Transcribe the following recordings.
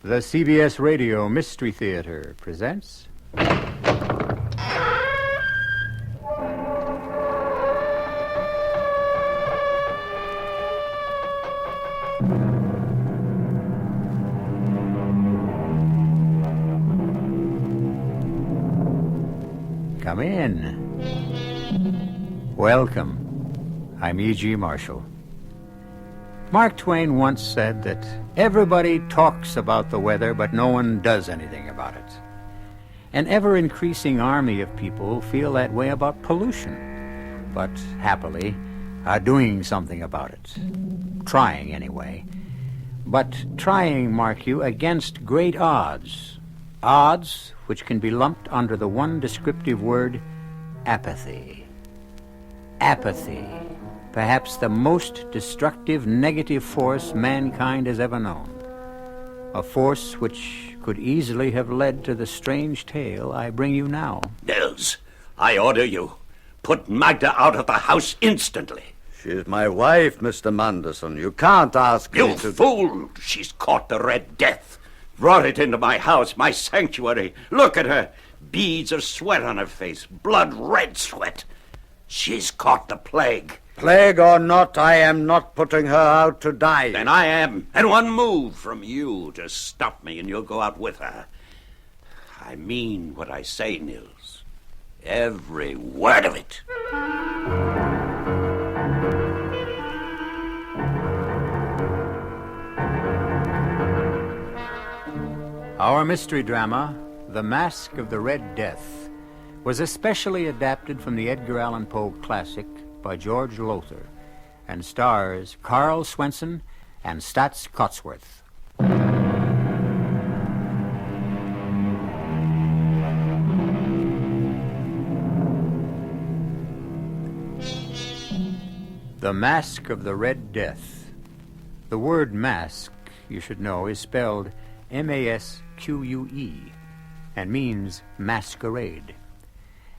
The CBS Radio Mystery Theater presents... Come in. Welcome. I'm E.G. Marshall. Mark Twain once said that everybody talks about the weather, but no one does anything about it. An ever-increasing army of people feel that way about pollution, but happily are doing something about it. Trying, anyway. But trying, mark you, against great odds. Odds which can be lumped under the one descriptive word, apathy. Apathy. Perhaps the most destructive negative force mankind has ever known. A force which could easily have led to the strange tale I bring you now. Nils, I order you. Put Magda out of the house instantly. She's my wife, Mr. Manderson. You can't ask me to... You fool! She's caught the Red Death. Brought it into my house, my sanctuary. Look at her. Beads of sweat on her face. Blood red sweat. She's caught the plague. Plague or not, I am not putting her out to die. Then I am. And one move from you to stop me and you'll go out with her. I mean what I say, Nils. Every word of it. Our mystery drama, The Masque of the Red Death, was especially adapted from the Edgar Allan Poe classic by George Lothar and stars Carl Swenson and Stats Cotsworth. The Masque of the Red Death. The word masque, you should know, is spelled M-A-S-Q-U-E and means masquerade.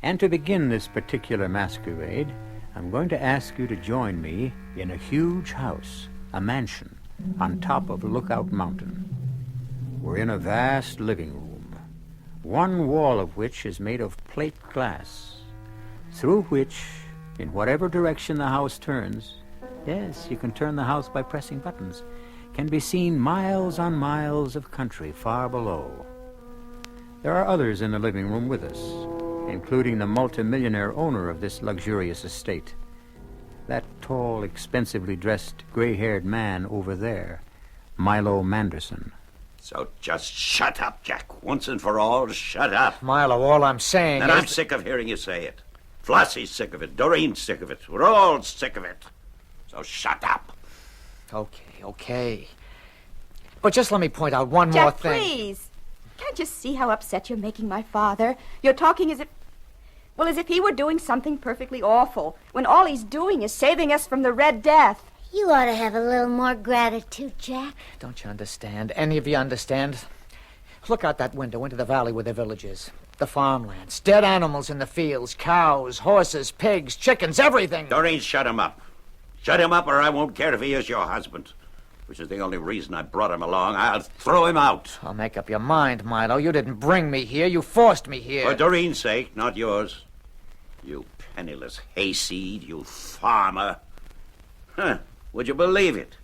And to begin this particular masquerade, I'm going to ask you to join me in a huge house, a mansion, on top of Lookout Mountain. We're in a vast living room, one wall of which is made of plate glass, through which, in whatever direction the house turns, yes, you can turn the house by pressing buttons, can be seen miles on miles of country far below. There are others in the living room with us, including the multimillionaire owner of this luxurious estate. That tall, expensively dressed, gray-haired man over there, Milo Manderson. So just shut up, Jack. Once and for all, shut up. Milo, all I'm saying And is... I'm sick of hearing you say it. Flossie's sick of it. Doreen's sick of it. We're all sick of it. So shut up. Okay. But just let me point out one more Jack, thing. Please. Can't you see how upset you're making my father? You're talking as if he were doing something perfectly awful, when all he's doing is saving us from the Red Death. You ought to have a little more gratitude, Jack. Don't you understand? Any of you understand? Look out that window into the valley where the village is. The farmlands, dead animals in the fields, cows, horses, pigs, chickens, everything. Doreen, shut him up. Shut him up or I won't care if he is your husband, which is the only reason I brought him along. I'll throw him out. I'll make up your mind, Milo. You didn't bring me here. You forced me here. For Doreen's sake, not yours. You penniless hayseed, you farmer. Would you believe it?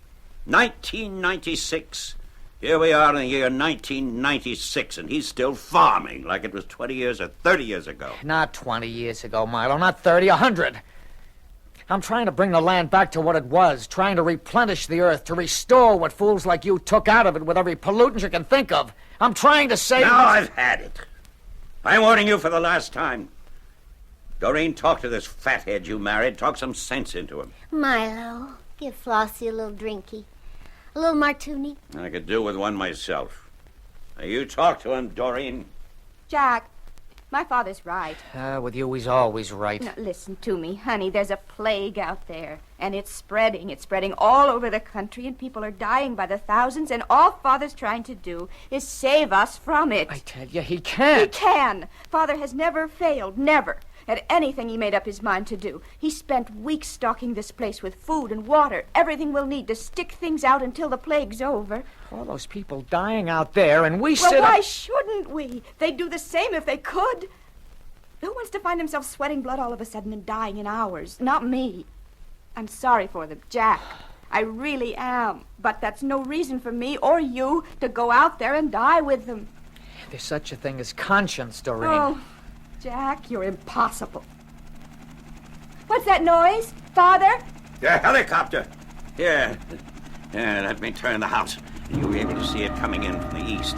1996. Here we are in the year 1996, and he's still farming like it was 20 years or 30 years ago. Not 20 years ago, Milo. Not 30, 100. I'm trying to bring the land back to what it was, trying to replenish the earth, to restore what fools like you took out of it with every pollutant you can think of. I'm trying to save... Now I've had it. I'm warning you for the last time. Doreen, talk to this fathead you married. Talk some sense into him. Milo, give Flossie a little drinky. A little martini. I could do with one myself. Now, you talk to him, Doreen. Jack, my father's right. With you, he's always right. Now, listen to me, honey. There's a plague out there, and it's spreading. It's spreading all over the country, and people are dying by the thousands, and all Father's trying to do is save us from it. I tell you, he can't. He can. Father has never failed, never. at anything he made up his mind to do. He spent weeks stocking this place with food and water, everything we'll need to stick things out until the plague's over. All those people dying out there, and we Well, sit why up... shouldn't we? They'd do the same if they could. Who wants to find himself sweating blood all of a sudden and dying in hours? Not me. I'm sorry for them, Jack. I really am. But that's no reason for me or you to go out there and die with them. There's such a thing as conscience, Doreen. Oh, Jack, you're impossible. What's that noise? Father? The helicopter. Here. Yeah, let me turn the house. You'll be able to see it coming in from the east.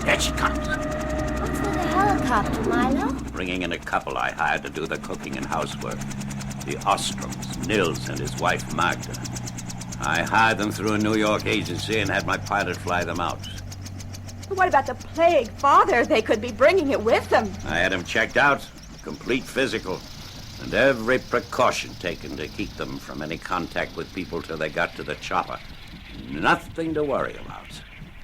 There she comes. What's with the helicopter, Milo? Bringing in a couple I hired to do the cooking and housework. The Ostroms, Nils and his wife Magda. I hired them through a New York agency and had my pilot fly them out. But what about the plague? Father, they could be bringing it with them. I had them checked out, complete physical, and every precaution taken to keep them from any contact with people till they got to the chopper. Nothing to worry about.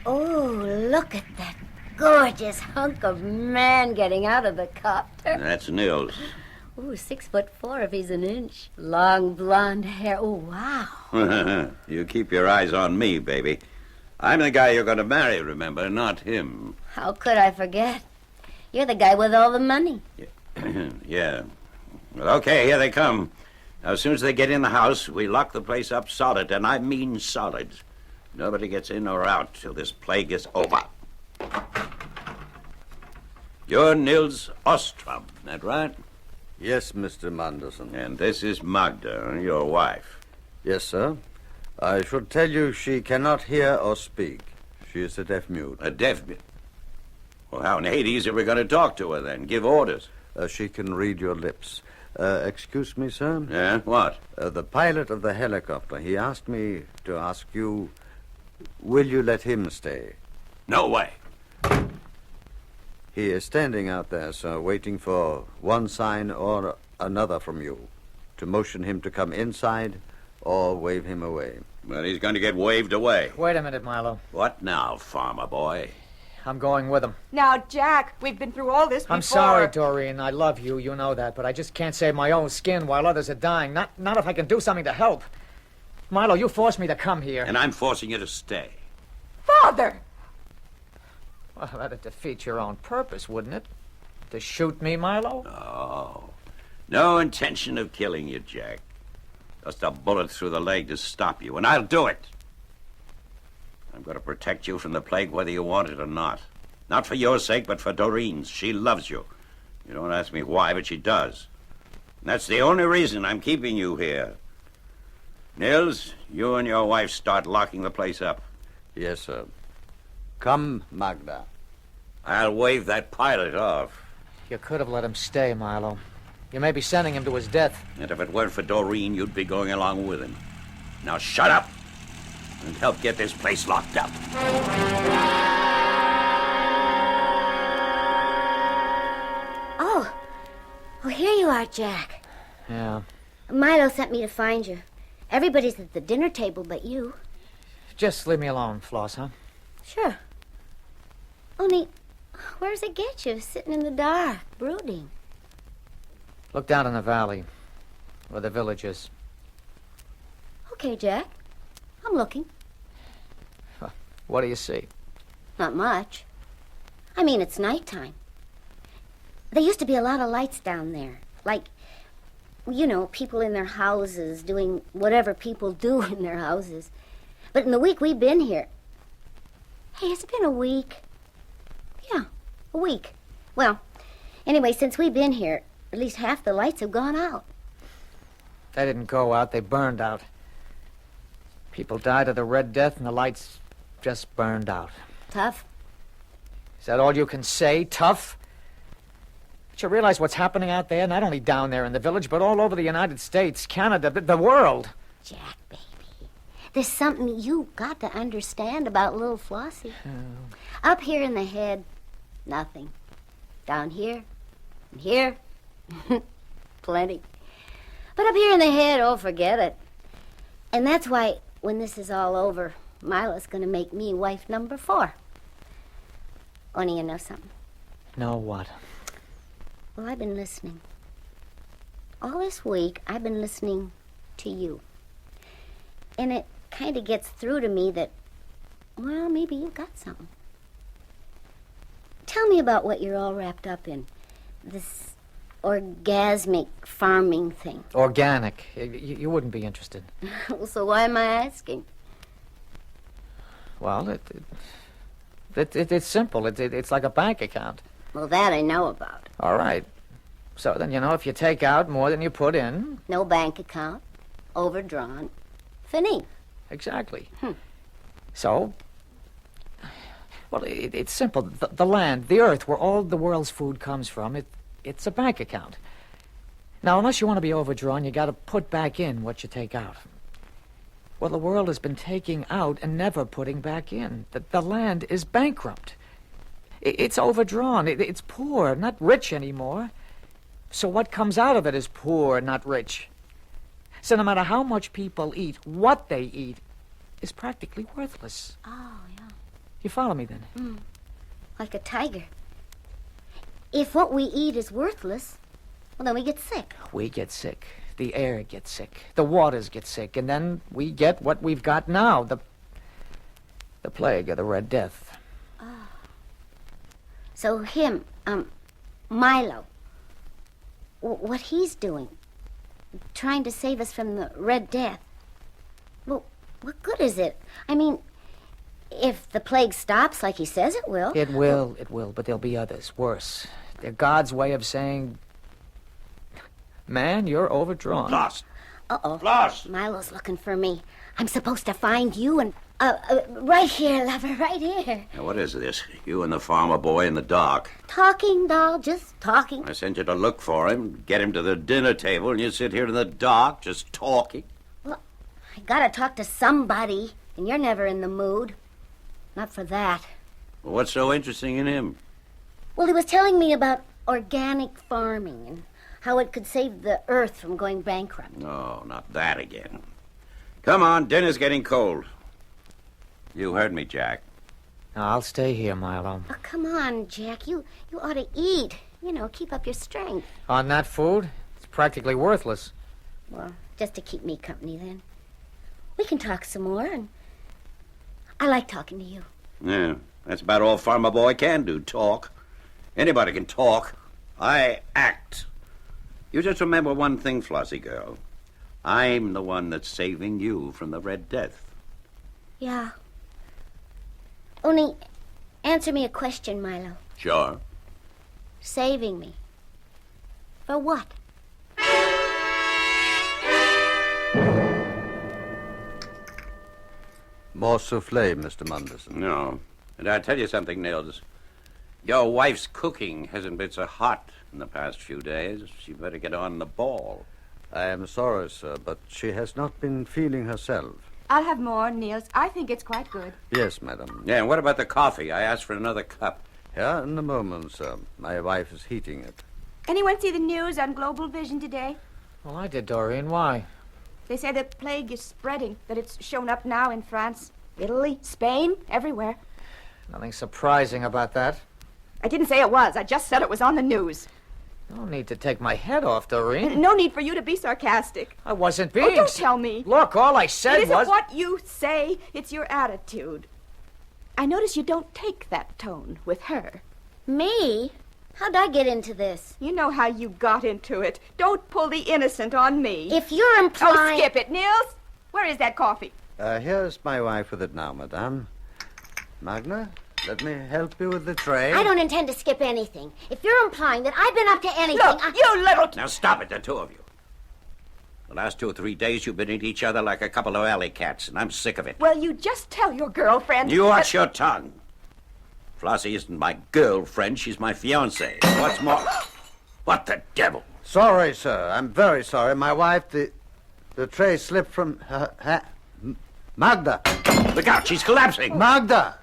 Oh, look at that gorgeous hunk of man getting out of the copter. That's Nils. Ooh, 6'4" if he's an inch. Long blonde hair. Oh, wow. You keep your eyes on me, baby. I'm the guy you're going to marry, remember, not him. How could I forget? You're the guy with all the money. Yeah. Well, okay, here they come. Now, as soon as they get in the house, we lock the place up solid, and I mean solid. Nobody gets in or out till this plague is over. You're Nils Ostrom, that right? Yes, Mr. Manderson. And this is Magda, your wife. Yes, sir. I should tell you she cannot hear or speak. She is a deaf mute. A deaf... Well, how in Hades are we going to talk to her, then? Give orders? She can read your lips. Excuse me, sir? Yeah, what? The pilot of the helicopter, he asked me to ask you, will you let him stay? No way. He is standing out there, sir, waiting for one sign or another from you, to motion him to come inside or wave him away. Well, he's going to get waved away. Wait a minute, Milo. What now, farmer boy? I'm going with him. Now, Jack, we've been through all this before. I'm sorry, Doreen. I love you. You know that. But I just can't save my own skin while others are dying. Not if I can do something to help. Milo, you forced me to come here. And I'm forcing you to stay. Father! Well, that'd defeat your own purpose, wouldn't it? To shoot me, Milo? Oh. No intention of killing you, Jack. Just a bullet through the leg to stop you, and I'll do it. I'm going to protect you from the plague whether you want it or not. Not for your sake, but for Doreen's. She loves you. You don't ask me why, but she does. And that's the only reason I'm keeping you here. Nils, you and your wife start locking the place up. Yes, sir. Come, Magda. I'll wave that pilot off. You could have let him stay, Milo. You may be sending him to his death. And if it weren't for Doreen, you'd be going along with him. Now shut up and help get this place locked up. Oh, here you are, Jack. Yeah. Milo sent me to find you. Everybody's at the dinner table but you. Just leave me alone, Floss, huh? Sure. Only, where does it get you, sitting in the dark, brooding? Look down in the valley, where the village is. Okay, Jack. I'm looking. What do you see? Not much. I mean, it's nighttime. There used to be a lot of lights down there. Like, you know, people in their houses doing whatever people do in their houses. But in the week we've been here... Hey, has it been a week? Yeah, a week. Well, anyway, since we've been here, at least half the lights have gone out. They didn't go out, they burned out. People died of the Red Death and the lights just burned out. Tough. Is that all you can say? Tough? But you realize what's happening out there, not only down there in the village, but all over the United States, Canada, the world. Jack, baby, there's something you got to understand about little Flossie. Oh. Up here in the head, nothing. Down here, and here, plenty. But up here in the head, oh, forget it. And that's why, when this is all over, Milo's going to make me wife number 4. Only you know something. No, what? Well, I've been listening. All this week, I've been listening to you. And it kind of gets through to me that, well, maybe you've got something. Tell me about what you're all wrapped up in. This orgasmic farming thing. Organic. You wouldn't be interested. So why am I asking? Well, it's simple. It's like a bank account. Well, that I know about. All right. So then, if you take out more than you put in... No bank account, overdrawn, fini. Exactly. So, well, it's simple. The land, the earth, where all the world's food comes from, it's a bank account. Now, unless you want to be overdrawn, you got to put back in what you take out. Well, the world has been taking out and never putting back in. The land is bankrupt. It's overdrawn. It's poor, not rich anymore. So what comes out of it is poor, not rich. So no matter how much people eat, what they eat is practically worthless. Oh, yeah. You follow me then? Like a tiger. If what we eat is worthless, well, then we get sick. We get sick. The air gets sick. The waters get sick. And then we get what we've got now, the plague or the Red Death. So him, Milo, what he's doing, trying to save us from the Red Death, well, what good is it? I mean, if the plague stops like he says it will... It will, but there'll be others, worse. They're God's way of saying, man, you're overdrawn. Lost. Uh-oh. Lost. Milo's looking for me. I'm supposed to find you and... right here, lover, right here. Now, what is this? You and the farmer boy in the dark. Talking, doll, just talking. I sent you to look for him, get him to the dinner table, and you sit here in the dark just talking. Well, I gotta talk to somebody, and you're never in the mood. Not for that. Well, what's so interesting in him? Well, he was telling me about organic farming and how it could save the earth from going bankrupt. No, not that again. Come on, dinner's getting cold. You heard me, Jack. Now, I'll stay here, Milo. Oh, come on, Jack. You ought to eat. Keep up your strength. On that food, it's practically worthless. Well, just to keep me company, then. We can talk some more, and I like talking to you. Yeah, that's about all Farmer Boy can do, talk. Anybody can talk. I act. You just remember one thing, Flossie girl. I'm the one that's saving you from the Red Death. Yeah. Only, answer me a question, Milo. Sure. Saving me. For what? More souffle, Mr. Munderson. No. And I tell you something, Nils. Your wife's cooking hasn't been so hot in the past few days. She better get on the ball. I am sorry, sir, but she has not been feeling herself. I'll have more, Niels. I think it's quite good. Yes, madam. Yeah, and what about the coffee? I asked for another cup. Here in a moment, sir. My wife is heating it. Anyone see the news on Global Vision today? Well, I did, Doreen. Why? They say the plague is spreading, that it's shown up now in France, Italy, Spain, everywhere. Nothing surprising about that. I didn't say it was. I just said it was on the news. No need to take my head off, Doreen. No need for you to be sarcastic. I wasn't being... Oh, don't tell me. Look, all I said It isn't was... what you say, it's your attitude. I notice you don't take that tone with her. Me? How'd I get into this? You know how you got into it. Don't pull the innocent on me. If you're implying... Oh, skip it, Niels. Where is that coffee? Here's my wife with it now, madame. Magna, let me help you with the tray. I don't intend to skip anything. If you're implying that I've been up to anything... Look, you little... Now stop it, the two of you. The last 2 or 3 days you've been at each other like a couple of alley cats, and I'm sick of it. Well, you just tell your girlfriend... You watch your tongue. Flossie isn't my girlfriend, she's my fiancée. What's more... What the devil? Sorry, sir. I'm very sorry. My wife, the tray slipped from her... Magda! Look out, she's collapsing. Magda!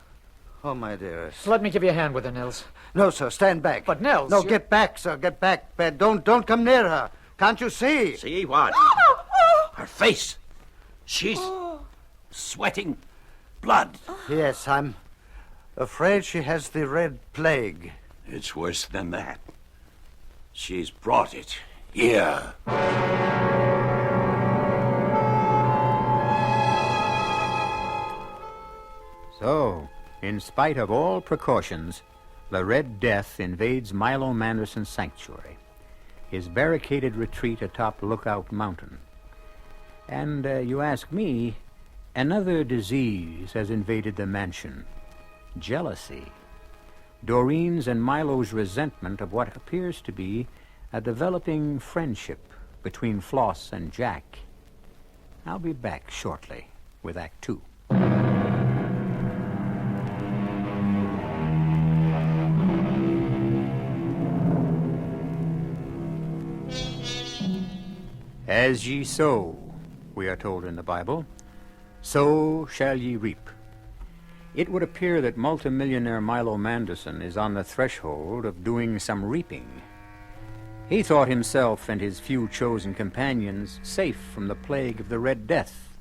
Oh, my dearest. Let me give you a hand with her, Nils. No, sir, stand back. But, Nels... No, get back, sir, get back. Don't come near her. Can't you see? See what? Her face. She's sweating blood. Yes, I'm afraid she has the red plague. It's worse than that. She's brought it here. So, in spite of all precautions, the Red Death invades Milo Manderson's sanctuary, his barricaded retreat atop Lookout Mountain. And you ask me, another disease has invaded the mansion: jealousy. Doreen's and Milo's resentment of what appears to be a developing friendship between Floss and Jack. I'll be back shortly with Act 2. As ye sow, we are told in the Bible, so shall ye reap. It would appear that multimillionaire Milo Manderson is on the threshold of doing some reaping. He thought himself and his few chosen companions safe from the plague of the Red Death,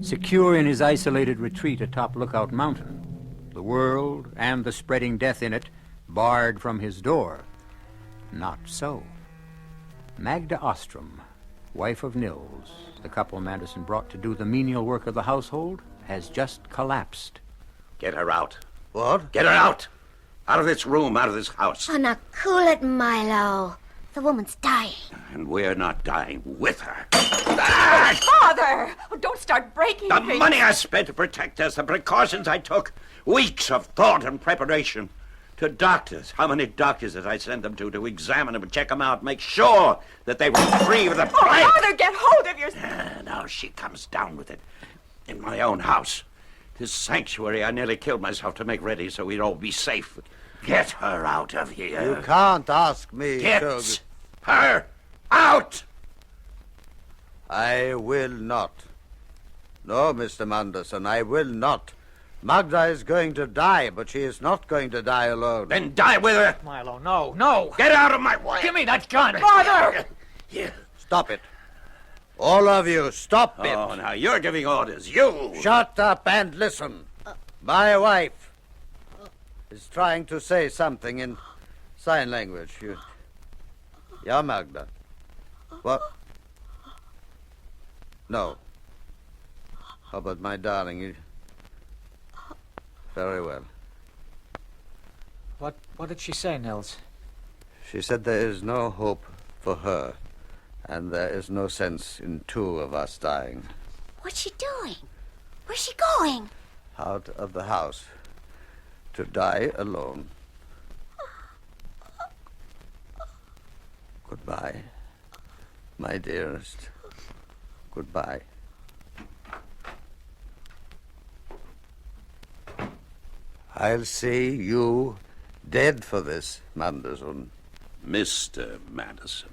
secure in his isolated retreat atop Lookout Mountain, the world and the spreading death in it barred from his door. Not so. Magda Ostrom, wife of Nils, the couple Manderson brought to do the menial work of the household, has just collapsed. Get her out. What? Get her out! Out of this room, out of this house. Oh, now cool it, Milo. The woman's dying. And we're not dying with her. Father! Oh, don't start breaking The things. money I spent to protect us, the precautions I took, weeks of thought and preparation. To doctors. How many doctors did I send them to examine them and check them out, make sure that they were free of the plague? Oh, Father, get hold of yourself. Now she comes down with it. In my own house. This sanctuary, I nearly killed myself to make ready so we'd all be safe. Get her out of here. You can't ask me Get to... her out! I will not. No, Mr. Manderson, I will not. Magda is going to die, but she is not going to die alone. Then die with her. Milo, no. Get out of my way. Give me that gun. Father! Here. Stop it. All of you, stop it. Oh, now you're giving orders. You. Shut up and listen. My wife is trying to say something in sign language. Yeah, Magda. What? No. Oh, but my darling, very well. What did she say, Nils? She said there is no hope for her, and there is no sense in two of us dying. What's she doing? Where's she going? Out of the house. To die alone. Goodbye, my dearest. Goodbye. I'll see you dead for this, Manderson. Mr. Madison.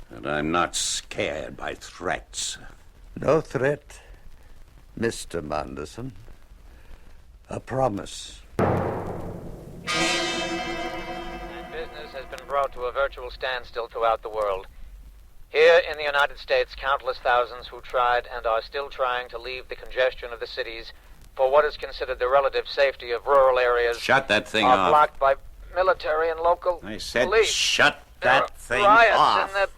And I'm not scared by threats. No threat, Mr. Manderson. A promise. And business has been brought to a virtual standstill throughout the world. Here in the United States, countless thousands who tried and are still trying to leave the congestion of the cities for what is considered the relative safety of rural areas Shut that thing are off. blocked by military and local I said police. shut There that are thing riots off. in the...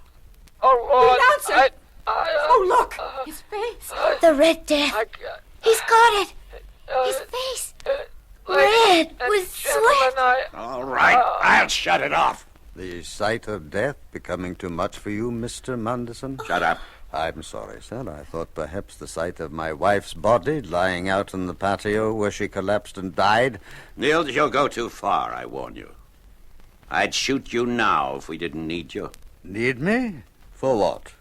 Oh, Lord. The announcer! I, Oh, look! His face. The Red Death. He's got it. His face. Red with sweat. All right, I'll shut it off. The sight of death becoming too much for you, Mr. Manderson? Shut up. I'm sorry, sir. I thought perhaps the sight of my wife's body lying out in the patio where she collapsed and died. Niels, you'll go too far, I warn you. I'd shoot you now if we didn't need you. Need me? For what?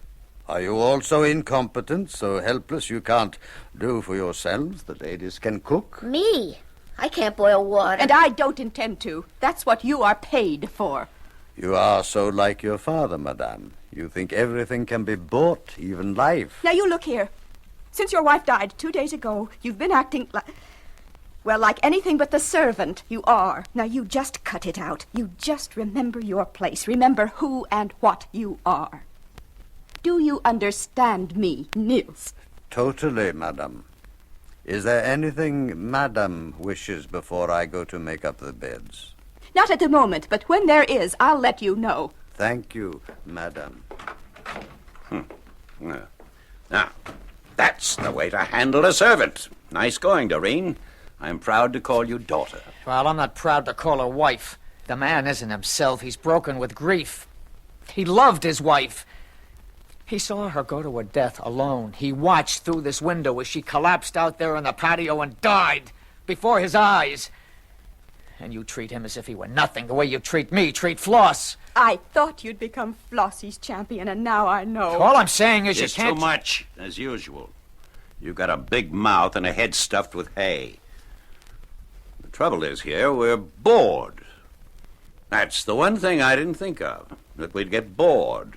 Are you all so incompetent, so helpless you can't do for yourselves? The ladies can cook. Me. I can't boil water. And I don't intend to. That's what you are paid for. You are so like your father, madame. You think everything can be bought, even life. Now, you look here. Since your wife died 2 days ago, you've been acting like... Well, like anything but the servant you are. Now, you just cut it out. You just remember your place. Remember who and what you are. Do you understand me, Nils? Totally, madame. Is there anything madame wishes before I go to make up the beds? Not at the moment, but when there is, I'll let you know. Thank you, madam. Now, that's the way to handle a servant. Nice going, Doreen. I'm proud to call you daughter. Well, I'm not proud to call her wife. The man isn't himself. He's broken with grief. He loved his wife. He saw her go to her death alone. He watched through this window as she collapsed out there on the patio and died before his eyes. And you treat him as if he were nothing, the way you treat me, treat Floss. I thought you'd become Flossie's champion, and now I know. All I'm saying is It's you can't... too much, as usual. You got a big mouth and a head stuffed with hay. The trouble is here, we're bored. That's the one thing I didn't think of, that we'd get bored.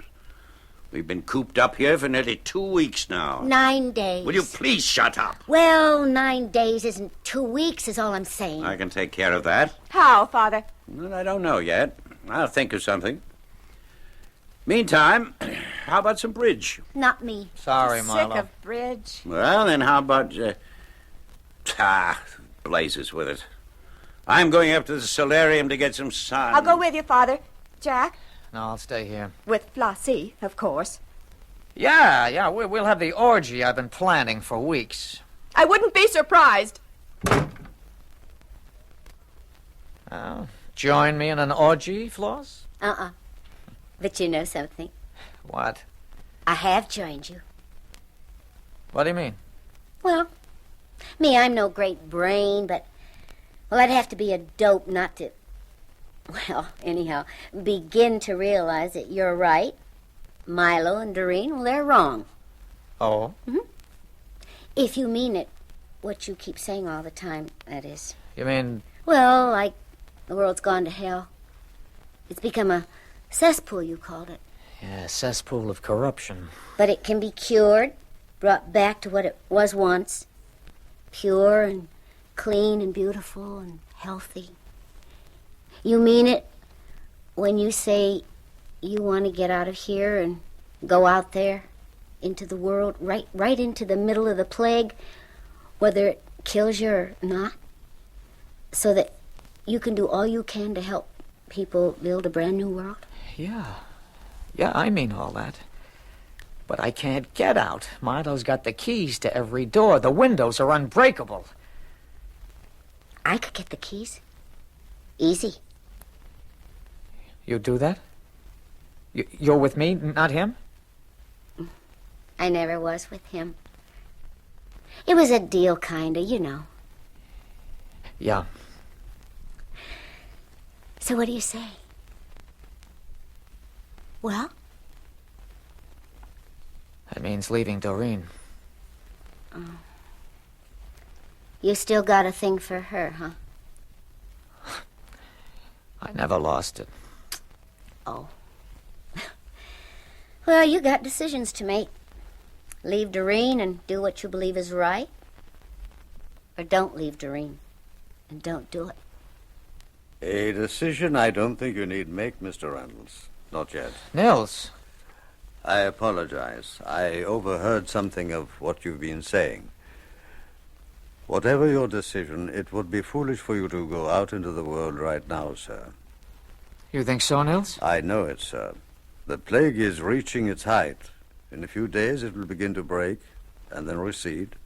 We've been cooped up here for nearly 2 weeks now. 9 days. Will you please shut up? Well, 9 days isn't 2 weeks, is all I'm saying. I can take care of that. How, Father? Well, I don't know yet. I'll think of something. Meantime, how about some bridge? Not me. Sorry, Milo. Sick of bridge. Well, then how about... blazes with it. I'm going up to the solarium to get some sun. I'll go with you, Father. Jack? No, I'll stay here. With Flossie, of course. Yeah, we'll have the orgy I've been planning for weeks. I wouldn't be surprised. Join me in an orgy, Floss? But you know something? What? I have joined you. What do you mean? Well, I'm no great brain, but... Well, I'd have to be a dope not to... Well, anyhow, begin to realize that you're right. Milo and Doreen, well, they're wrong. Oh? If you mean it, what you keep saying all the time, that is. You mean... Well, like the world's gone to hell. It's become a cesspool, you called it. Yeah, cesspool of corruption. But it can be cured, brought back to what it was once. Pure and clean and beautiful and healthy. You mean it when you say you want to get out of here and go out there into the world, right into the middle of the plague, whether it kills you or not, so that you can do all you can to help people build a brand new world? Yeah, I mean all that. But I can't get out. Milo's got the keys to every door. The windows are unbreakable. I could get the keys. Easy. You do that? You're with me, not him? I never was with him. It was a deal, kinda, you know. Yeah. So what do you say? Well? That means leaving Doreen. You still got a thing for her, huh? I never lost it. Oh. Well, you got decisions to make. Leave Doreen and do what you believe is right. Or don't leave Doreen and don't do it. A decision I don't think you need make, Mr. Reynolds. Not yet. Nils. I apologize. I overheard something of what you've been saying. Whatever your decision, it would be foolish for you to go out into the world right now, sir. You think so, Nils? I know it, sir. The plague is reaching its height. In a few days it will begin to break and then recede.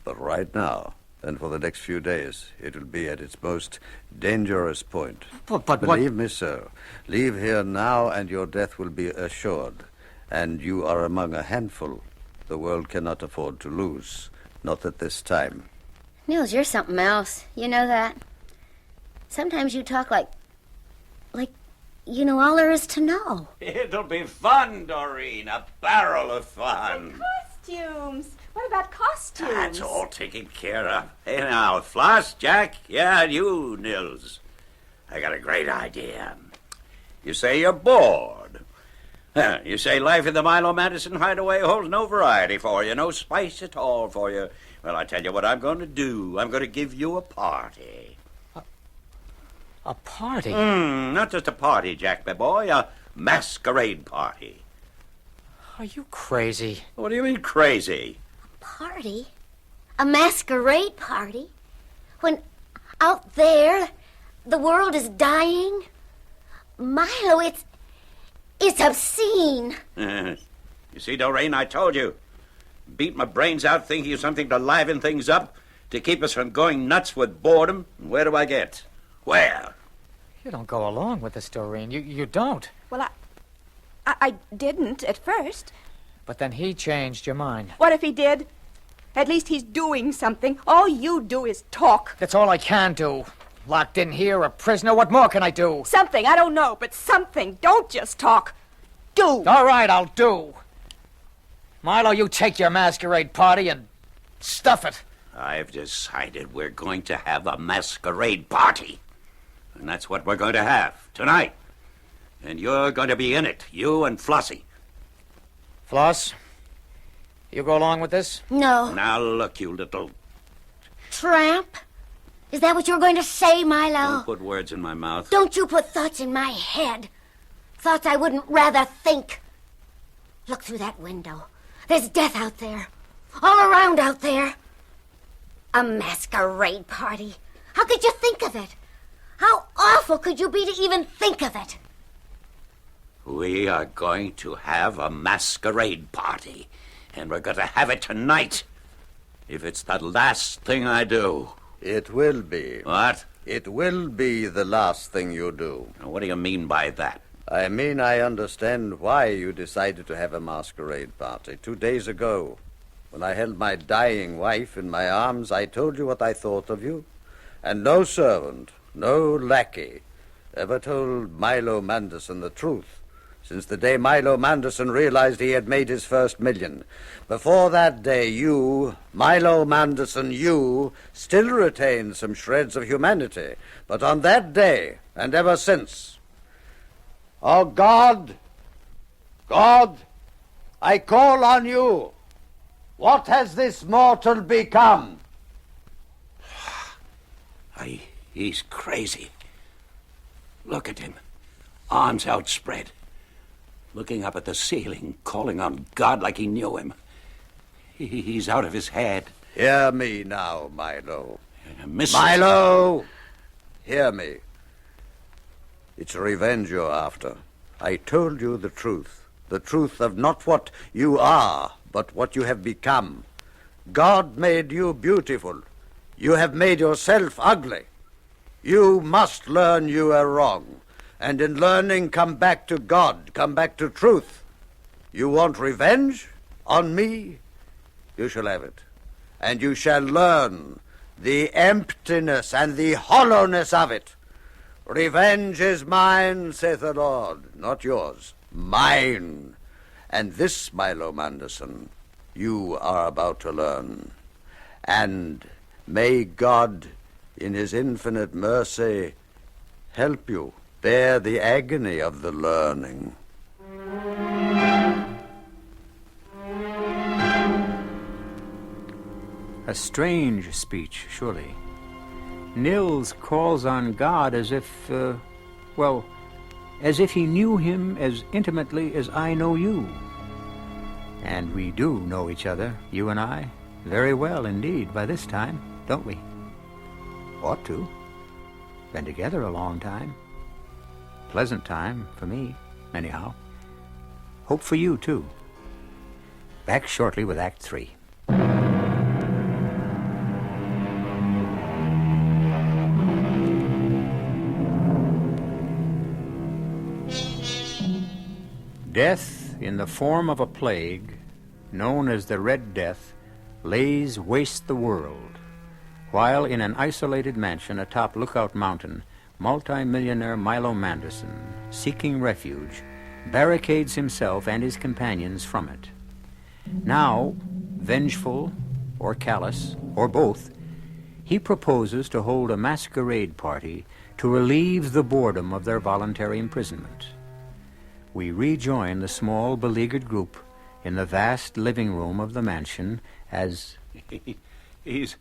But right now, and for the next few days, it will be at its most dangerous point. But what... Believe me, sir, leave here now and your death will be assured. And you are among a handful the world cannot afford to lose. Not at this time. Nils, you're something else. You know that? Sometimes you talk like you know all there is to know. It'll be fun, Doreen. A barrel of fun. Costumes. What about costumes? That's all taken care of. Hey, now, Floss, Jack, yeah, and you, Nils. I got a great idea. You say you're bored. You say life in the Milo Madison hideaway holds no variety for you, no spice at all for you. Well, I tell you what I'm going to do. I'm going to give you a party. A party? Not just a party, Jack, my boy. A masquerade party. Are you crazy? What do you mean, crazy? Party? A masquerade party? When out there, the world is dying? Milo, it's obscene. You see, Doreen, I told you. Beat my brains out thinking of something to liven things up, to keep us from going nuts with boredom. And where do I get? Where? You don't go along with this, Doreen. You don't. Well, I didn't at first. But then he changed your mind. What if he did? At least he's doing something. All you do is talk. That's all I can do. Locked in here, a prisoner. What more can I do? Something, I don't know, but something. Don't just talk. Do. All right, I'll do. Milo, you take your masquerade party and stuff it. I've decided we're going to have a masquerade party. And that's what we're going to have tonight. And you're going to be in it, you and Flossie. Floss, you go along with this? No. Now look, you little... Tramp? Is that what you're going to say, Milo? Don't put words in my mouth. Don't you put thoughts in my head. Thoughts I wouldn't rather think. Look through that window. There's death out there. All around out there. A masquerade party. How could you think of it? How awful could you be to even think of it? We are going to have a masquerade party. And we're going to have it tonight. If it's the last thing I do. It will be. What? It will be the last thing you do. Now, what do you mean by that? I mean, I understand why you decided to have a masquerade party. 2 days ago, when I held my dying wife in my arms, I told you what I thought of you. And no servant, no lackey, ever told Milo Manderson the truth since the day Milo Manderson realized he had made his first million. Before that day, you, Milo Manderson, you, still retained some shreds of humanity. But on that day, and ever since... Oh, God! God! I call on you! What has this mortal become? He's crazy. Look at him. Arms outspread. Looking up at the ceiling, calling on God like he knew him. He's out of his head. Hear me now, Milo. Mrs. Milo! Hear me. It's revenge you're after. I told you the truth of not what you are, but what you have become. God made you beautiful. You have made yourself ugly. You must learn you are wrong. And in learning, come back to God, come back to truth. You want revenge on me? You shall have it. And you shall learn the emptiness and the hollowness of it. Revenge is mine, saith the Lord, not yours, mine. And this, Milo Manderson, you are about to learn. And may God, in his infinite mercy, help you bear the agony of the learning. A strange speech, surely. Nils calls on God as if, as if he knew him as intimately as I know you. And we do know each other, you and I, very well indeed by this time, don't we? Ought to. Been together a long time. Pleasant time for me, anyhow. Hope for you, too. Back shortly with Act 3. Death, in the form of a plague, known as the Red Death, lays waste the world, while in an isolated mansion atop Lookout Mountain, multi-millionaire Milo Manderson, seeking refuge, barricades himself and his companions from it. Now, vengeful or callous, or both, he proposes to hold a masquerade party to relieve the boredom of their voluntary imprisonment. We rejoin the small, beleaguered group in the vast living room of the mansion as... He's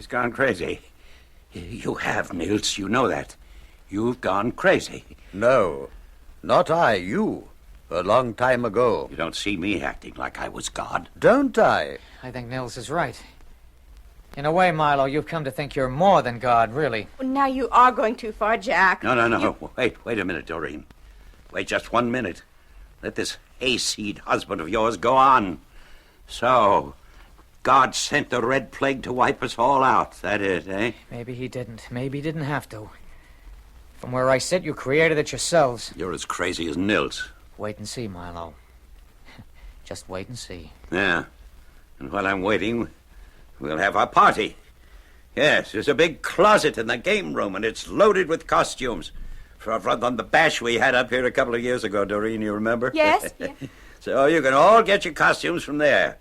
gone crazy. You have, Nils, you know that. You've gone crazy. No, not I, you. A long time ago. You don't see me acting like I was God. Don't I? I think Nils is right. In a way, Milo, you've come to think you're more than God, really. Now you are going too far, Jack. No. Wait a minute, Doreen. Wait just 1 minute. Let this hayseed husband of yours go on. So, God sent the Red Plague to wipe us all out. That it, eh? Maybe he didn't. Maybe he didn't have to. From where I sit, you created it yourselves. You're as crazy as Nils. Wait and see, Milo. Just wait and see. Yeah. And while I'm waiting, we'll have our party. Yes, there's a big closet in the game room, and it's loaded with costumes. From the bash we had up here a couple of years ago, Doreen, you remember? Yes. Yeah. So you can all get your costumes from there.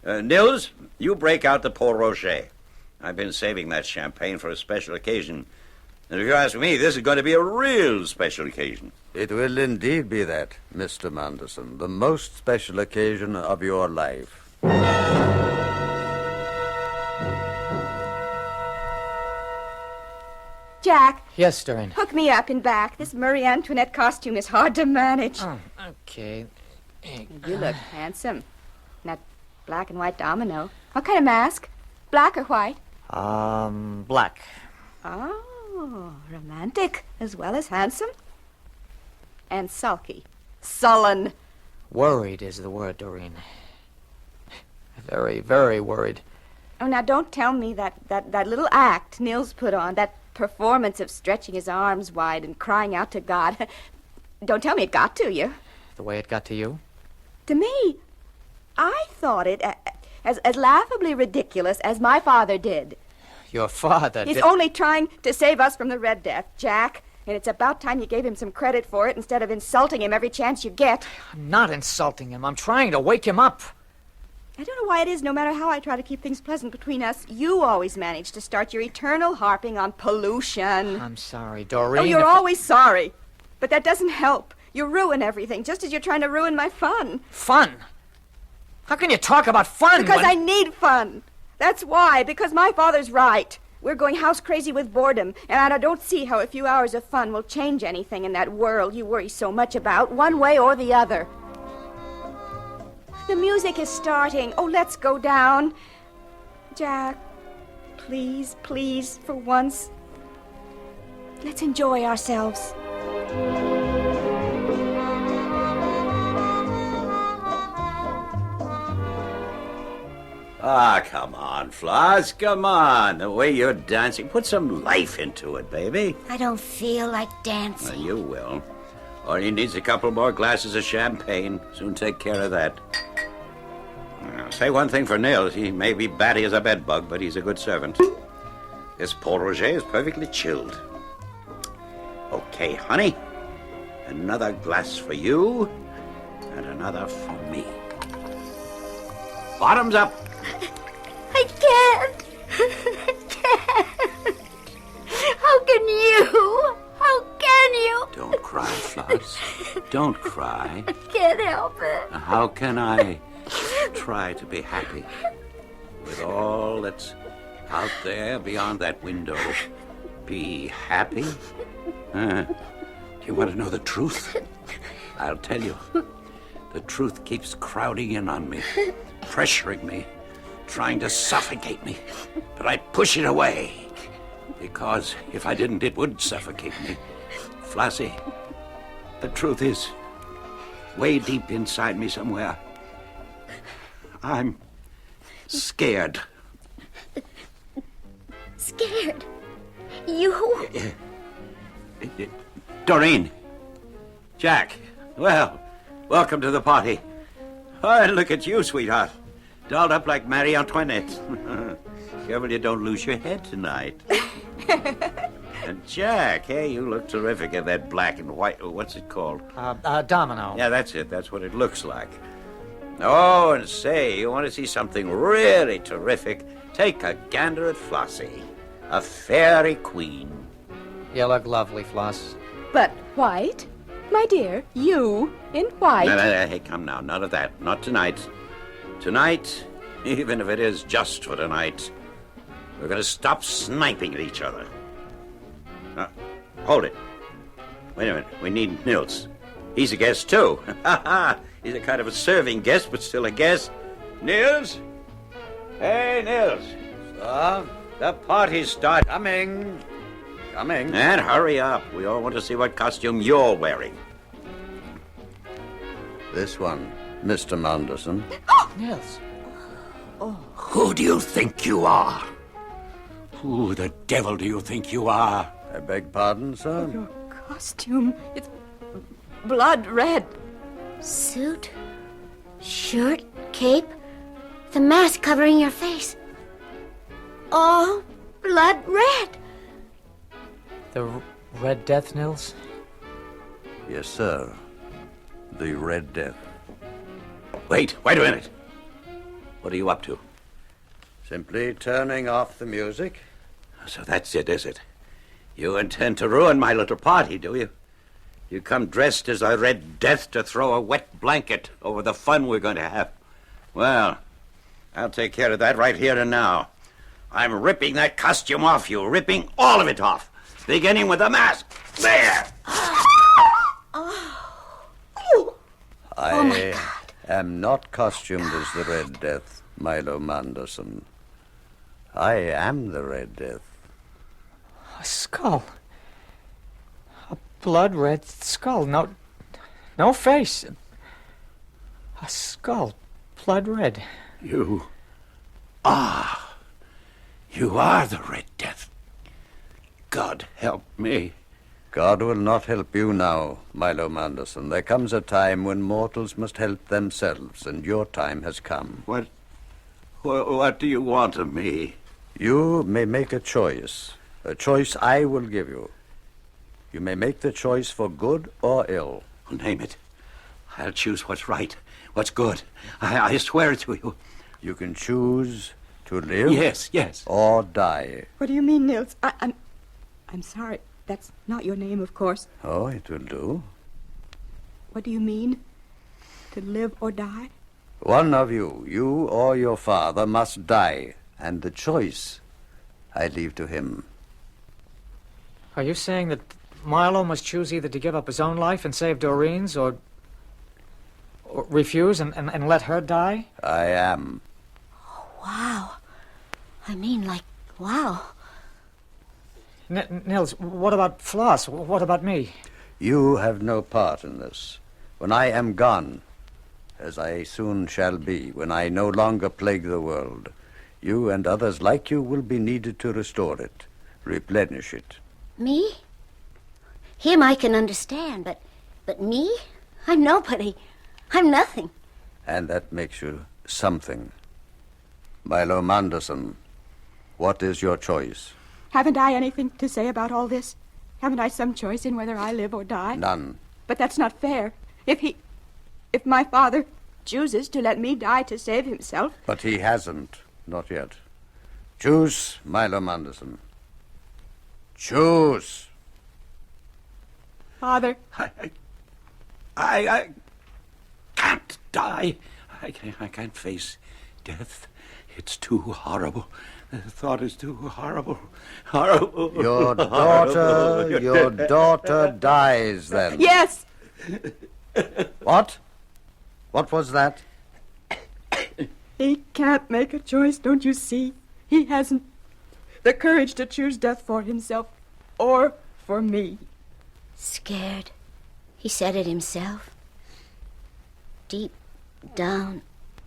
Nils, you break out the Port Rocher. I've been saving that champagne for a special occasion. And if you ask me, this is going to be a real special occasion. It will indeed be that, Mr. Manderson. The most special occasion of your life. Jack, Yes, Doreen. hook me up in back. This Marie Antoinette costume is hard to manage. Oh, okay. You look handsome. That black and white domino. What kind of mask? Black or white? Black. Oh, romantic as well as handsome. And sulky. Sullen. Worried is the word, Doreen. Very, very worried. Oh, now don't tell me that little act Nils put on, that performance of stretching his arms wide and crying out to God. Don't tell me it got to you. The way it got to you? To me, I thought it as laughably ridiculous as my father did. Your father He's did... only trying to save us from the Red Death, Jack. And it's about time you gave him some credit for it instead of insulting him every chance you get. I'm not insulting him. I'm trying to wake him up. I don't know why it is, no matter how I try to keep things pleasant between us, you always manage to start your eternal harping on pollution. I'm sorry, Doreen. Oh, you're if- always sorry. But that doesn't help. You ruin everything, just as you're trying to ruin my fun. Fun? How can you talk about fun Because when... I need fun. That's why, because my father's right. We're going house crazy with boredom, and I don't see how a few hours of fun will change anything in that world you worry so much about, one way or the other. The music is starting. Oh, let's go down. Jack, please, please, for once, let's enjoy ourselves. Ah, come on, Floss, come on. The way you're dancing, put some life into it, baby. I don't feel like dancing. Well, you will. All he needs a couple more glasses of champagne. Soon take care of that. Now, say one thing for Nils. He may be batty as a bedbug, but he's a good servant. This Port Roger is perfectly chilled. Okay, honey. Another glass for you, and another for me. Bottoms up. I can't. I can't. How can you? How can you? Don't cry, Floss. Don't cry. I can't help it. How can I try to be happy with all that's out there beyond that window? Be happy? Do you want to know the truth? I'll tell you. The truth keeps crowding in on me, pressuring me, trying to suffocate me. But I push it away, because if I didn't, it would suffocate me. Flossie, the truth is, way deep inside me somewhere, I'm scared. Scared? You? Doreen. Jack. Well, welcome to the party. Oh, and look at you, sweetheart. Dolled up like Marie Antoinette. Careful you don't lose your head tonight. And Jack, hey, you look terrific in that black and white. What's it called? Domino. Yeah, that's it. That's what it looks like. Oh, and say, you want to see something really terrific? Take a gander at Flossie, a fairy queen. You look lovely, Floss. But white? My dear, you in white. No, hey, come now. None of that. Not tonight. Tonight, even if it is just for tonight, we're going to stop sniping at each other. Hold it. Wait a minute. We need Nils. He's a guest, too. He's a kind of a serving guest, but still a guest. Nils? Hey, Nils. The party's starting. Coming. Coming. And hurry up. We all want to see what costume you're wearing. This one, Mr. Manderson. Nils. Who do you think you are? Who the devil do you think you are? I beg pardon, sir? Your costume, it's blood red. Suit, shirt, cape, the mask covering your face. All blood red. The Red Death, Nils? Yes, sir. The Red Death. Wait a minute. What are you up to? Simply turning off the music. So that's it, is it? You intend to ruin my little party, do you? You come dressed as a Red Death to throw a wet blanket over the fun we're going to have. Well, I'll take care of that right here and now. I'm ripping that costume off you, ripping all of it off, beginning with the mask. There! I am not costumed as the Red Death, Milo Manderson. I am the Red Death. A skull. A blood-red skull. No face. A skull. Blood-red. You are the Red Death. God help me. God will not help you now, Milo Manderson. There comes a time when mortals must help themselves, and your time has come. What do you want of me? You may make a choice I will give you. You may make the choice for good or ill. Name it. I'll choose what's right, what's good. I swear it to you. You can choose to live. Yes. Or die. What do you mean, Nils? I'm sorry. That's not your name, of course. Oh, it will do. What do you mean? To live or die? One of you or your father, must die, and the choice I leave to him. Are you saying that Milo must choose either to give up his own life and save Doreen's, or refuse and let her die? I am. Wow. I mean, wow. Nils, what about Floss? What about me? You have no part in this. When I am gone, as I soon shall be, when I no longer plague the world, you and others like you will be needed to restore it, replenish it. Me? Him I can understand, but me? I'm nobody. I'm nothing. And that makes you something. Milo Manderson, what is your choice? Haven't I anything to say about all this? Haven't I some choice in whether I live or die? None. But that's not fair. If my father chooses to let me die to save himself... But he hasn't. Not yet. Choose, Milo Manderson. Choose. Father... I can't die. I can't face death. It's too horrible. The thought is too horrible. Horrible. Your daughter dies then. Yes! What? What was that? He can't make a choice, don't you see? He hasn't the courage to choose death for himself or for me. Scared. He said it himself. Deep down,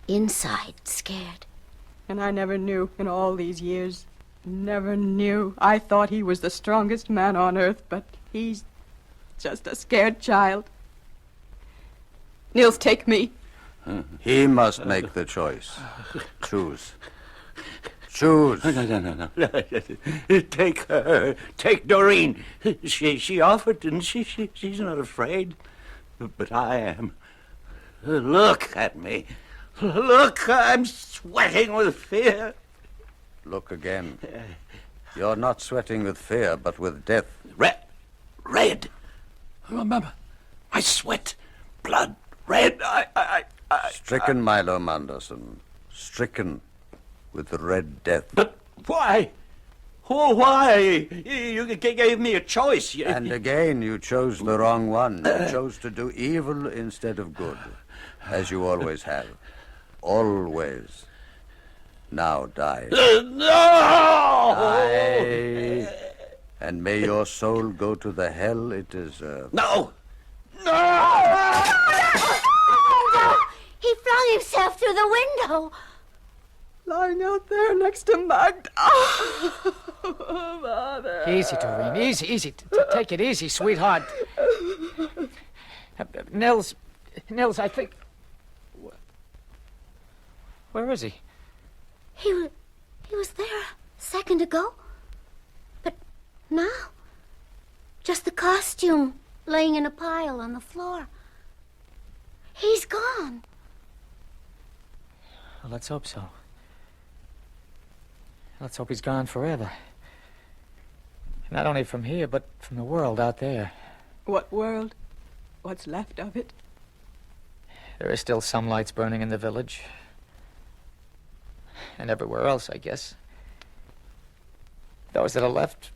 inside, scared. And I never knew in all these years. Never knew. I thought he was the strongest man on earth, but he's just a scared child. Nils, take me. He must make the choice. Choose. Choose. No. Take her. Take Doreen. She offered, didn't she? She's not afraid. But I am. Look at me. Look, I'm sweating with fear. Look again. You're not sweating with fear, but with death. Red. Remember, I sweat. Blood red. I... Stricken, Milo Manderson. Stricken with the Red Death. But why? Oh, why? You gave me a choice. And again, you chose the wrong one. You chose to do evil instead of good, as you always have. Always. Now die. No! Die. And may your soul go to the hell it deserves. No! No! He flung himself through the window. Lying out there next to Magda. Oh, Mother. Easy, Doreen. Easy. Take it easy, sweetheart. Nils, I think... Where is he? He was there a second ago. But now, just the costume laying in a pile on the floor. He's gone. Well, let's hope so. Let's hope he's gone forever. Not only from here, but from the world out there. What world? What's left of it? There are still some lights burning in the village. And everywhere else, I guess. Those that are left,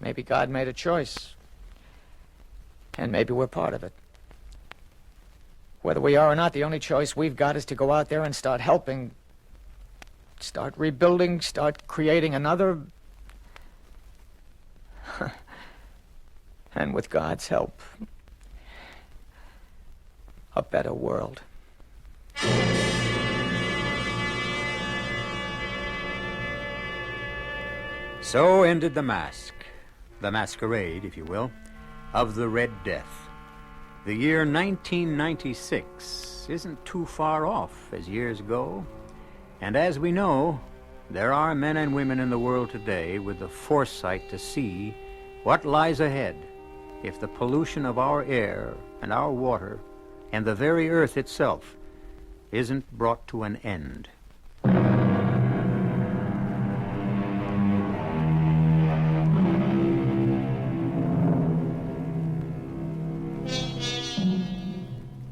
maybe God made a choice. And maybe we're part of it. Whether we are or not, the only choice we've got is to go out there and start helping, start rebuilding, start creating another... and with God's help, a better world. So ended the mask, the masquerade, if you will, of the Red Death. The year 1996 isn't too far off as years go. And as we know, there are men and women in the world today with the foresight to see what lies ahead if the pollution of our air and our water and the very earth itself isn't brought to an end.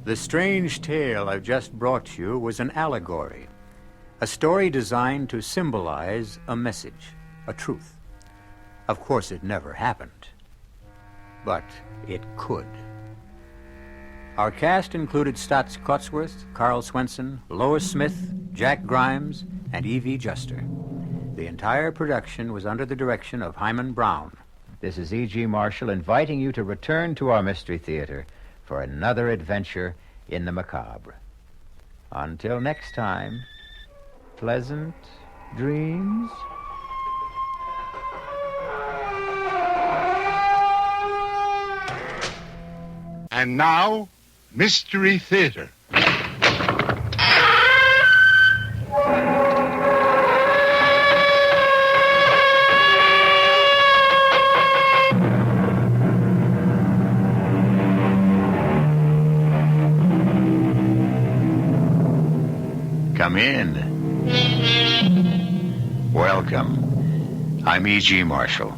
The strange tale I've just brought you was an allegory, a story designed to symbolize a message, a truth. Of course, it never happened, but it could. Our cast included Stotts Cotsworth, Carl Swenson, Lois Smith, Jack Grimes, and E.V. Juster. The entire production was under the direction of Hyman Brown. This is E.G. Marshall inviting you to return to our Mystery Theater for another adventure in the macabre. Until next time, pleasant dreams. And now, Mystery Theater. Come in. Welcome. I'm E.G. Marshall.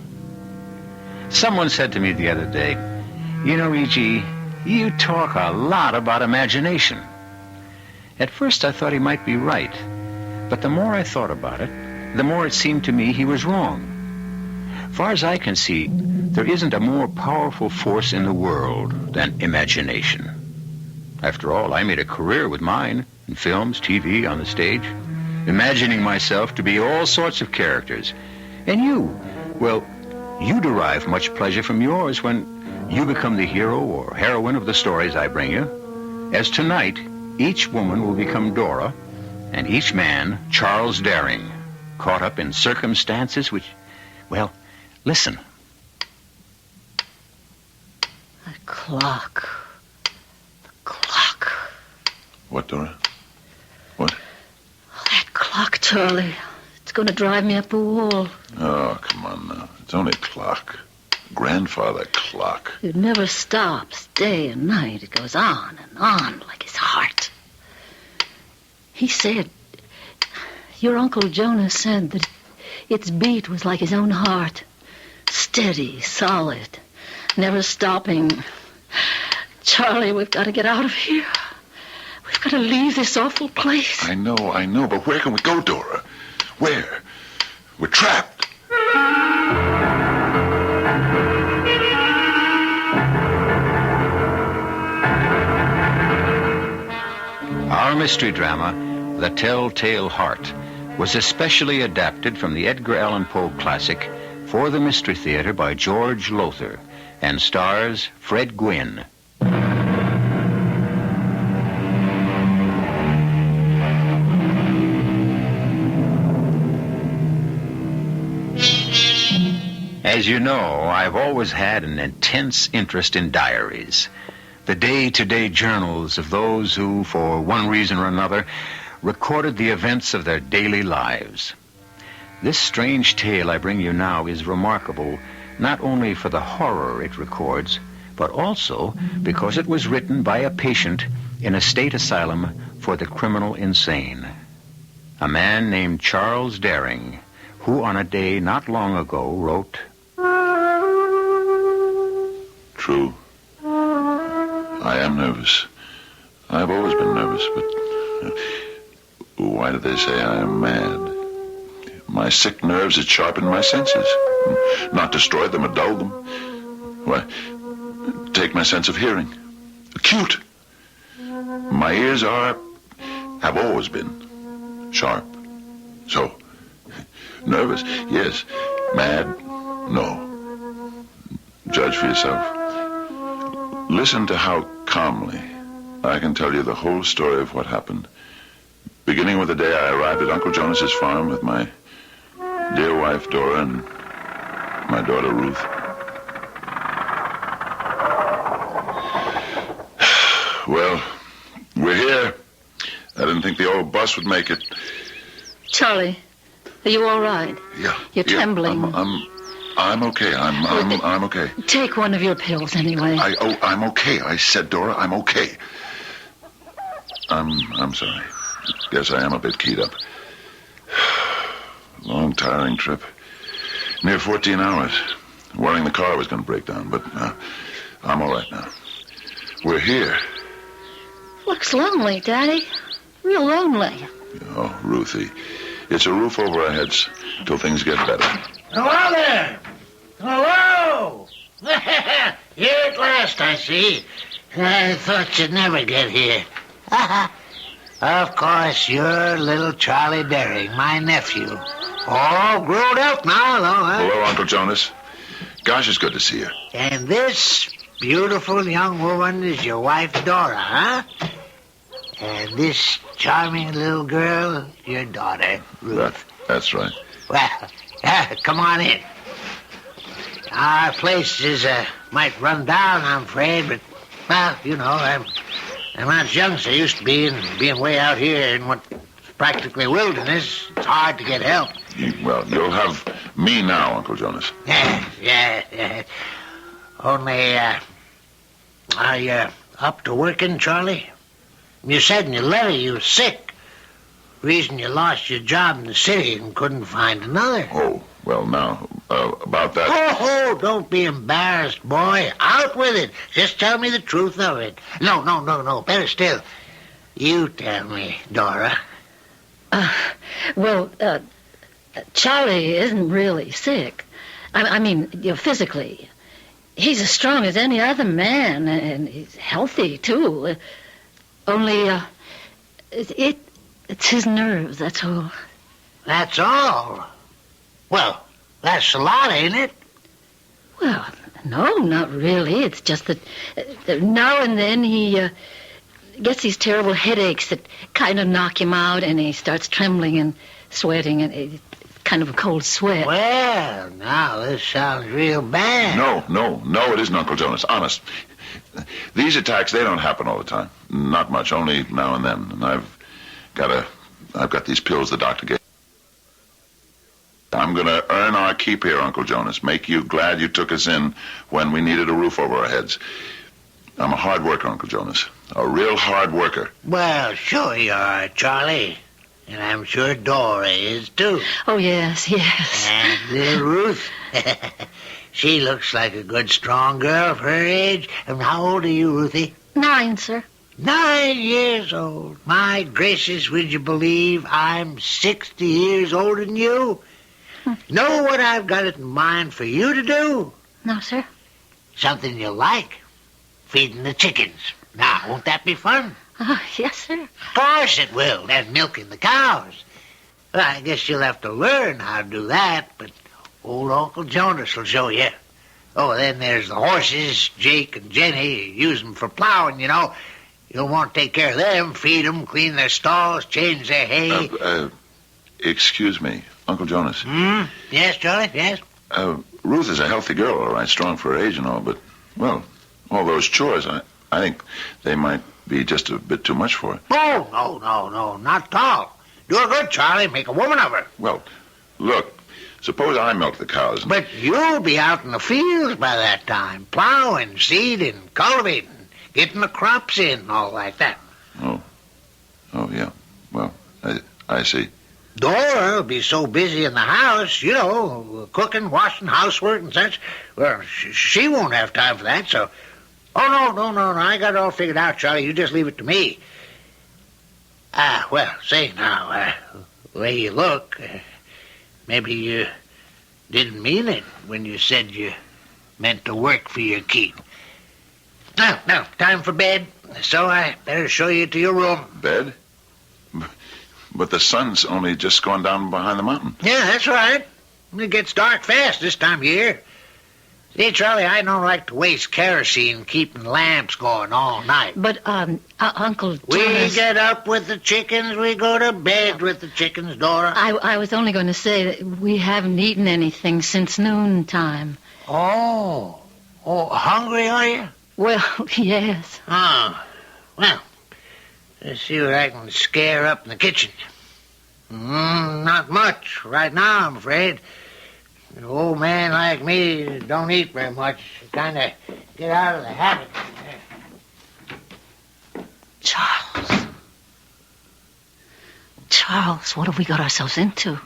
Someone said to me the other day, "You know, E.G., you talk a lot about imagination." At first I thought he might be right, but the more I thought about it, the more it seemed to me he was wrong. Far as I can see, there isn't a more powerful force in the world than imagination. After all, I made a career with mine, in films, TV, on the stage, imagining myself to be all sorts of characters. And you, well, you derive much pleasure from yours when you become the hero or heroine of the stories I bring you. As tonight, each woman will become Dora, and each man Charles Daring, caught up in circumstances which, well, listen. The clock. The clock. What, Dora? What? Oh, that clock, Charlie. It's going to drive me up a wall. Oh, come on now. It's only a clock. Grandfather clock. It never stops, day and night. It goes on and on like his heart. He said, your Uncle Jonas said that its beat was like his own heart. Steady, solid, never stopping. Charlie, we've got to get out of here. We've got to leave this awful place. I know, but where can we go, Dora? Where? We're trapped. Our mystery drama, The Telltale Heart was especially adapted from the Edgar Allan Poe classic for the Mystery Theater by George Lothar and stars Fred Gwynne. As you know, I've always had an intense interest in diaries, the day-to-day journals of those who, for one reason or another, recorded the events of their daily lives. This strange tale I bring you now is remarkable not only for the horror it records, but also because it was written by a patient in a state asylum for the criminal insane. A man named Charles Daring, who on a day not long ago wrote, True. I am nervous. I've always been nervous, but why do they say I am mad? My sick nerves had sharpened my senses, not destroyed them or dulled them. Why, take my sense of hearing. Acute. My ears have always been sharp. So, nervous, yes. Mad, no. Judge for yourself. Listen to how calmly I can tell you the whole story of what happened. Beginning with the day I arrived at Uncle Jonas's farm with my dear wife, Dora, and my daughter, Ruth. Well, we're here. I didn't think the old bus would make it. Charlie, are you all right? Yeah. You're trembling. I'm okay. I'm okay. Take one of your pills anyway. I'm okay. I said, Dora, I'm okay. I'm sorry. Guess I am a bit keyed up. Long, tiring trip. Near 14 hours. Worrying the car was going to break down, but I'm all right now. We're here. Looks lonely, Daddy. Real lonely. Oh, Ruthie. It's a roof over our heads till things get better. Hello there! Hello! Here at last, I see. I thought you'd never get here. Of course, you're little Charlie Daring, my nephew. All grown up now, though, huh? Hello, Uncle Jonas. Gosh, it's good to see you. And this beautiful young woman is your wife, Dora, huh? And this charming little girl, your daughter, Ruth. That's right. Well, come on in. Our place is might run down, I'm afraid, but, well, you know, I'm not as young as I used to be, and being way out here in what's practically wilderness, it's hard to get help. Well, you'll have me now, Uncle Jonas. Yeah. Only, are you up to working, Charlie? You said in your letter you were sick. Reason you lost your job in the city and couldn't find another. Oh, well, now, about that... Oh, don't be embarrassed, boy. Out with it. Just tell me the truth of it. No. Better still. You tell me, Dora. Charlie isn't really sick. I mean, physically. He's as strong as any other man, and he's healthy, too. Only, it's his nerves, that's all. That's all? Well, that's a lot, ain't it? Well, no, not really. It's just that now and then he gets these terrible headaches that kind of knock him out, and he starts trembling and sweating, and it's kind of a cold sweat. Well, now this sounds real bad. No, it isn't, Uncle Jonas. Honest. These attacks, they don't happen all the time. Not much, only now and then. And I've got these pills the doctor gave. I'm going to earn our keep here, Uncle Jonas. Make you glad you took us in when we needed a roof over our heads. I'm a hard worker, Uncle Jonas. A real hard worker. Well, sure you are, Charlie. And I'm sure Dora is, too. Oh, yes. And little Ruth. She looks like a good, strong girl for her age. And how old are you, Ruthie? 9, sir. 9 years old. My gracious, would you believe I'm 60 years older than you? Know what I've got it in mind for you to do? No, sir. Something you like. Feeding the chickens. Now, won't that be fun? Yes, sir. Of course it will. That's milking the cows. Well, I guess you'll have to learn how to do that, but old Uncle Jonas will show you. Oh, then there's the horses. Jake and Jenny use them for plowing, you know. You'll want to take care of them, feed them, clean their stalls, change their hay. Excuse me, Uncle Jonas. Yes, Charlie, yes? Ruth is a healthy girl, all right, strong for her age and all, but, well, all those chores, I think they might be just a bit too much for her. Oh, no, not at all. Do her good, Charlie. Make a woman of her. Well, look, suppose I milk the cows. But you'll be out in the fields by that time, plowing, seeding, cultivating, getting the crops in and all like that. Oh, yeah. Well, I see. Dora will be so busy in the house, you know, cooking, washing, housework and such. Well, she won't have time for that, so... Oh, no. I got it all figured out, Charlie. You just leave it to me. Well, say now, the way you look, maybe you didn't mean it when you said you meant to work for your keep. Now, time for bed, so I better show you to your room. Bed? But the sun's only just gone down behind the mountain. Yeah, that's right. It gets dark fast this time of year. See, Charlie, I don't like to waste kerosene keeping lamps going all night. But, Uncle Jonas... We get up with the chickens, we go to bed with the chickens, Dora. I was only going to say that we haven't eaten anything since noontime. Oh, hungry, are you? Well, yes. Oh, well, let's see what I can scare up in the kitchen. Not much right now, I'm afraid. An old man like me don't eat very much. Kind of get out of the habit. Charles, what have we got ourselves into?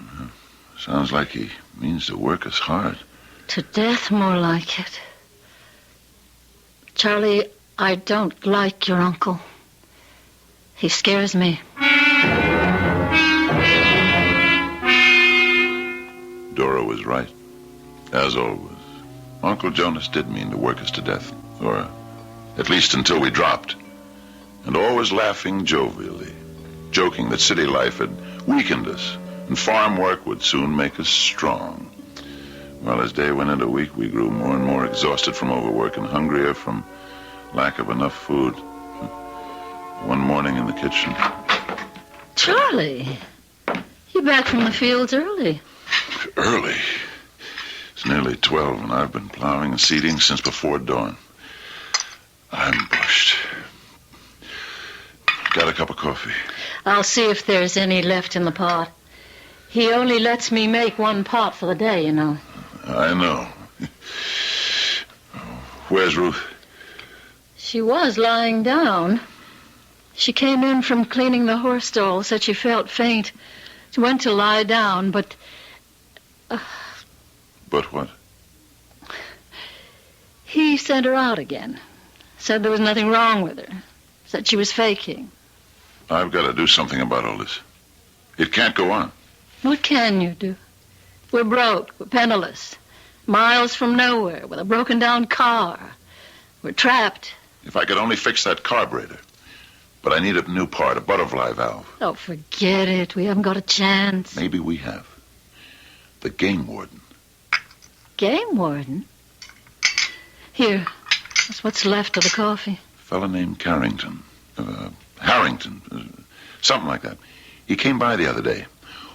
Sounds like he means to work us hard. To death, more like it. Charlie, I don't like your uncle. He scares me. Dora was right. As always, Uncle Jonas did mean to work us to death, or at least until we dropped, and always laughing jovially, joking that city life had weakened us, and farm work would soon make us strong. Well, as day went into week, we grew more and more exhausted from overwork and hungrier from lack of enough food. One morning in the kitchen... Charlie, you're back from the fields early. Early? It's nearly 12, and I've been plowing and seeding since before dawn. I'm bushed. Got a cup of coffee? I'll see if there's any left in the pot. He only lets me make one pot for the day, you know. I know. Where's Ruth? She was lying down. She came in from cleaning the horse stall, said she felt faint. She went to lie down, but... But what? He sent her out again. Said there was nothing wrong with her. Said she was faking. I've got to do something about all this. It can't go on. What can you do? We're broke. We're penniless. Miles from nowhere with a broken-down car. We're trapped. If I could only fix that carburetor. But I need a new part, a butterfly valve. Oh, forget it. We haven't got a chance. Maybe we have. The game warden. Game warden? Here, that's what's left of the coffee. A fella named Harrington, something like that. He came by the other day,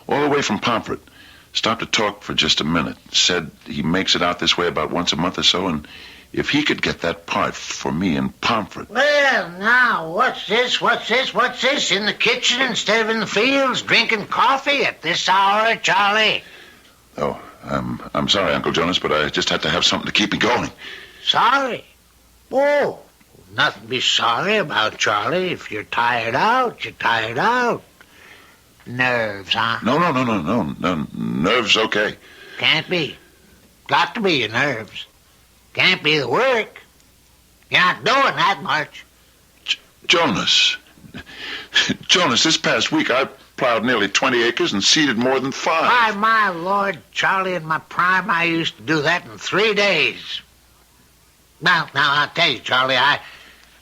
all the way from Pomfret. Stopped to talk for just a minute. Said he makes it out this way about once a month or so, and if he could get that part for me in Pomfret... Well, now, what's this in the kitchen instead of in the fields drinking coffee at this hour, Charlie? Oh, I'm sorry, Uncle Jonas, but I just had to have something to keep me going. Sorry? Oh, nothing to be sorry about, Charlie. If you're tired out, you're tired out. Nerves, huh? No. Nerves, okay. Can't be. Got to be your nerves. Can't be the work. You're not doing that much. Jonas, this past week I plowed nearly 20 acres and seeded more than 5. Why, my Lord, Charlie, in my prime, I used to do that in 3 days. Now, I'll tell you, Charlie,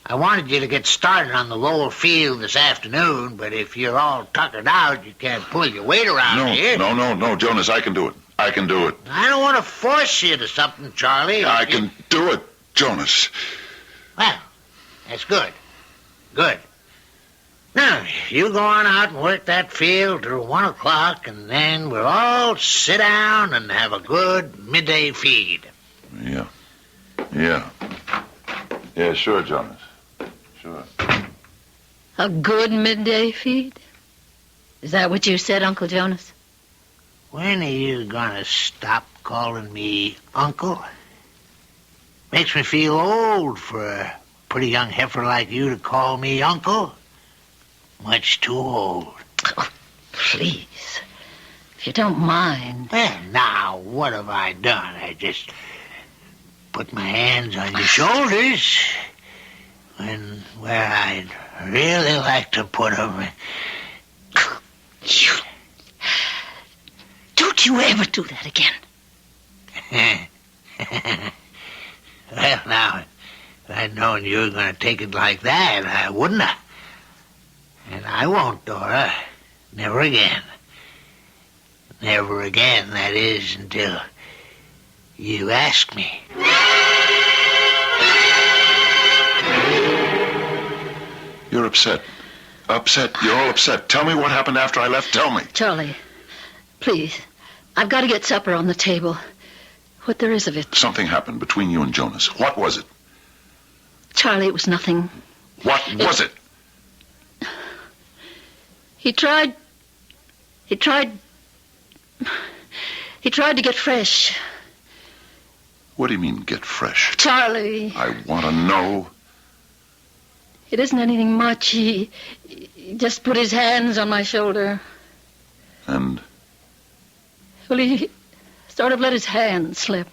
I wanted you to get started on the lower field this afternoon, but if you're all tuckered out, you can't pull your weight around here. No, Jonas, I can do it. I can do it. I don't want to force you to something, Charlie. I can do it, Jonas. Well, that's good. Good. Now, you go on out and work that field till 1 o'clock, and then we'll all sit down and have a good midday feed. Yeah. Yeah, sure, Jonas. Sure. A good midday feed? Is that what you said, Uncle Jonas? When are you gonna stop calling me Uncle? Makes me feel old for a pretty young heifer like you to call me Uncle. Much too old. Oh, please. If you don't mind. Well, now, what have I done? I just put my hands on your shoulders where I'd really like to put them. Don't you ever do that again. Well, now, if I'd known you were going to take it like that, I wouldn't have. And I won't, Dora. Never again. Never again, that is, until you ask me. You're upset. You're all upset. Tell me what happened after I left. Tell me. Charlie, please. I've got to get supper on the table. What there is of it. Something happened between you and Jonas. What was it? Charlie, it was nothing. What was it? He tried to get fresh. What do you mean, get fresh? Charlie. I want to know. It isn't anything much. He just put his hands on my shoulder. And? Well, he sort of let his hand slip.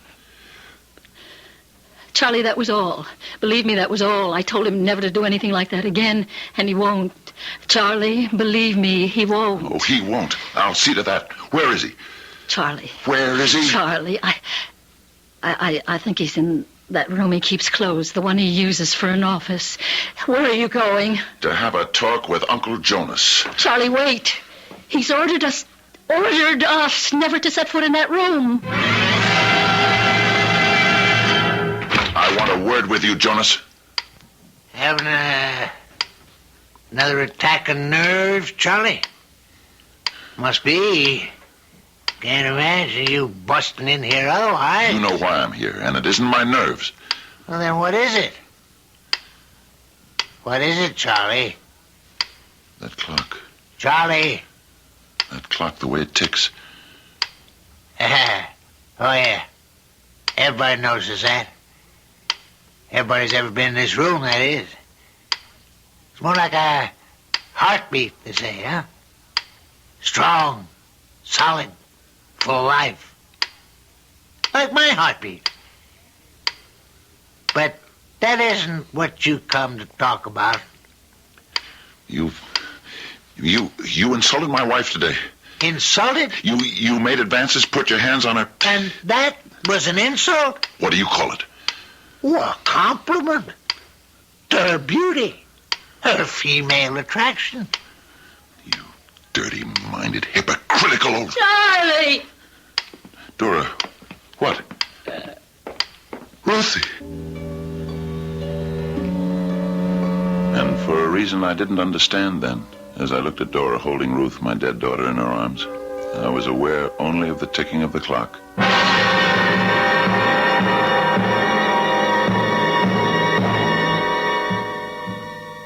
Charlie, that was all. Believe me, that was all. I told him never to do anything like that again, and he won't. Charlie, believe me, he won't. Oh, he won't. I'll see to that. Where is he? Charlie. Where is he? Charlie, I think he's in that room he keeps closed, the one he uses for an office. Where are you going? To have a talk with Uncle Jonas. Charlie, wait. He's ordered us never to set foot in that room. I want a word with you, Jonas. Having another attack of nerves, Charlie? Must be. Can't imagine you busting in here otherwise. You know why I'm here, and it isn't my nerves. Well, then what is it? What is it, Charlie? That clock. Charlie. That clock, the way it ticks. Oh, yeah. Everybody notices that. Everybody's ever been in this room, that is. It's more like a heartbeat, they say, huh? Strong, solid, full of life. Like my heartbeat. But that isn't what you come to talk about. You insulted my wife today. Insulted? You made advances, put your hands on her. And that was an insult? What do you call it? Well, a compliment to her beauty, her female attraction. You dirty-minded, hypocritical old... Charlie! Dora, what? Ruthie. And for a reason I didn't understand then, as I looked at Dora holding Ruth, my dead daughter, in her arms, I was aware only of the ticking of the clock.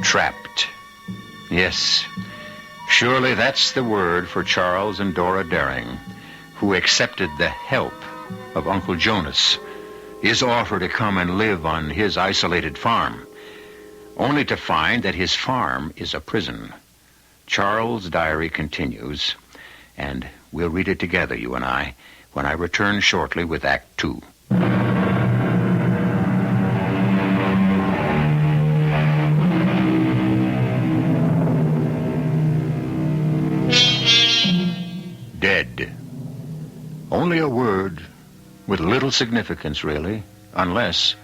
Trapped. Yes. Surely that's the word for Charles and Dora Daring, who accepted the help of Uncle Jonas, his offer to come and live on his isolated farm, only to find that his farm is a prison. Charles' diary continues, and we'll read it together, you and I, when I return shortly with Act 2. Dead. Only a word with little significance, really, unless,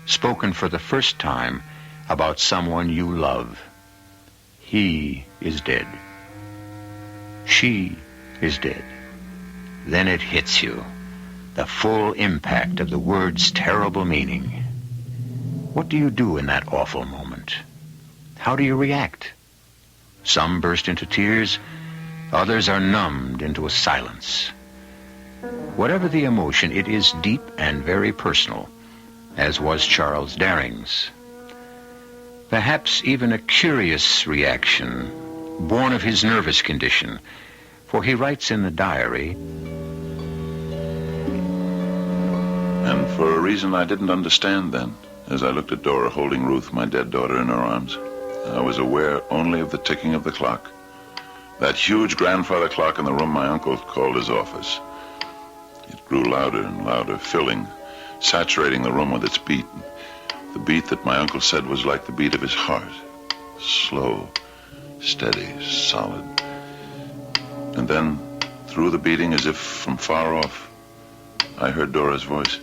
spoken for the first time, about someone you love. He is dead. She is dead. Then it hits you, the full impact of the word's terrible meaning. What do you do in that awful moment? How do you react? Some burst into tears, others are numbed into a silence. Whatever the emotion, it is deep and very personal, as was Charles Daring's. Perhaps even a curious reaction, born of his nervous condition, for he writes in the diary, And for a reason I didn't understand then, as I looked at Dora holding Ruth, my dead daughter, in her arms, I was aware only of the ticking of the clock. That huge grandfather clock in the room my uncle called his office. It grew louder and louder, filling, saturating the room with its beat. The beat that my uncle said was like the beat of his heart. Slow, steady, solid. And then, through the beating, as if from far off, I heard Dora's voice.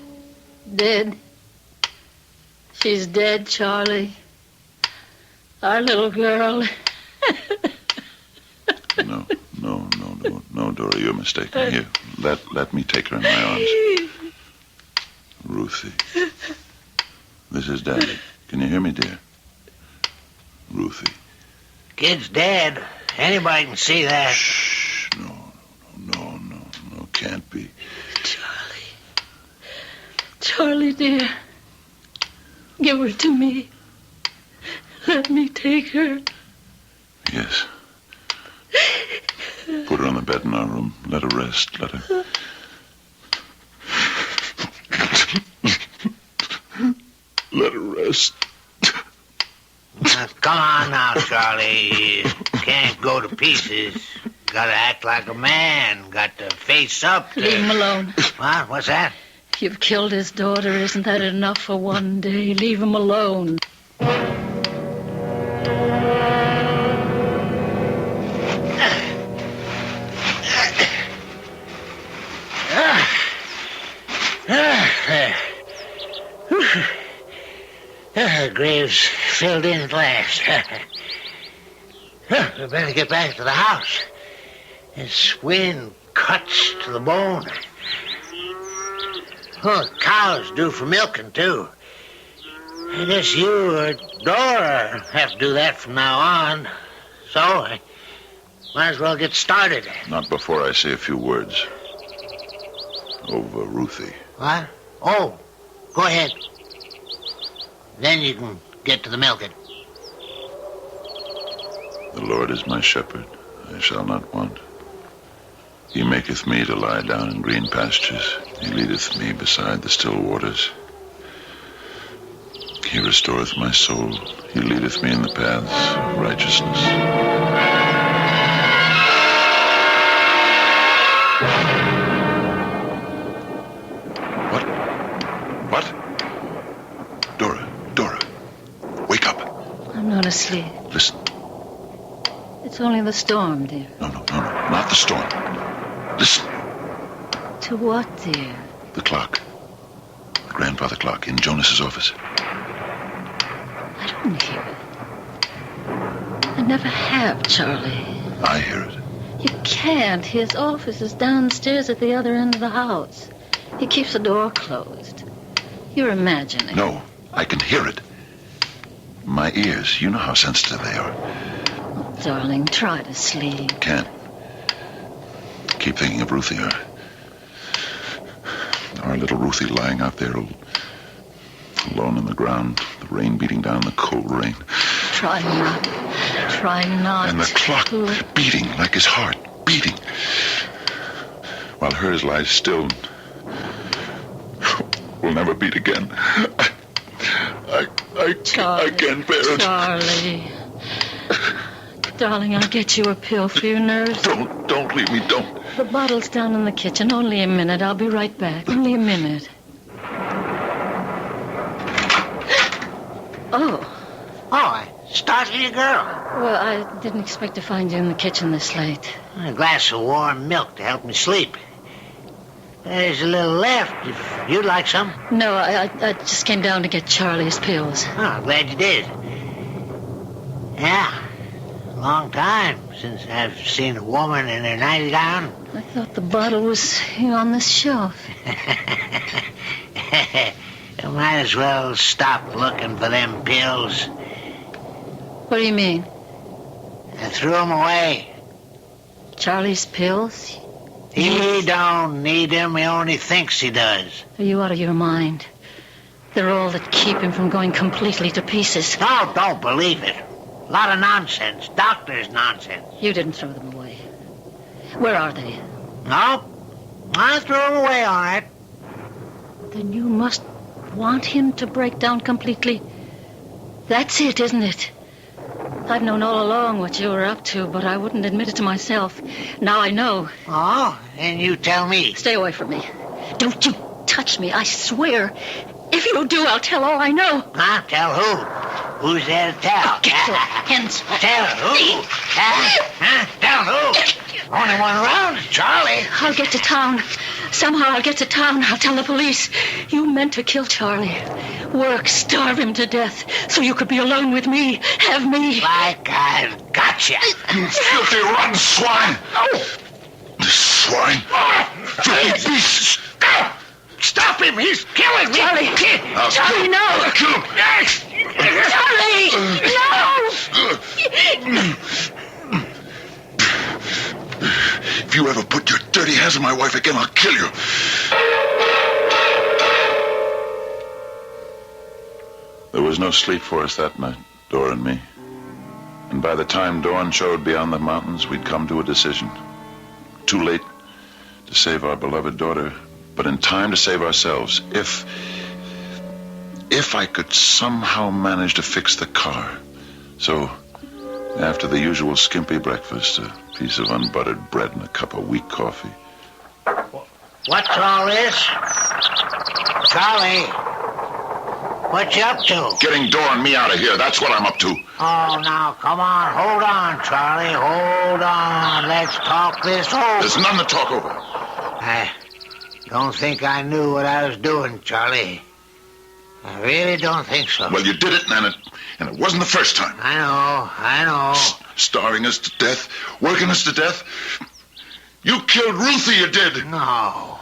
Dead. She's dead, Charlie. Our little girl. No, Dora, you're mistaken. Here, let me take her in my arms. Ruthie. This is Daddy. Can you hear me, dear? Ruthie. Kid's dead. Anybody can see that. Shh. No, can't be. Charlie, dear. Give her to me. Let me take her. Yes. Put her on the bed in our room. Let her rest. Let her... Let her rest. Come on now, Charlie. You can't go to pieces. Gotta act like a man. Got to face up to... Leave him alone. What? What's that? You've killed his daughter. Isn't that enough for one day? Leave him alone. The grave's filled in at last. We better get back to the house. This wind cuts to the bone. Oh, the cow's due for milking, too. I guess you or Dora have to do that from now on. So, I might as well get started. Not before I say a few words. Over Ruthie. What? Oh, go ahead. Then you can get to the milking. The Lord is my shepherd. I shall not want. He maketh me to lie down in green pastures. He leadeth me beside the still waters. He restoreth my soul. He leadeth me in the paths of righteousness. What? Dora, wake up. I'm not asleep. Listen. It's only the storm, dear. No, not the storm. Listen. To what, dear? The clock. The grandfather clock in Jonas's office. I don't hear it. I never have, Charlie. I hear it. You can't. His office is downstairs at the other end of the house. He keeps the door closed. You're imagining. No, I can hear it. My ears, you know how sensitive they are. Oh, darling, try to sleep. Can't. Keep thinking of Ruthie. Our little Ruthie lying out there alone on the ground, the rain beating down, the cold rain. Try not. And the clock beating like his heart, beating. While hers lies still. Will never beat again. I can't bear it. Charlie. Darling, I'll get you a pill for your nerves. Don't leave me, don't. The bottle's down in the kitchen. Only a minute. I'll be right back. Only a minute. Oh, I startled you, girl. Well, I didn't expect to find you in the kitchen this late. A glass of warm milk to help me sleep. There's a little left if you'd like some. No, I just came down to get Charlie's pills. Oh, I'm glad you did. Yeah. Long time since I've seen a woman in her nightgown. I thought the bottle was on this shelf. You might as well stop looking for them pills. What do you mean? I threw them away. Charlie's pills? He don't need them. He only thinks he does. Are you out of your mind? They're all that keep him from going completely to pieces. No, don't believe it. A lot of nonsense. Doctor's nonsense. You didn't throw them away. Where are they? No, I threw them away, all right. Then you must want him to break down completely. That's it, isn't it? I've known all along what you were up to, but I wouldn't admit it to myself. Now I know. Oh, and you tell me. Stay away from me. Don't you touch me, I swear. If you do, I'll tell all I know. Huh? Tell who? Who's there to tell? Get your hands. Tell who? Huh? Tell who? Only one around is Charlie. I'll get to town. Somehow I'll get to town. I'll tell the police. You meant to kill Charlie. Work, starve him to death, so you could be alone with me. Have me. Like I've got you. You filthy rotten swine! This swine! Filthy beasts! Stop him! He's killing me! Charlie! Charlie, no! I'll kill him! Charlie! No! If you ever put your dirty hands on my wife again, I'll kill you. There was no sleep for us that night, Dora and me. And by the time dawn showed beyond the mountains, we'd come to a decision. Too late to save our beloved daughter, but in time to save ourselves. If I could somehow manage to fix the car. So, after the usual skimpy breakfast, a piece of unbuttered bread and a cup of weak coffee. What's all this? Charlie, what you up to? Getting Dora and me out of here, that's what I'm up to. Oh, now, come on. Hold on, Charlie. Hold on. Let's talk this over. There's none to talk over. I don't think I knew what I was doing, Charlie. I really don't think so. Well, you did it, and it wasn't the first time. I know. Starving us to death, working us to death. You killed Ruthie, you did. No.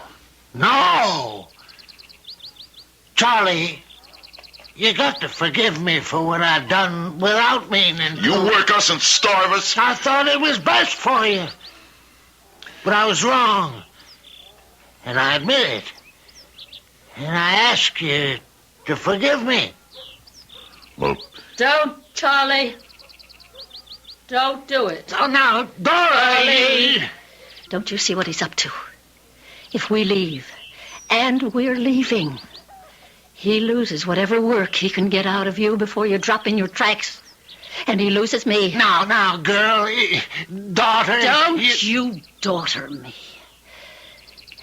Charlie, you got to forgive me for what I've done without meaning to. You work us and starve us. I thought it was best for you. But I was wrong. And I admit it. And I ask you to forgive me. Well... Don't, Charlie. Don't do it. Oh, now, Dora! Don't you see what he's up to? If we leave, and we're leaving, he loses whatever work he can get out of you before you drop in your tracks. And he loses me. Now, girl, daughter... Don't you daughter me.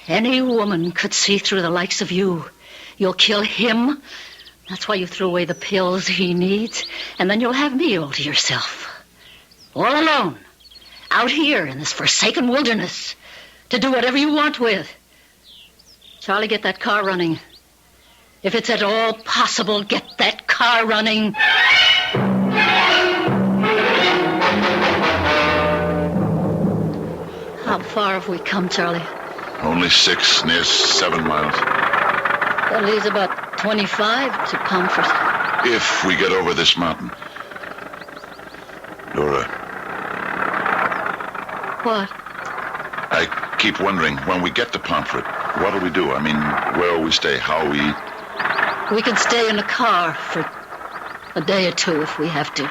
Any woman could see through the likes of you. You'll kill him. That's why you threw away the pills he needs. And then you'll have me all to yourself. All alone. Out here in this forsaken wilderness. To do whatever you want with. Charlie, get that car running. If it's at all possible, get that car running. How far have we come, Charlie? Only 6, near 7 miles. That leaves about 25 to Pomfret. If we get over this mountain. Dora. What? I keep wondering, when we get to Pomfret, what'll we do? I mean, where'll we stay? How'll we eat? We can stay in a car for a day or two if we have to.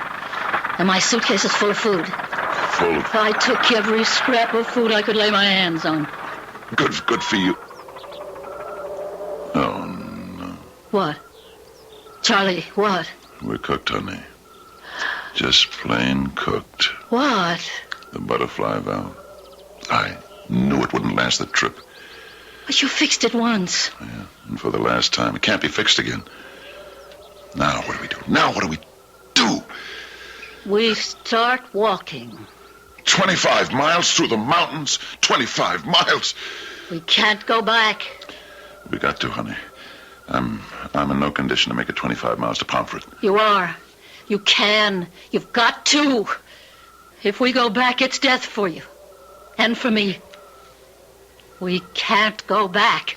And my suitcase is full of food. Full of... I took every scrap of food I could lay my hands on. Good for you. Oh, no. What? Charlie, what? We're cooked, honey. Just plain cooked. What? The butterfly valve. I knew it wouldn't last the trip. But you fixed it once. Yeah, and for the last time. It can't be fixed again. Now what do we do? Now what do we do? We start walking. 25 miles through the mountains. 25 miles. We can't go back. We got to, honey. I'm in no condition to make it 25 miles to Pomfret. You are. You can. You've got to. If we go back, it's death for you. And for me. We can't go back.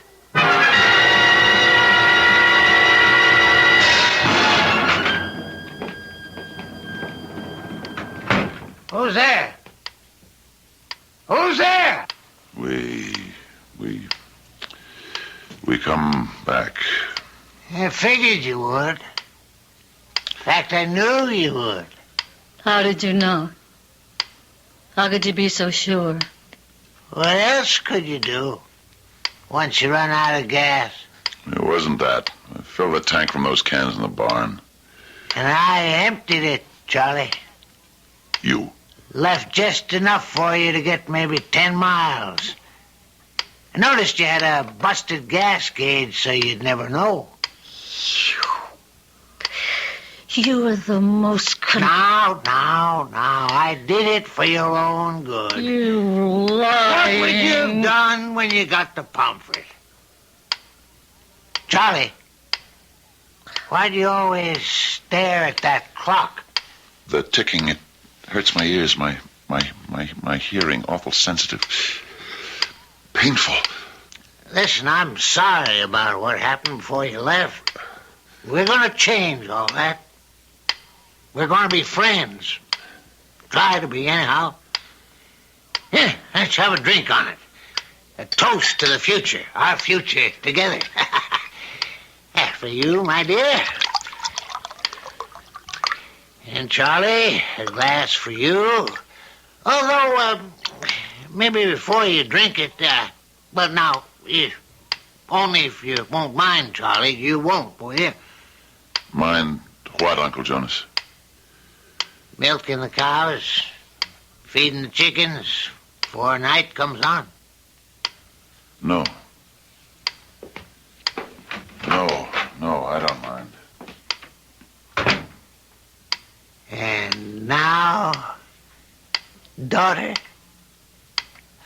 Who's there? Who's there? We come back. I figured you would. In fact, I knew you would. How did you know? How could you be so sure? What else could you do once you run out of gas? It wasn't that. I filled the tank from those cans in the barn. And I emptied it, Charlie. You? Left just enough for you to get maybe 10 miles. I noticed you had a busted gas gauge, so you'd never know. You are the most... Now, I did it for your own good. You lying. What would you have done when you got to Pomfret? Charlie, why do you always stare at that clock? The ticking, it hurts my ears, my hearing, awful sensitive. Painful. Listen, I'm sorry about what happened before you left. We're going to change all that. We're going to be friends. Try to be, anyhow. Here, let's have a drink on it. A toast to the future. Our future together. For you, my dear. And Charlie, a glass for you. Although, maybe before you drink it, but now, only if you won't mind, Charlie. You won't, will you? Mind what, Uncle Jonas? Milking the cows, feeding the chickens before night comes on. No, I don't mind. And now, daughter,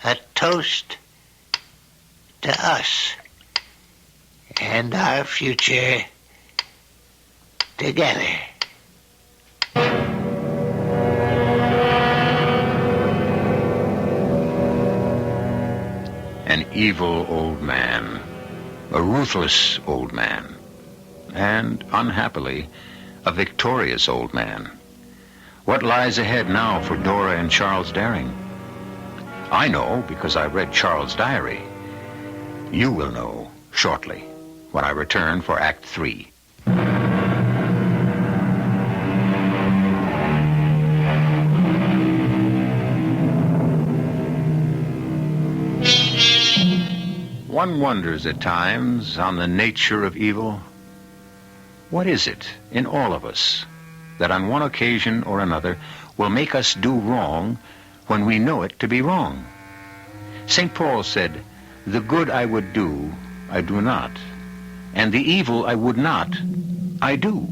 a toast to us and our future together. An evil old man, a ruthless old man, and, unhappily, a victorious old man. What lies ahead now for Dora and Charles Daring? I know because I read Charles' diary. You will know shortly when I return for Act 3. One wonders at times on the nature of evil. What is it in all of us that on one occasion or another will make us do wrong when we know it to be wrong? St. Paul said, "The good I would do, I do not, and the evil I would not, I do."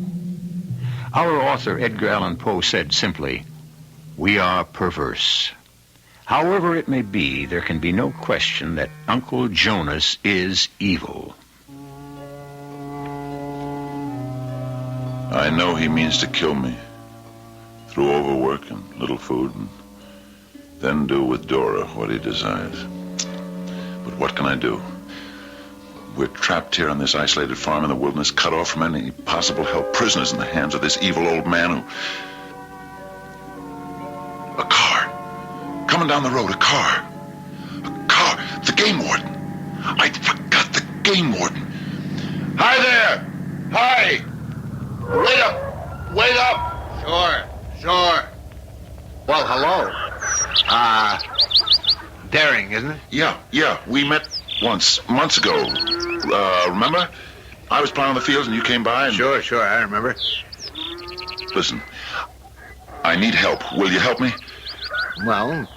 Our author, Edgar Allan Poe, said simply, "We are perverse." However it may be, there can be no question that Uncle Jonas is evil. I know he means to kill me through overwork and little food, and then do with Dora what he desires. But what can I do? We're trapped here on this isolated farm in the wilderness, cut off from any possible help, prisoners in the hands of this evil old man who... A car. Coming down the road, a car. The game warden. I forgot the game warden. Hi there! Hi! Wait up! Wait up! Sure. Well, hello. Daring, isn't it? Yeah. We met once, months ago. Remember? I was plowing the fields and you came by and... Sure, I remember. Listen, I need help. Will you help me? Well,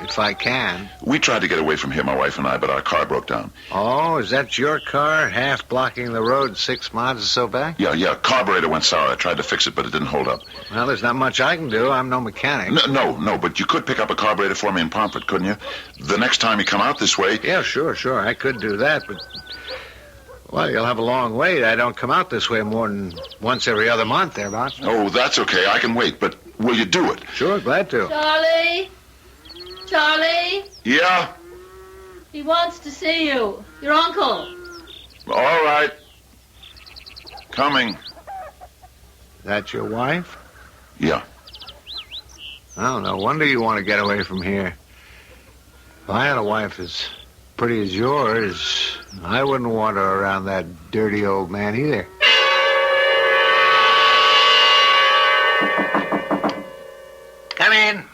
if I can. We tried to get away from here, my wife and I, but our car broke down. Oh, is that your car, half blocking the road 6 miles or so back? Yeah. Carburetor went sour. I tried to fix it, but it didn't hold up. Well, there's not much I can do. I'm no mechanic. No, but you could pick up a carburetor for me in Pomfret, couldn't you? The next time you come out this way... Yeah, sure. I could do that, but... Well, you'll have a long wait. I don't come out this way more than once every other month, thereabouts. Oh, that's okay. I can wait, but will you do it? Sure, glad to. Charlie? Charlie? Yeah? He wants to see you. Your uncle. All right. Coming. That your wife? Yeah. Oh, no wonder you want to get away from here. If I had a wife as pretty as yours, I wouldn't want her around that dirty old man either. Come in.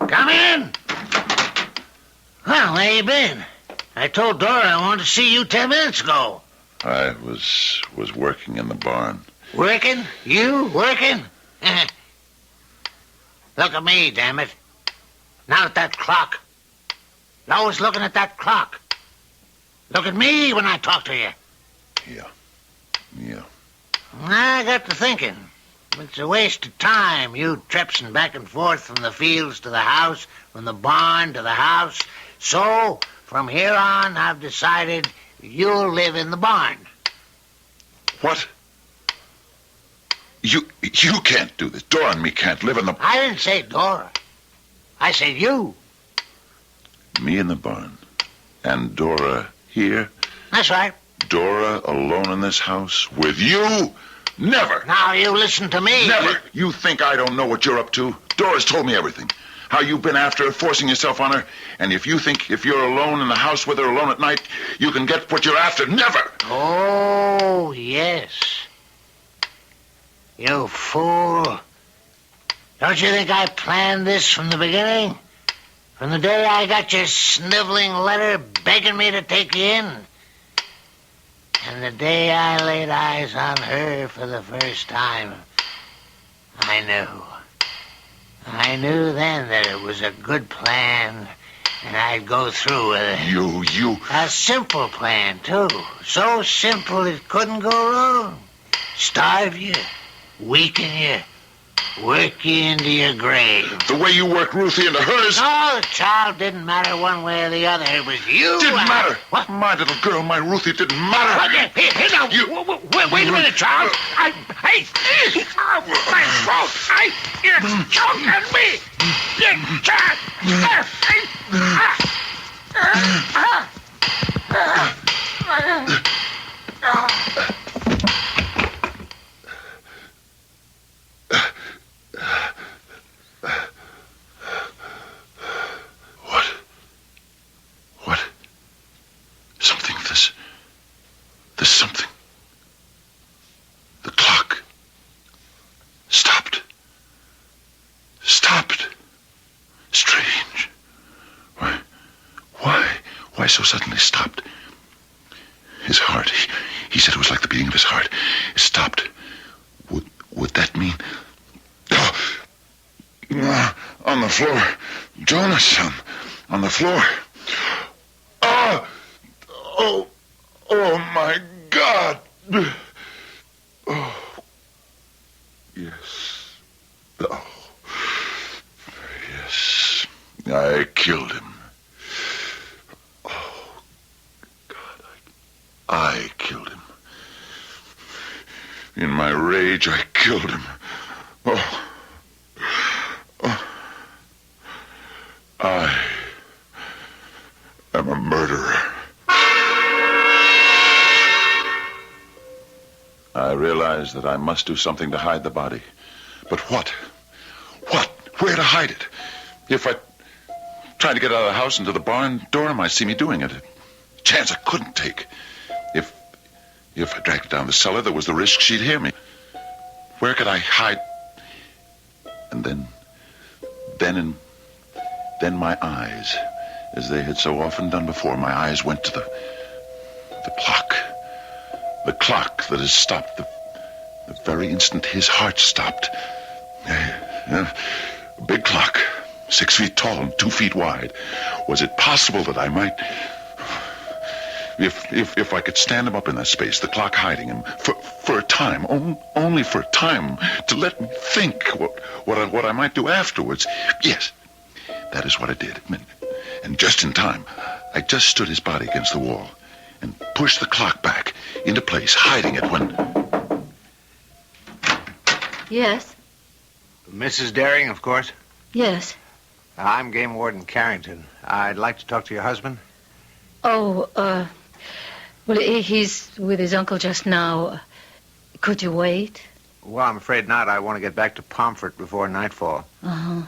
Come in. Well, where you been? I told Dora I wanted to see you 10 minutes ago. I was working in the barn. Working? You working? Look at me, damn it. Not at that clock. You're always looking at that clock. Look at me when I talk to you. Yeah. I got to thinking. It's a waste of time, you tripsing back and forth from the fields to the house, from the barn to the house. So, from here on, I've decided you'll live in the barn. What? You can't do this. Dora and me can't live in the... I didn't say Dora. I said you. Me in the barn. And Dora here? That's right. Dora alone in this house? With you? Never. Now, you listen to me. Never. You think I don't know what you're up to? Dora's told me everything. How you've been after her, forcing yourself on her. And if you think if you're alone in the house with her alone at night, you can get what you're after. Never. Oh, yes. You fool. Don't you think I planned this from the beginning? From the day I got your sniveling letter begging me to take you in. And the day I laid eyes on her for the first time, I knew. I knew then that it was a good plan, and I'd go through with it. You... A simple plan, too. So simple it couldn't go wrong. Starve you, weaken you, work you into your grave. The way you worked Ruthie into hers... No, the child didn't matter one way or the other. It was you. Didn't matter. What? My little girl, my Ruthie, didn't matter. Here now. Wait a minute, child. Hey, my fault. You're choking me. You child. What? Something, there's something. The clock. Stopped. Strange. Why so suddenly stopped? His heart, he said it was like the beating of his heart. It stopped. Would that mean... on the floor. Jonas, on the floor. Oh, my God. Oh, yes. Oh, yes. I killed him. Oh, God, I killed him. In my rage, I killed him. Oh. I am a murderer. I realized that I must do something to hide the body. But what? Where to hide it? If I tried to get out of the house into the barn, Dora might see me doing it. A chance I couldn't take. If I dragged it down the cellar, there was the risk she'd hear me. Where could I hide? And then my eyes, as they had so often done before, my eyes went to the clock. The clock that has stopped the very instant his heart stopped. A big clock, 6 feet tall and 2 feet wide. Was it possible that I might... If I could stand him up in that space, the clock hiding him, for a time, only for a time, to let me think what I might do afterwards. Yes, that is what I did. And just in time, I just stood his body against the wall and pushed the clock back into place, hiding it when... Yes? Mrs. Daring, of course. Yes. I'm Game Warden Carrington. I'd like to talk to your husband. Oh, well, he's with his uncle just now. Could you wait? Well, I'm afraid not. I want to get back to Pomfret before nightfall. Uh-huh.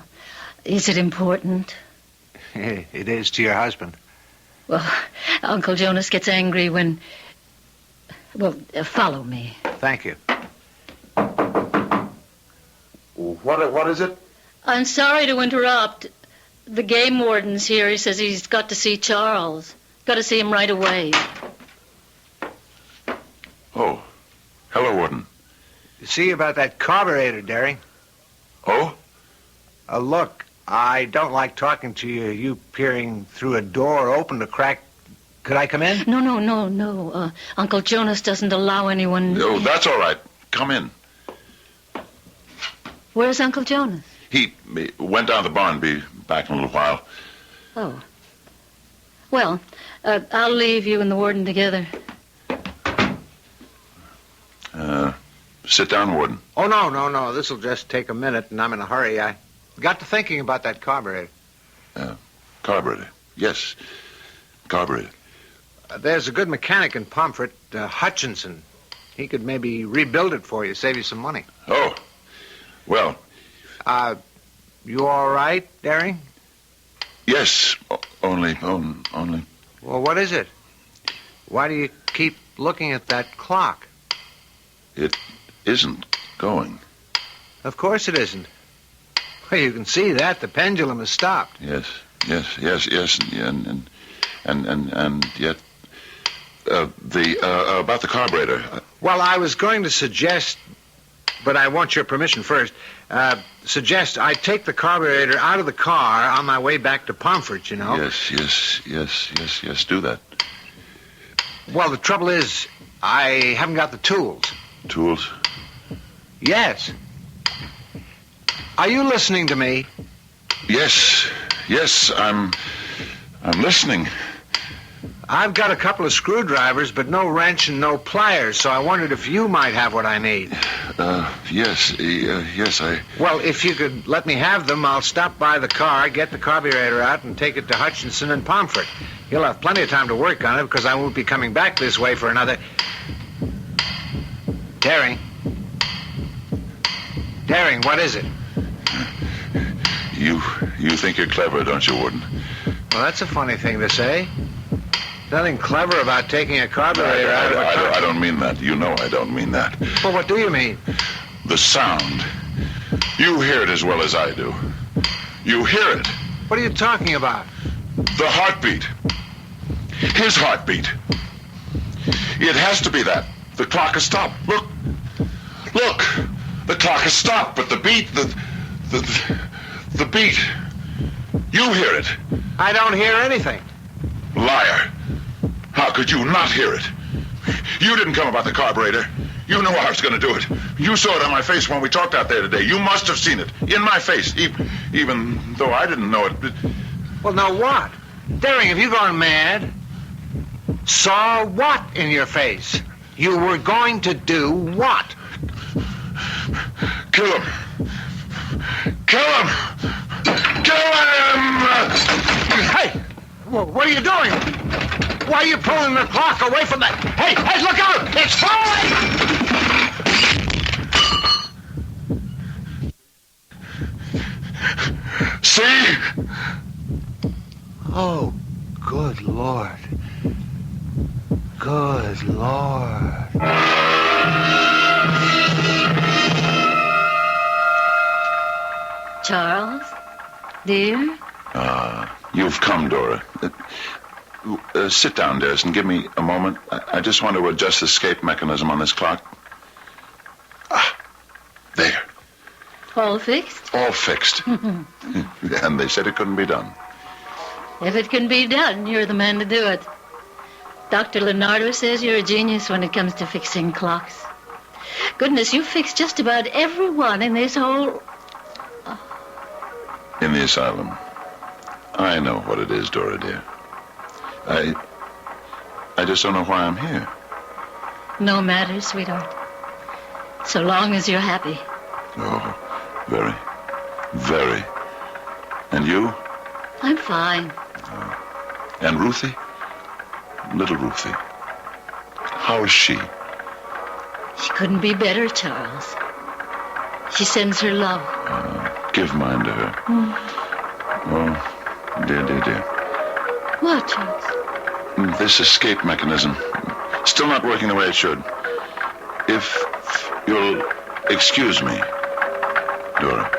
Is it important? It is to your husband. Well, Uncle Jonas gets angry when... Well, follow me. Thank you. What is it? I'm sorry to interrupt. The game warden's here. He says he's got to see Charles. Got to see him right away. Oh, hello, Warden. See about that carburetor, Daring. Oh? Look, I don't like talking to you. You peering through a door open a crack. Could I come in? No. Uncle Jonas doesn't allow anyone... Oh, that's all right. Come in. Where's Uncle Jonas? He went down to the barn. Be back in a little while. Oh. Well, I'll leave you and the warden together. Sit down, Warden. Oh, no. This'll just take a minute, and I'm in a hurry. I got to thinking about that carburetor. Carburetor. Yes. Carburetor. There's a good mechanic in Pomfret, Hutchinson. He could maybe rebuild it for you, save you some money. Oh. Well. You all right, Daring? Yes. Only. Well, what is it? Why do you keep looking at that clock? It isn't going. Of course it isn't. Well, you can see that. The pendulum has stopped. Yes. And yet... about the carburetor. Well, I was going to suggest, but I want your permission first, suggest I take the carburetor out of the car on my way back to Pomfret, you know? Yes, do that. Well, the trouble is, I haven't got the tools. Tools? Yes. Are you listening to me? Yes, I'm listening. I've got a couple of screwdrivers, but no wrench and no pliers, so I wondered if you might have what I need. Yes, I... Well, if you could let me have them, I'll stop by the car, get the carburetor out, and take it to Hutchinson and Pomfret. He'll have plenty of time to work on it, because I won't be coming back this way for another... Daring, what is it? You think you're clever, don't you, Warden? Well, that's a funny thing to say. Nothing clever about taking a carburetor out of a car. I don't mean that. You know I don't mean that. Well, what do you mean? The sound. You hear it as well as I do. You hear it. What are you talking about? The heartbeat. His heartbeat. It has to be that. The clock has stopped. Look. The clock has stopped, but the beat, the beat. You hear it. I don't hear anything. Liar. How could you not hear it? You didn't come about the carburetor. You knew I was going to do it. You saw it on my face when we talked out there today. You must have seen it. In my face. Even though I didn't know it. Well, now what? Daring, have you gone mad? Saw what in your face? You were going to do what? Kill him. Kill him! Kill him! Hey! What are you doing? Why are you pulling the clock away from the... Hey, look out! It's falling! See? Oh, good Lord. Good Lord. Charles? Dear? You've come, Dora. Sit down, Des, and give me a moment. I just want to adjust the escape mechanism on this clock. There. All fixed? All fixed. And they said it couldn't be done. If it can be done, you're the man to do it. Dr. Leonardo says you're a genius when it comes to fixing clocks. Goodness, you fixed just about every one in this whole... In the asylum. I know what it is, Dora, dear. I just don't know why I'm here. No matter, sweetheart. So long as you're happy. Oh, very, very. And you? I'm fine. And Ruthie? Little Ruthie. How is she? She couldn't be better, Charles. She sends her love. Give mine to her. Oh, dear, dear, dear. What, Charles? This escape mechanism, still not working the way it should. If you'll excuse me, Dora.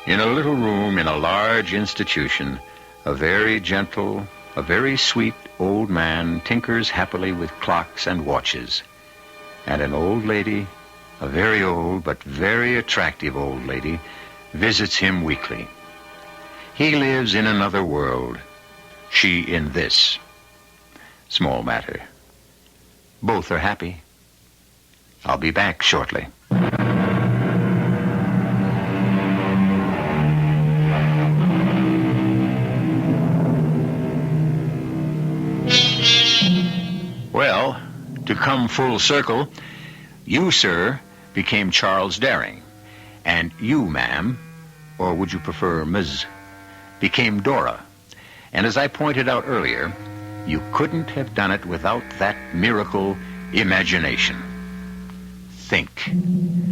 In a little room in a large institution, a very gentle, a very sweet old man tinkers happily with clocks and watches. And an old lady, a very old but very attractive old lady, visits him weekly. He lives in another world, she in this. Small matter. Both are happy. I'll be back shortly. Well, to come full circle, you, sir, became Charles Daring, and you, ma'am, or would you prefer Ms., became Dora. And as I pointed out earlier, you couldn't have done it without that miracle, imagination. Think,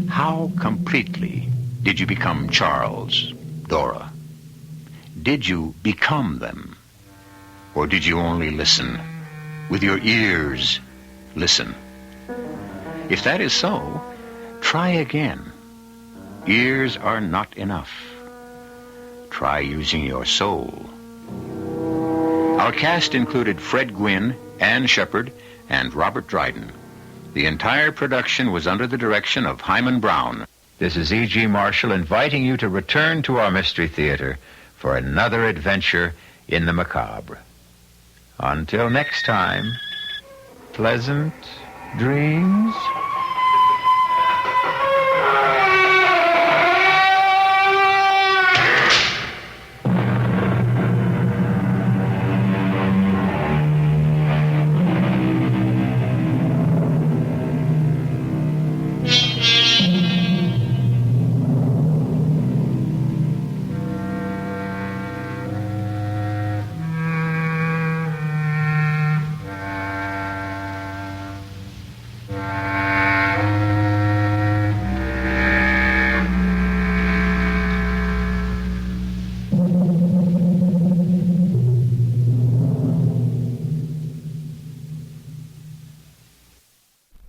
how completely did you become Charles, Dora? Did you become them? Or did you only listen? With your ears, listen. If that is so, try again. Ears are not enough. Try using your soul. Our cast included Fred Gwynne, Ann Shepard, and Robert Dryden. The entire production was under the direction of Hyman Brown. This is E.G. Marshall inviting you to return to our Mystery Theater for another adventure in the macabre. Until next time, pleasant dreams.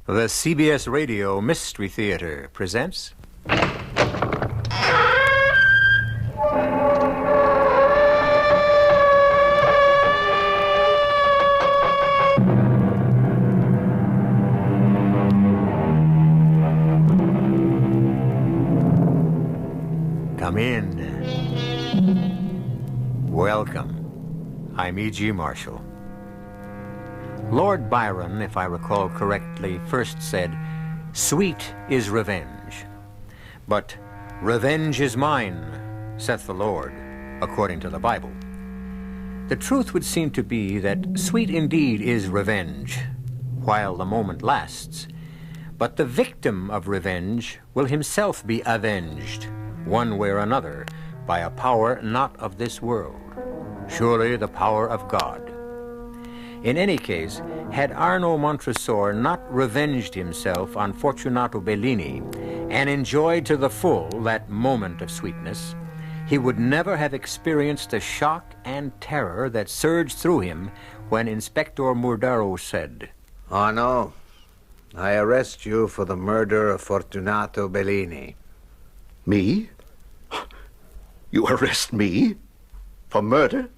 The CBS Radio Mystery Theater presents... Come in. Welcome. I'm E.G. Marshall. Lord Byron, if I recall correctly, first said, "Sweet is revenge. But revenge is mine, saith the Lord, according to the Bible." The truth would seem to be that sweet indeed is revenge, while the moment lasts. But the victim of revenge will himself be avenged, one way or another, by a power not of this world, surely the power of God. In any case, had Arno Montresor not revenged himself on Fortunato Bellini and enjoyed to the full that moment of sweetness, he would never have experienced the shock and terror that surged through him when Inspector Murdaro said, "Arno, I arrest you for the murder of Fortunato Bellini." Me? You arrest me? For murder?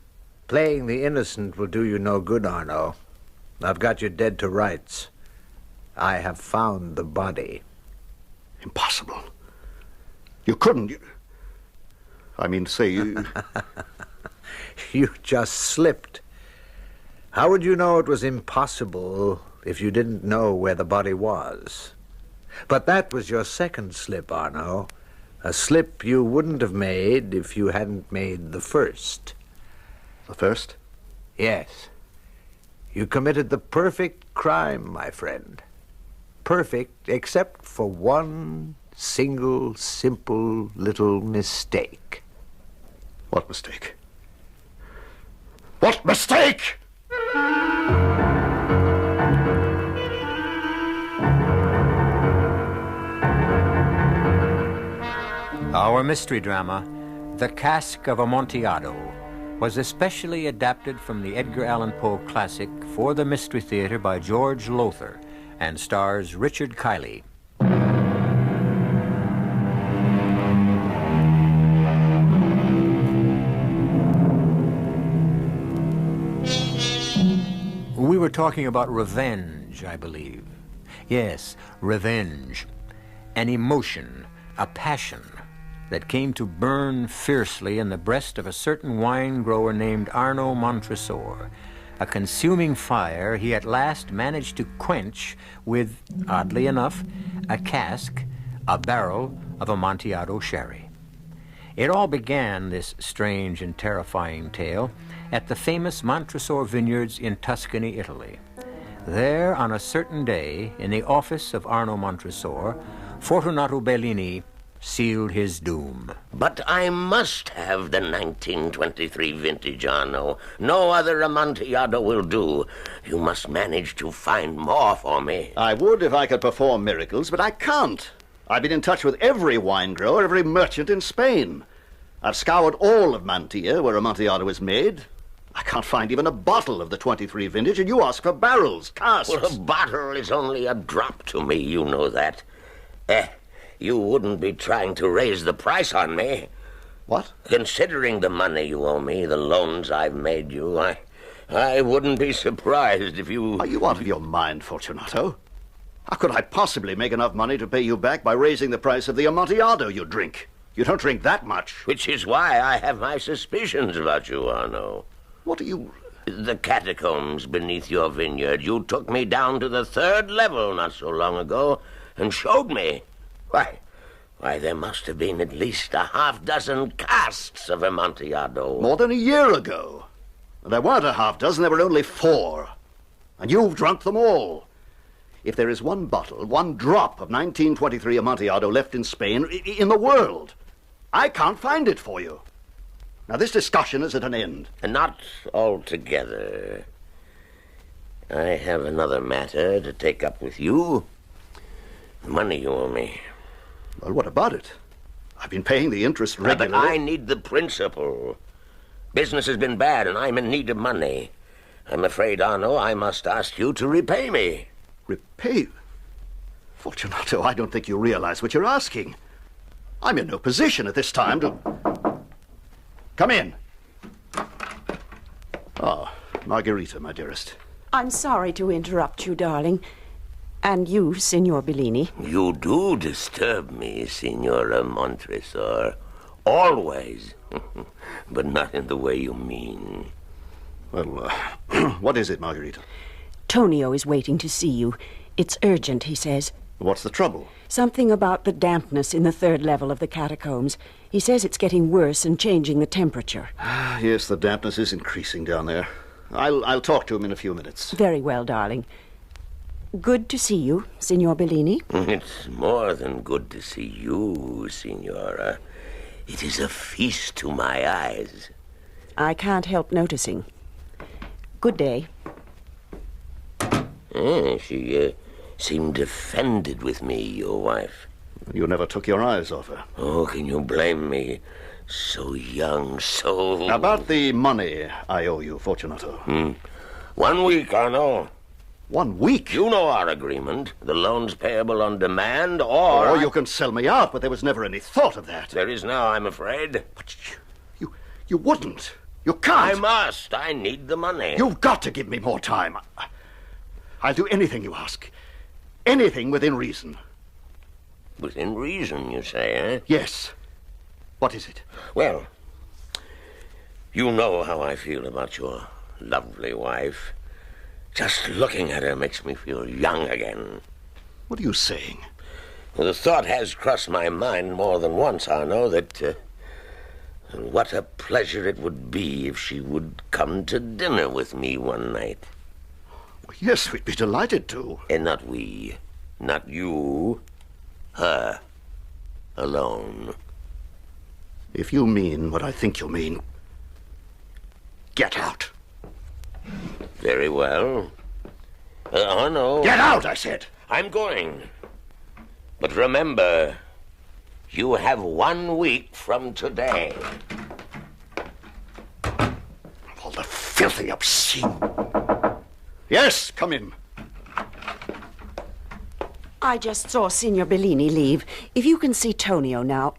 Playing the innocent will do you no good, Arno. I've got you dead to rights. I have found the body. Impossible. You couldn't. I mean to say, you... You just slipped. How would you know it was impossible if you didn't know where the body was? But that was your second slip, Arno. A slip you wouldn't have made if you hadn't made the first. The first? Yes. You committed the perfect crime, my friend. Perfect except for one single, simple little mistake. What mistake? What mistake? Our mystery drama, The Cask of Amontillado, was especially adapted from the Edgar Allan Poe classic For the Mystery Theater by George Lothar and stars Richard Kiley. We were talking about revenge, I believe. Yes, revenge. An emotion, a passion that came to burn fiercely in the breast of a certain wine grower named Arno Montresor, a consuming fire he at last managed to quench with, oddly enough, a cask, a barrel of Amontillado sherry. It all began, this strange and terrifying tale, at the famous Montresor vineyards in Tuscany, Italy. There, on a certain day, in the office of Arno Montresor, Fortunato Bellini sealed his doom. But I must have the 1923 vintage, Arno. No other Amontillado will do. You must manage to find more for me. I would if I could perform miracles, but I can't. I've been in touch with every wine grower, every merchant in Spain. I've scoured all of Mantilla, where Amontillado is made. I can't find even a bottle of the 23 vintage, and you ask for barrels, casks. Well, a bottle is only a drop to me, you know that. You wouldn't be trying to raise the price on me. What? Considering the money you owe me, the loans I've made you, I wouldn't be surprised if you... Are you out of your mind, Fortunato? How could I possibly make enough money to pay you back by raising the price of the Amontillado you drink? You don't drink that much. Which is why I have my suspicions about you, Arno. What are you... The catacombs beneath your vineyard. You took me down to the 3rd level not so long ago and showed me. Why, there must have been at least a half-dozen casks of Amontillado. More than a year ago. And there weren't a half-dozen, there were only 4. And you've drunk them all. If there is one bottle, one drop of 1923 Amontillado left in Spain, in the world, I can't find it for you. Now, this discussion is at an end. Not altogether. I have another matter to take up with you. The money you owe me. Well, what about it? I've been paying the interest regularly. But I need the principal. Business has been bad, and I'm in need of money. I'm afraid, Arno, I must ask you to repay me. Repay? Fortunato, I don't think you realize what you're asking. I'm in no position at this time to... Come in. Ah, Margherita, my dearest. I'm sorry to interrupt you, darling. And you, Signor Bellini. You do disturb me, Signora Montresor. Always. But not in the way you mean. Well, what is it, Margherita? Tonio is waiting to see you. It's urgent, he says. What's the trouble? Something about the dampness in the 3rd level of the catacombs. He says it's getting worse and changing the temperature. Yes, the dampness is increasing down there. I'll talk to him in a few minutes. Very well, darling. Good to see you, Signor Bellini. It's more than good to see you, Signora. It is a feast to my eyes. I can't help noticing. Good day. She seemed offended with me, your wife. You never took your eyes off her. Oh, can you blame me? So young, so... About the money I owe you, Fortunato. 1 week, Arno. 1 week? You know our agreement. The loan's payable on demand, or... Or you can sell me out, but there was never any thought of that. There is now, I'm afraid. But you wouldn't. You can't. I must. I need the money. You've got to give me more time. I'll do anything you ask. Anything within reason. Within reason, you say, eh? Yes. What is it? Well, you know how I feel about your lovely wife. Just looking at her makes me feel young again. What are you saying? The thought has crossed my mind more than once, Arno, that what a pleasure it would be if she would come to dinner with me one night. Yes, we'd be delighted to. And not we, not you, her, alone. If you mean what I think you mean, get out. Very well. Arno. Get out, I said. I'm going. But remember, you have 1 week from today. All the filthy, obscene... Yes, come in. I just saw Signor Bellini leave. If you can see Tonio now...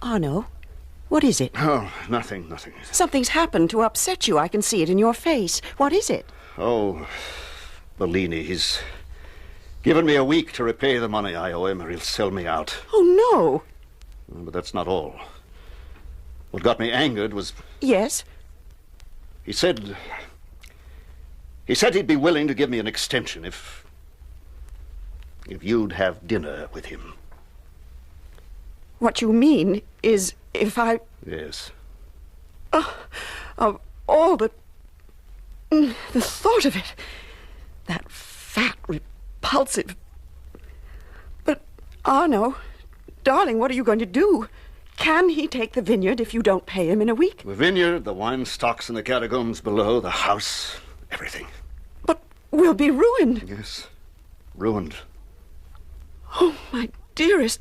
Arno, what is it? Oh, nothing. Something's happened to upset you. I can see it in your face. What is it? Oh, Bellini, he's given me a week to repay the money I owe him, or he'll sell me out. Oh, no. But that's not all. What got me angered was... Yes? He said he'd be willing to give me an extension if you'd have dinner with him. What you mean is if I... Yes. Of all the thought of it. That fat, repulsive... But, Arno, darling, what are you going to do? Can he take the vineyard if you don't pay him in a week? The vineyard, the wine stocks in the catacombs below, the house, everything. But we'll be ruined. Yes, ruined. Oh, my dearest,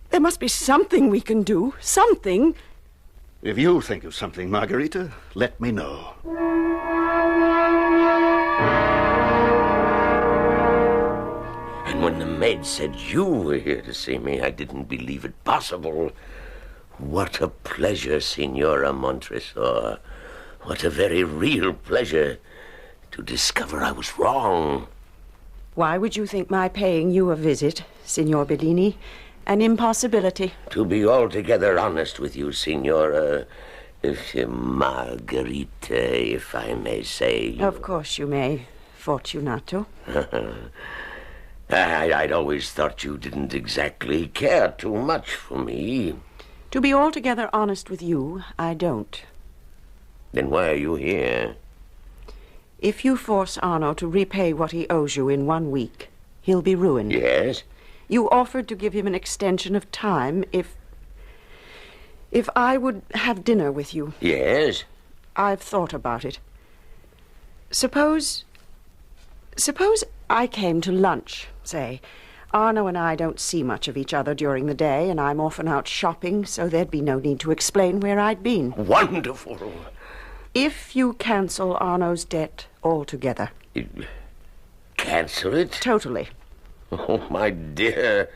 there must be something we can do. Something. If you think of something, Margarita, let me know. And when the maid said you were here to see me, I didn't believe it possible. What a pleasure, Signora Montresor. What a very real pleasure to discover I was wrong. Why would you think my paying you a visit, Signor Bellini, an impossibility? To be altogether honest with you, Signora... Margarita, if I may say. Of course you may, Fortunato. I'd always thought you didn't exactly care too much for me. To be altogether honest with you, I don't. Then why are you here? If you force Arno to repay what he owes you in 1 week, he'll be ruined. Yes? You offered to give him an extension of time if I would have dinner with you. Yes? I've thought about it. Suppose I came to lunch, say. Arno and I don't see much of each other during the day, and I'm often out shopping, so there'd be no need to explain where I'd been. Wonderful. If you cancel Arno's debt altogether. Cancel it? Totally. Oh, my dear,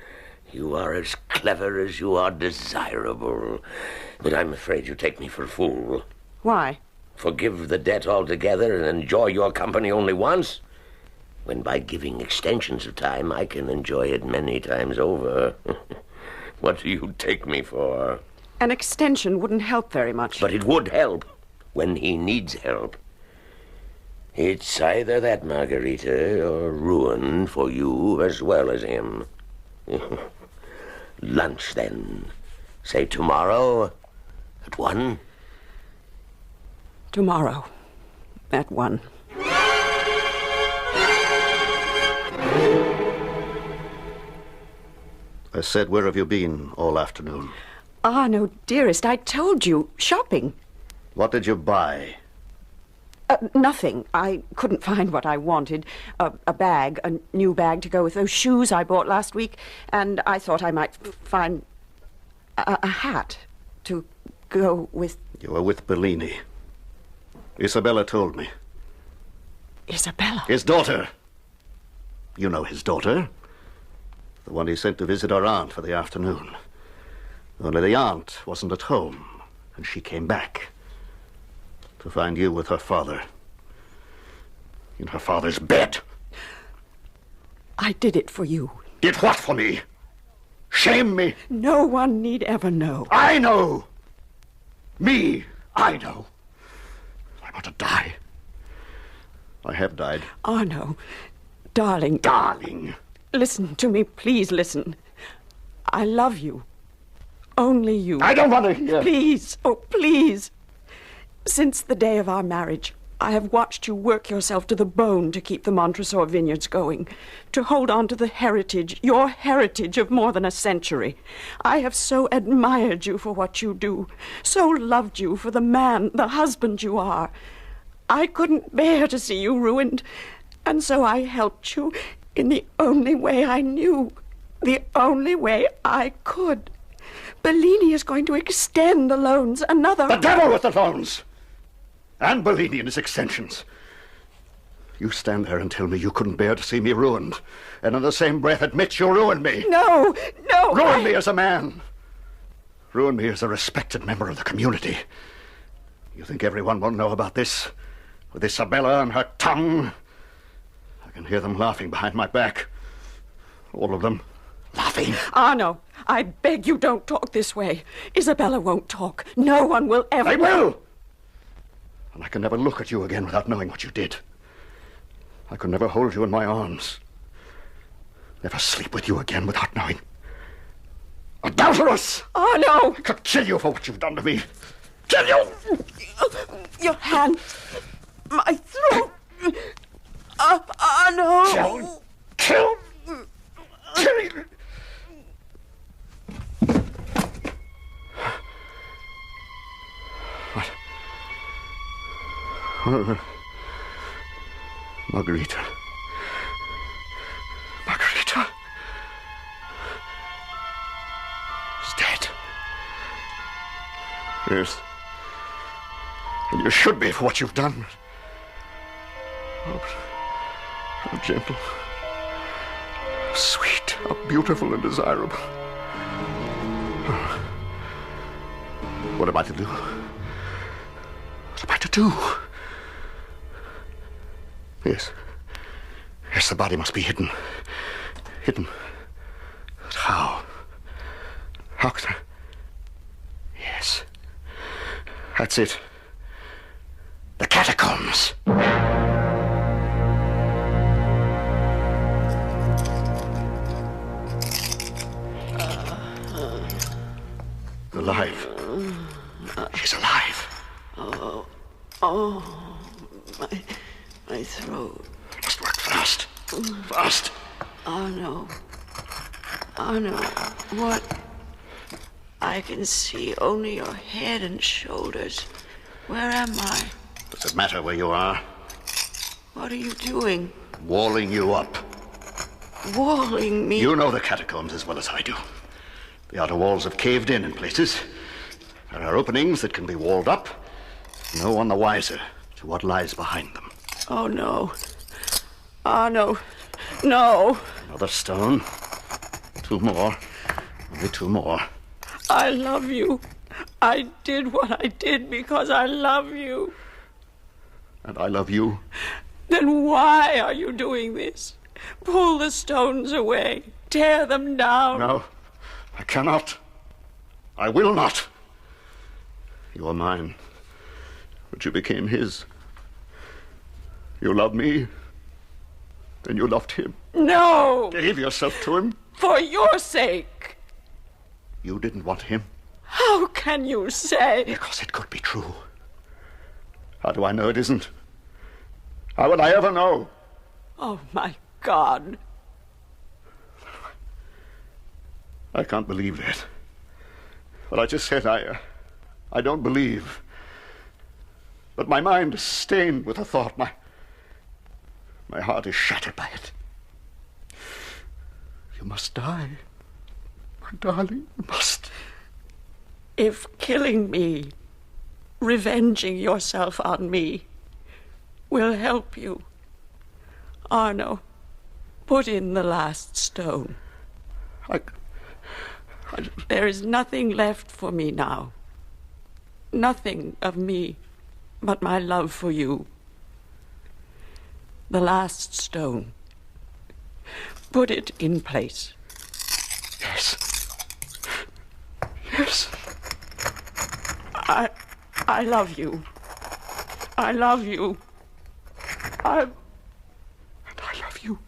you are as clever as you are desirable. But I'm afraid you take me for a fool. Why? Forgive the debt altogether and enjoy your company only once? When by giving extensions of time, I can enjoy it many times over. What do you take me for? An extension wouldn't help very much. But it would help when he needs help. It's either that, Margarita, or ruin for you as well as him. Lunch, then. Say tomorrow at 1? Tomorrow at 1. I said, where have you been all afternoon? No, dearest, I told you. Shopping. What did you buy? Nothing. I couldn't find what I wanted. A bag, a new bag to go with those shoes I bought last week, and I thought I might find a hat to go with... You were with Bellini. Isabella told me. Isabella? His daughter. You know his daughter. The one he sent to visit our aunt for the afternoon. Only the aunt wasn't at home, and she came back to find you with her father. In her father's bed. I did it for you. Did what for me? Shame me? No one need ever know. I know! Me, I know. I want to die. I have died. Arno, darling. Darling. Listen to me, please listen. I love you. Only you. I don't want to hear. Please, oh, please. Since the day of our marriage, I have watched you work yourself to the bone to keep the Montresor vineyards going, to hold on to the heritage, your heritage of more than a century. I have so admired you for what you do, so loved you for the man, the husband you are. I couldn't bear to see you ruined, and so I helped you in the only way I knew, the only way I could. Bellini is going to extend the loans another... The devil with the loans! And Bellini and his extensions. You stand there and tell me you couldn't bear to see me ruined, and in the same breath admit you ruined me. No, no. Ruin me as a man. Ruin me as a respected member of the community. You think everyone will know about this? With Isabella and her tongue? I can hear them laughing behind my back. All of them. Laughing. Arno, I beg you don't talk this way. Isabella won't talk. No one will ever... They will! And I can never look at you again without knowing what you did. I could never hold you in my arms. Never sleep with you again without knowing. Adulterous! Arno! I could kill you for what you've done to me. Kill you! Your hand. My throat. Arno! Kill! Kill you! Margarita. Margarita. Is dead. Yes. And you should be for what you've done. Oh, how gentle. How sweet. How beautiful and desirable. What am I to do? What am I to do? Yes. Yes, the body must be hidden. Hidden. But how? How can I... Yes. That's it. The catacombs. Alive. She's alive. My throat. Must work fast. Fast. Arno, what? I can see only your head and shoulders. Where am I? Does it matter where you are? What are you doing? Walling you up. Walling me? You know the catacombs as well as I do. The outer walls have caved in places. There are openings that can be walled up. No one the wiser to what lies behind them. Oh, no. Arno, no. Another stone. 2 more. Only 2 more. I love you. I did what I did because I love you. And I love you. Then why are you doing this? Pull the stones away. Tear them down. No, I cannot. I will not. You are mine, but you became his. You loved me, and you loved him. No! Gave yourself to him. For your sake. You didn't want him. How can you say? Because it could be true. How do I know it isn't? How would I ever know? Oh, my God. I can't believe that. What I just said, I don't believe. But my mind is stained with the thought. My heart is shattered by it. You must die. My darling, you must. If killing me, revenging yourself on me, will help you, Arno, put in the last stone. There is nothing left for me now. Nothing of me but my love for you. The last stone. Put it in place. Yes. Yes. I love you. I love you. And I love you.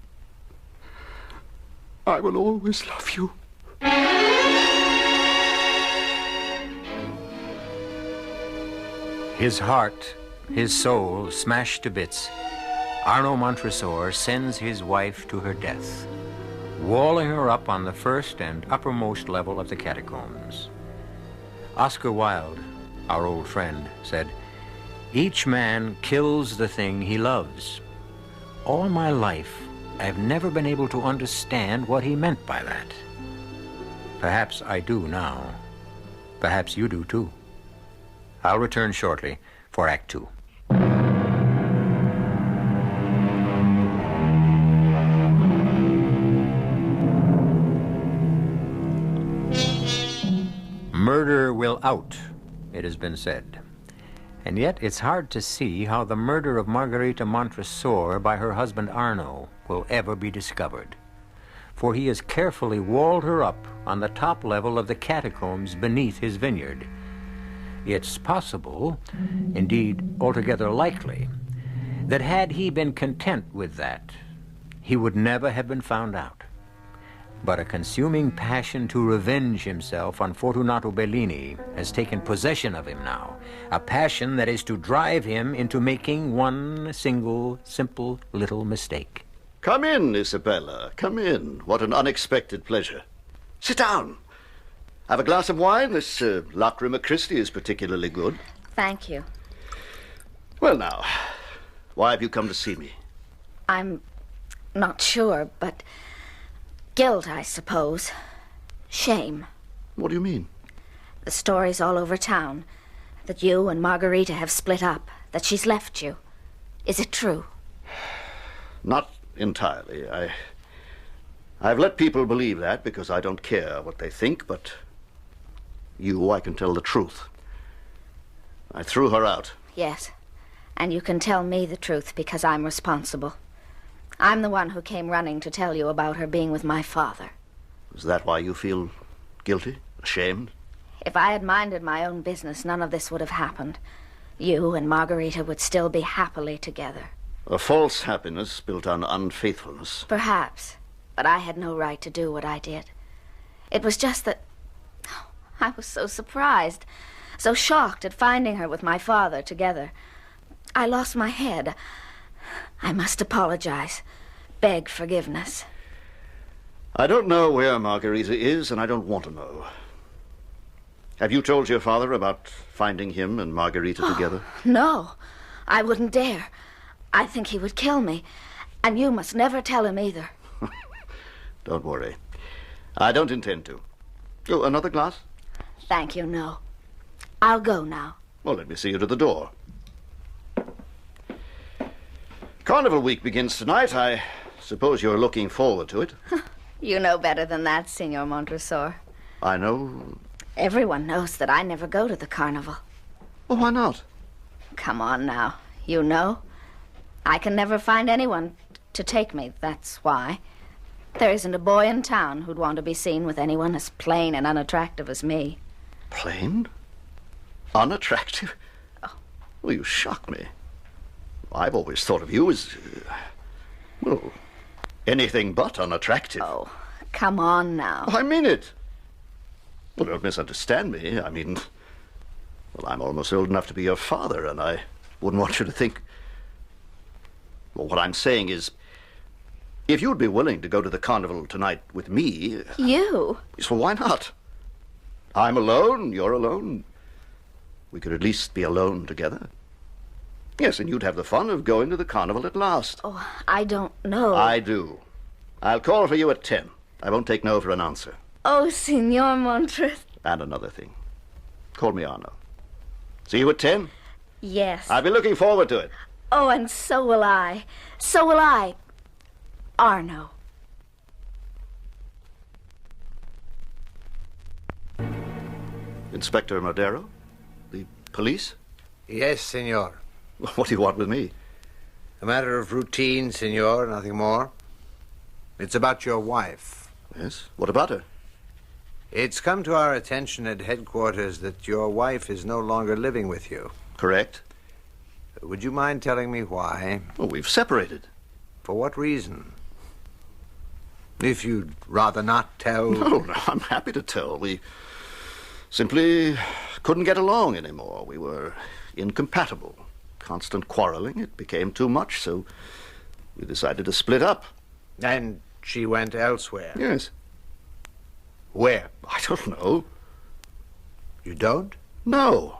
I will always love you. His heart, his soul smashed to bits, Arno Montresor sends his wife to her death, walling her up on the first and uppermost level of the catacombs. Oscar Wilde, our old friend, said, "Each man kills the thing he loves." All my life, I've never been able to understand what he meant by that. Perhaps I do now. Perhaps you do too. I'll return shortly for Act Two. Murder will out, it has been said. And yet it's hard to see how the murder of Margarita Montresor by her husband Arno will ever be discovered. For he has carefully walled her up on the top level of the catacombs beneath his vineyard. It's possible, indeed altogether likely, that had he been content with that, he would never have been found out. But a consuming passion to revenge himself on Fortunato Bellini has taken possession of him now, a passion that is to drive him into making one single, simple little mistake. Come in, Isabella. Come in. What an unexpected pleasure. Sit down. Have a glass of wine? This Lacrima Christi is particularly good. Thank you. Well, now, why have you come to see me? I'm not sure, but guilt, I suppose. Shame. What do you mean? The story's all over town that you and Margarita have split up, that she's left you. Is it true? Not entirely. I've let people believe that because I don't care what they think, but you, I can tell the truth. I threw her out. Yes, and you can tell me the truth because I'm responsible. I'm the one who came running to tell you about her being with my father. Is that why you feel guilty, ashamed? If I had minded my own business, none of this would have happened. You and Margarita would still be happily together. A false happiness built on unfaithfulness. Perhaps, but I had no right to do what I did. It was just that I was so surprised, so shocked at finding her with my father together. I lost my head. I must apologize, beg forgiveness. I don't know where Margarita is, and I don't want to know. Have you told your father about finding him and Margarita together? No, I wouldn't dare. I think he would kill me, and you must never tell him either. Don't worry. I don't intend to. Oh, another glass? Thank you, no. I'll go now. Well, let me see you to the door. Carnival week begins tonight. I suppose you're looking forward to it. You know better than that, Signor Montresor. I know. Everyone knows that I never go to the carnival. Well, why not? Come on now. You know. I can never find anyone to take me, that's why. There isn't a boy in town who'd want to be seen with anyone as plain and unattractive as me. Plain? Unattractive? Oh. Well, you shock me. I've always thought of you as, well, anything but unattractive. Oh, come on now. I mean it. Well, don't misunderstand me. I mean, well, I'm almost old enough to be your father, and I wouldn't want you to think... Well, what I'm saying is, if you'd be willing to go to the carnival tonight with me... You? Yes, well, why not? I'm alone, you're alone. We could at least be alone together. Yes, and you'd have the fun of going to the carnival at last. Oh, I don't know. I do. I'll call for you at 10. I won't take no for an answer. Oh, Signor Montres. And another thing. Call me Arno. See you at 10? Yes. I'll be looking forward to it. Oh, and so will I. So will I. Arno. Inspector Madero? The police? Yes, senor. What do you want with me? A matter of routine, senor, nothing more. It's about your wife. Yes? What about her? It's come to our attention at headquarters that your wife is no longer living with you. Correct. Would you mind telling me why? Well, we've separated. For what reason? If you'd rather not tell... No, I'm happy to tell. We simply couldn't get along anymore. We were incompatible. Constant quarreling. It became too much, so we decided to split up. And she went elsewhere? Yes. Where? I don't know. You don't? No,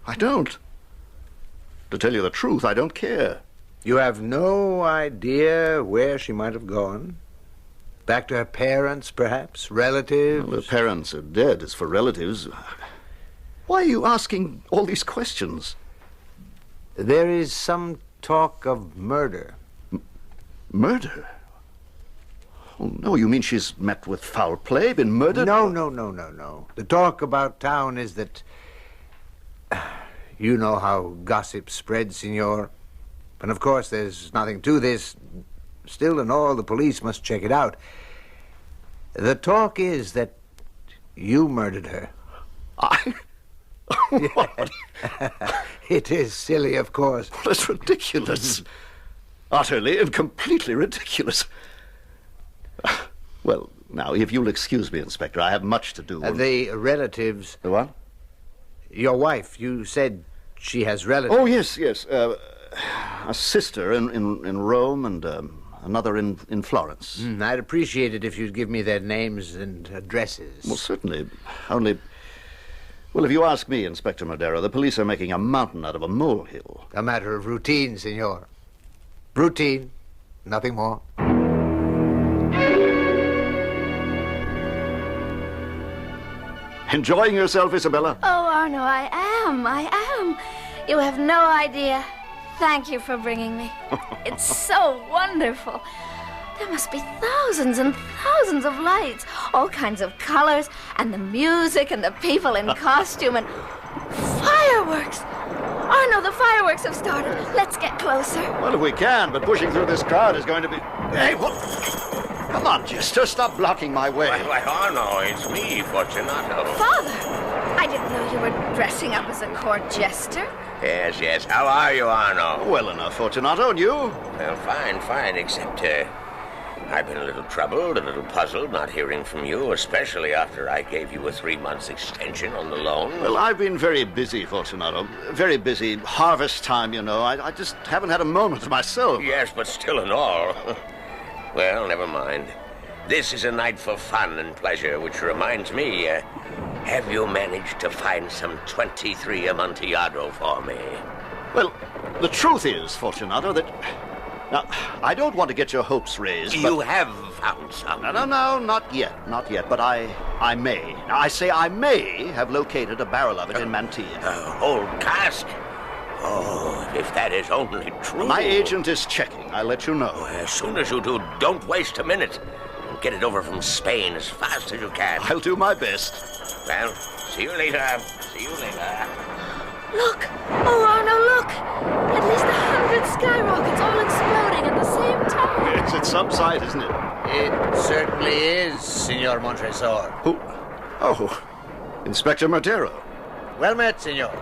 I don't. To tell you the truth, I don't care. You have no idea where she might have gone? Back to her parents, perhaps? Relatives? Well, her parents are dead. As for relatives... Why are you asking all these questions? There is some talk of murder. Murder? Oh, no, you mean she's met with foul play, been murdered? No. The talk about town is that... You know how gossip spreads, Signor. And of course there's nothing to this. Still and all, the police must check it out. The talk is that you murdered her. I? What? It is silly, of course. Well, it's ridiculous. Utterly and completely ridiculous. Well, now, if you'll excuse me, Inspector, I have much to do. The relatives... The what? Your wife, you said she has relatives. Oh, yes. A sister in Rome and another in Florence. I'd appreciate it if you'd give me their names and addresses. Well, certainly. Only... Well, if you ask me, Inspector Madero, the police are making a mountain out of a molehill. A matter of routine, Signor. Routine. Nothing more. Enjoying yourself, Isabella? Oh, Arno, I am. You have no idea. Thank you for bringing me. It's so wonderful. There must be thousands and thousands of lights, all kinds of colors, and the music and the people in costume and fireworks. Arno, the fireworks have started. Let's get closer. Well, if we can, but pushing through this crowd is going to be... Hey, what? Come on, Jester, stop blocking my way. Why, Arno, it's me, Fortunato. Father, I didn't know you were dressing up as a court jester. Yes. How are you, Arno? Well enough, Fortunato, and you? Well, fine, except, I've been a little troubled, a little puzzled, not hearing from you, especially after I gave you a 3-month extension on the loan. Well, I've been very busy, Fortunato. Very busy. Harvest time, you know. I just haven't had a moment to myself. Yes, but still and all. Well, never mind. This is a night for fun and pleasure, which reminds me, have you managed to find some 23 Amontillado for me? Well, the truth is, Fortunato, that... Now, I don't want to get your hopes raised, You have found some. No, not yet, but I may. Now, I say I may have located a barrel of it in Mantilla. A whole cask? Oh, if that is only true. My agent is checking. I'll let you know. As soon as you do, don't waste a minute. Get it over from Spain as fast as you can. I'll do my best. Well, see you later. Look! Oh, Arno, look! At least 100 skyrockets all exploding at the same time. Yes, it's some sight, isn't it? It certainly is, Signor Montresor. Who? Oh, Inspector Madero. Well met, Signor.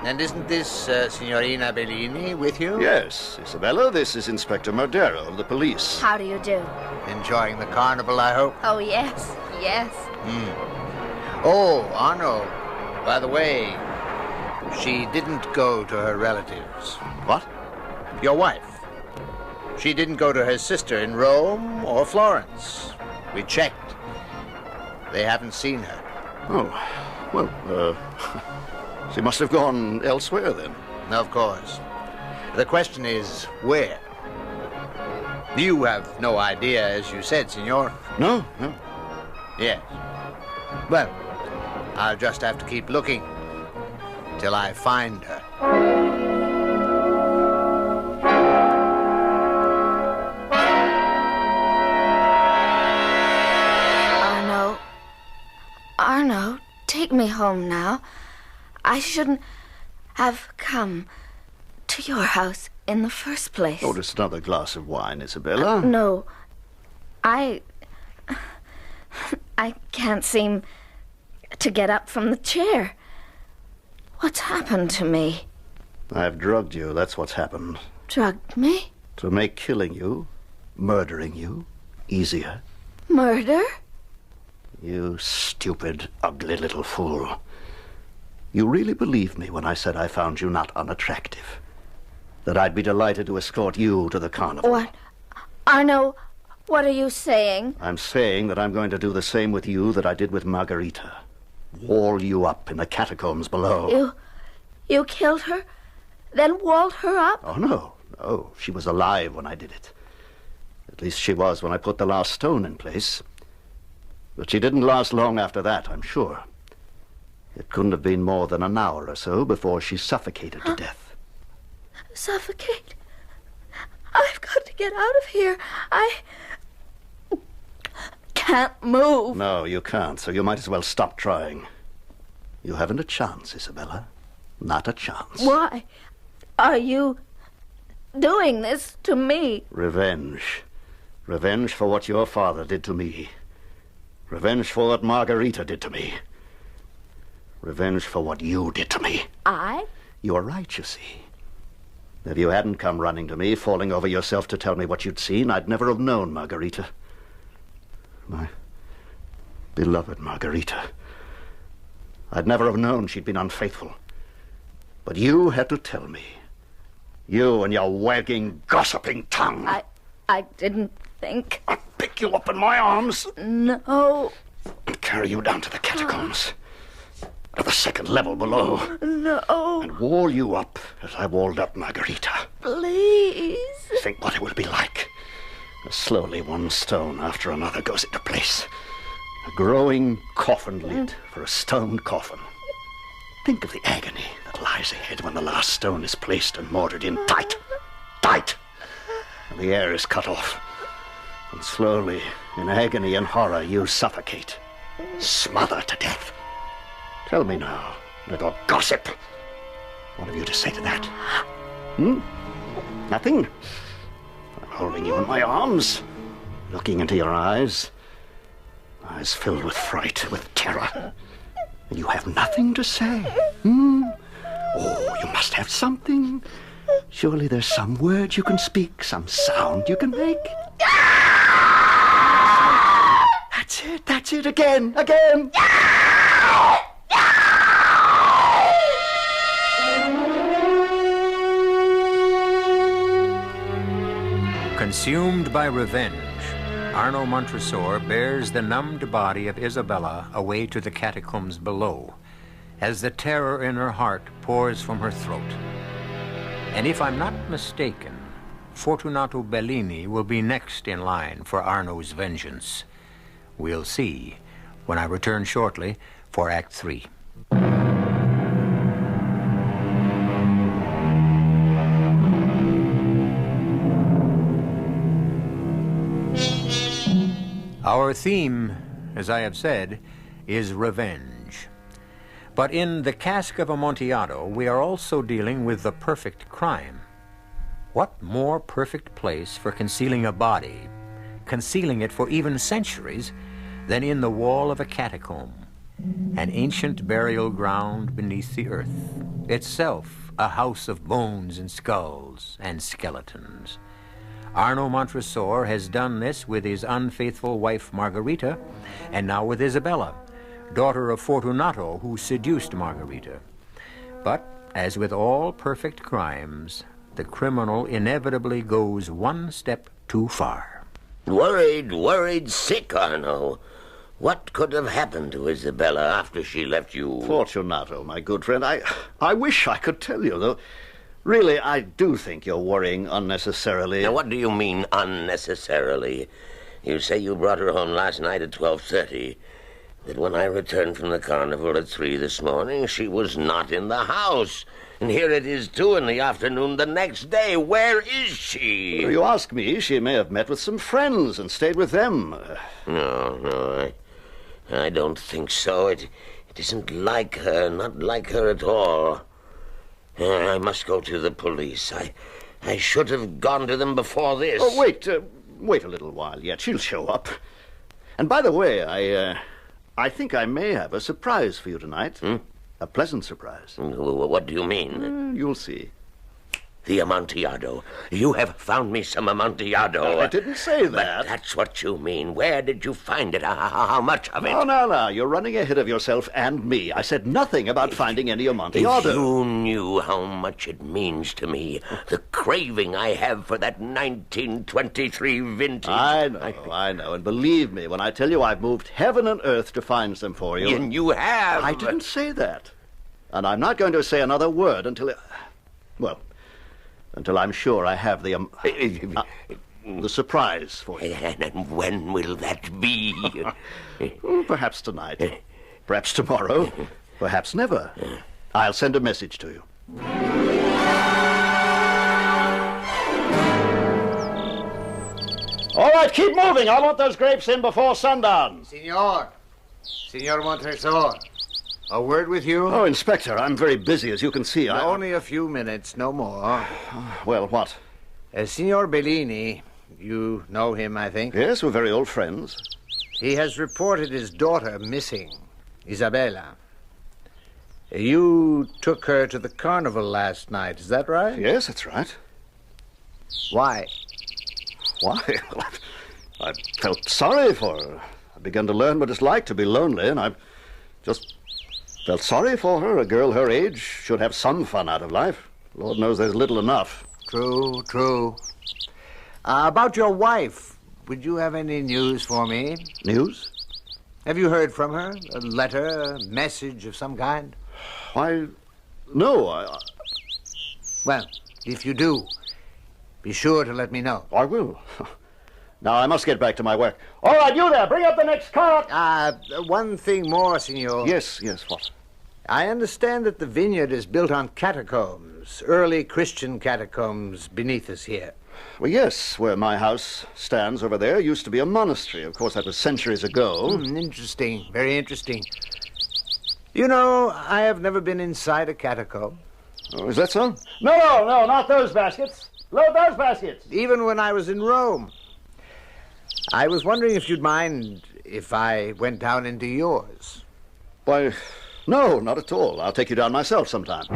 And isn't this Signorina Bellini with you? Yes, Isabella, this is Inspector Madero of the police. How do you do? Enjoying the carnival, I hope? Oh, yes. Oh, Arno, by the way, she didn't go to her relatives. What? Your wife. She didn't go to her sister in Rome or Florence. We checked. They haven't seen her. Oh, well, she must have gone elsewhere then. Of course. The question is, where? You have no idea, as you said, Signor. No. Yes. Well, I'll just have to keep looking till I find her. Arno, take me home now. I shouldn't have come to your house in the first place. Oh, just another glass of wine, Isabella. No. I can't seem to get up from the chair. What's happened to me? I've drugged you, that's what's happened. Drugged me? To make killing you, murdering you, easier. Murder? You stupid, ugly little fool. You really believed me when I said I found you not unattractive? That I'd be delighted to escort you to the carnival? What? Arno, what are you saying? I'm saying that I'm going to do the same with you that I did with Margarita. Wall you up in the catacombs below. You killed her? Then walled her up? Oh, no. No, she was alive when I did it. At least she was when I put the last stone in place. But she didn't last long after that, I'm sure. It couldn't have been more than an hour or so before she suffocated to death. Suffocate? I've got to get out of here. I can't move. No, you can't, so you might as well stop trying. You haven't a chance, Isabella. Not a chance. Why are you doing this to me? Revenge. Revenge for what your father did to me. Revenge for what Margarita did to me. Revenge for what you did to me. I? You are right, you see. If you hadn't come running to me, falling over yourself to tell me what you'd seen, I'd never have known Margarita. My beloved Margarita. I'd never have known she'd been unfaithful. But you had to tell me. You and your wagging, gossiping tongue. I didn't think. I'll pick you up in my arms. No. And carry you down to the catacombs. To the second level below. No. And wall you up as I walled up Margarita. Please. Think what it will be like. As slowly one stone after another goes into place. A growing coffin lid for a stone coffin. Think of the agony that lies ahead when the last stone is placed and mortared in tight. Tight! And the air is cut off. And slowly, in agony and horror, you suffocate. Smother to death. Tell me now, little gossip. What have you to say to that? Nothing? I'm holding you in my arms, looking into your eyes. Eyes filled with fright, with terror. And you have nothing to say. Oh, you must have something. Surely there's some word you can speak, some sound you can make. That's it, again. Consumed by revenge, Arno Montresor bears the numbed body of Isabella away to the catacombs below, as the terror in her heart pours from her throat. And if I'm not mistaken, Fortunato Bellini will be next in line for Arno's vengeance. We'll see when I return shortly for Act 3. Our theme, as I have said, is revenge. But in the Cask of Amontillado, we are also dealing with the perfect crime. What more perfect place for concealing a body, concealing it for even centuries, than in the wall of a catacomb, an ancient burial ground beneath the earth, itself a house of bones and skulls and skeletons. Arno Montresor has done this with his unfaithful wife Margarita, and now with Isabella, daughter of Fortunato, who seduced Margarita. But, as with all perfect crimes, the criminal inevitably goes one step too far. Worried sick, Arno. What could have happened to Isabella after she left you? Fortunato, my good friend, I wish I could tell you, though. Really, I do think you're worrying unnecessarily. Now, what do you mean, unnecessarily? You say you brought her home last night at 12:30. That when I returned from the carnival at 3 this morning, she was not in the house. And here it is 2 in the afternoon the next day. Where is she? You ask me, she may have met with some friends and stayed with them. No, I don't think so. It isn't like her, not like her at all. I must go to the police. I should have gone to them before this. Oh, wait a little while yet. She'll show up. And by the way, I think I may have a surprise for you tonight. A pleasant surprise. What do you mean? You'll see. The Amontillado. You have found me some Amontillado. I didn't say that. But that's what you mean. Where did you find it? How much of it? No. You're running ahead of yourself and me. I said nothing about finding any Amontillado. If you knew how much it means to me, the craving I have for that 1923 vintage. I know. And believe me, when I tell you I've moved heaven and earth to find some for you. And you have. I didn't say that. And I'm not going to say another word until... until I'm sure I have the surprise for you. And when will that be? Perhaps tonight. Perhaps tomorrow. Perhaps never. I'll send a message to you. All right, keep moving. I want those grapes in before sundown. Senor Montresor, a word with you? Oh, Inspector, I'm very busy, as you can see. Only a few minutes, no more. Well, what? Signor Bellini, you know him, I think? Yes, we're very old friends. He has reported his daughter missing, Isabella. You took her to the carnival last night, is that right? Yes, that's right. Why? Why? Well, I felt sorry for her. I began to learn what it's like to be lonely, and I just felt sorry for her. A girl her age should have some fun out of life. Lord knows there's little enough. True. About your wife, would you have any news for me? News? Have you heard from her? A letter, a message of some kind? Why, no, Well, if you do, be sure to let me know. I will. Now, I must get back to my work. All right, you there, bring up the next cart. One thing more, senor. Yes, what? I understand that the vineyard is built on catacombs, early Christian catacombs beneath us here. Well, yes, where my house stands over there used to be a monastery. Of course, that was centuries ago. Interesting, very interesting. You know, I have never been inside a catacomb. Oh, is that so? No, not those baskets. Load those baskets. Even when I was in Rome. I was wondering if you'd mind if I went down into yours. Why, no, not at all. I'll take you down myself sometime.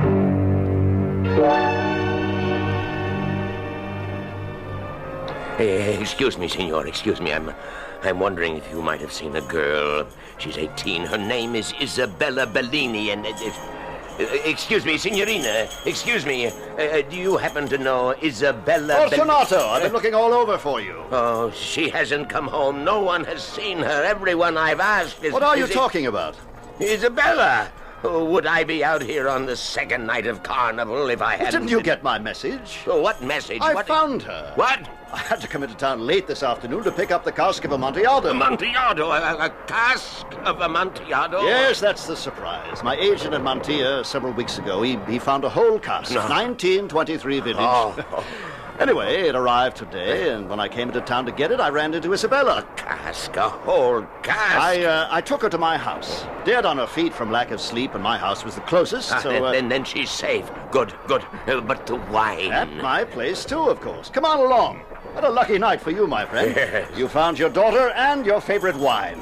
Excuse me, senor, excuse me. I'm wondering if you might have seen a girl. She's 18. Her name is Isabella Bellini, and... excuse me, signorina. Excuse me. Do you happen to know Isabella Fortunato, I've been looking all over for you. Oh, she hasn't come home. No one has seen her. Everyone I've asked is... What are you talking about? Isabella. Would I be out here on the second night of Carnival if I hadn't... Didn't you get my message? What message? I found her. What? I had to come into town late this afternoon to pick up the Cask of Amontillado. Amontillado? A cask of Amontillado? Yes, that's the surprise. My agent at Montilla several weeks ago, he found a whole cask. No. 1923 vintage. Oh. Anyway, it arrived today, and when I came into town to get it, I ran into Isabella. A cask, a whole cask? I took her to my house. Dead on her feet from lack of sleep, and my house was the closest, so... Then she's safe. Good. But the wine... At my place, too, of course. Come on along. What a lucky night for you, my friend. Yes. You found your daughter and your favorite wine.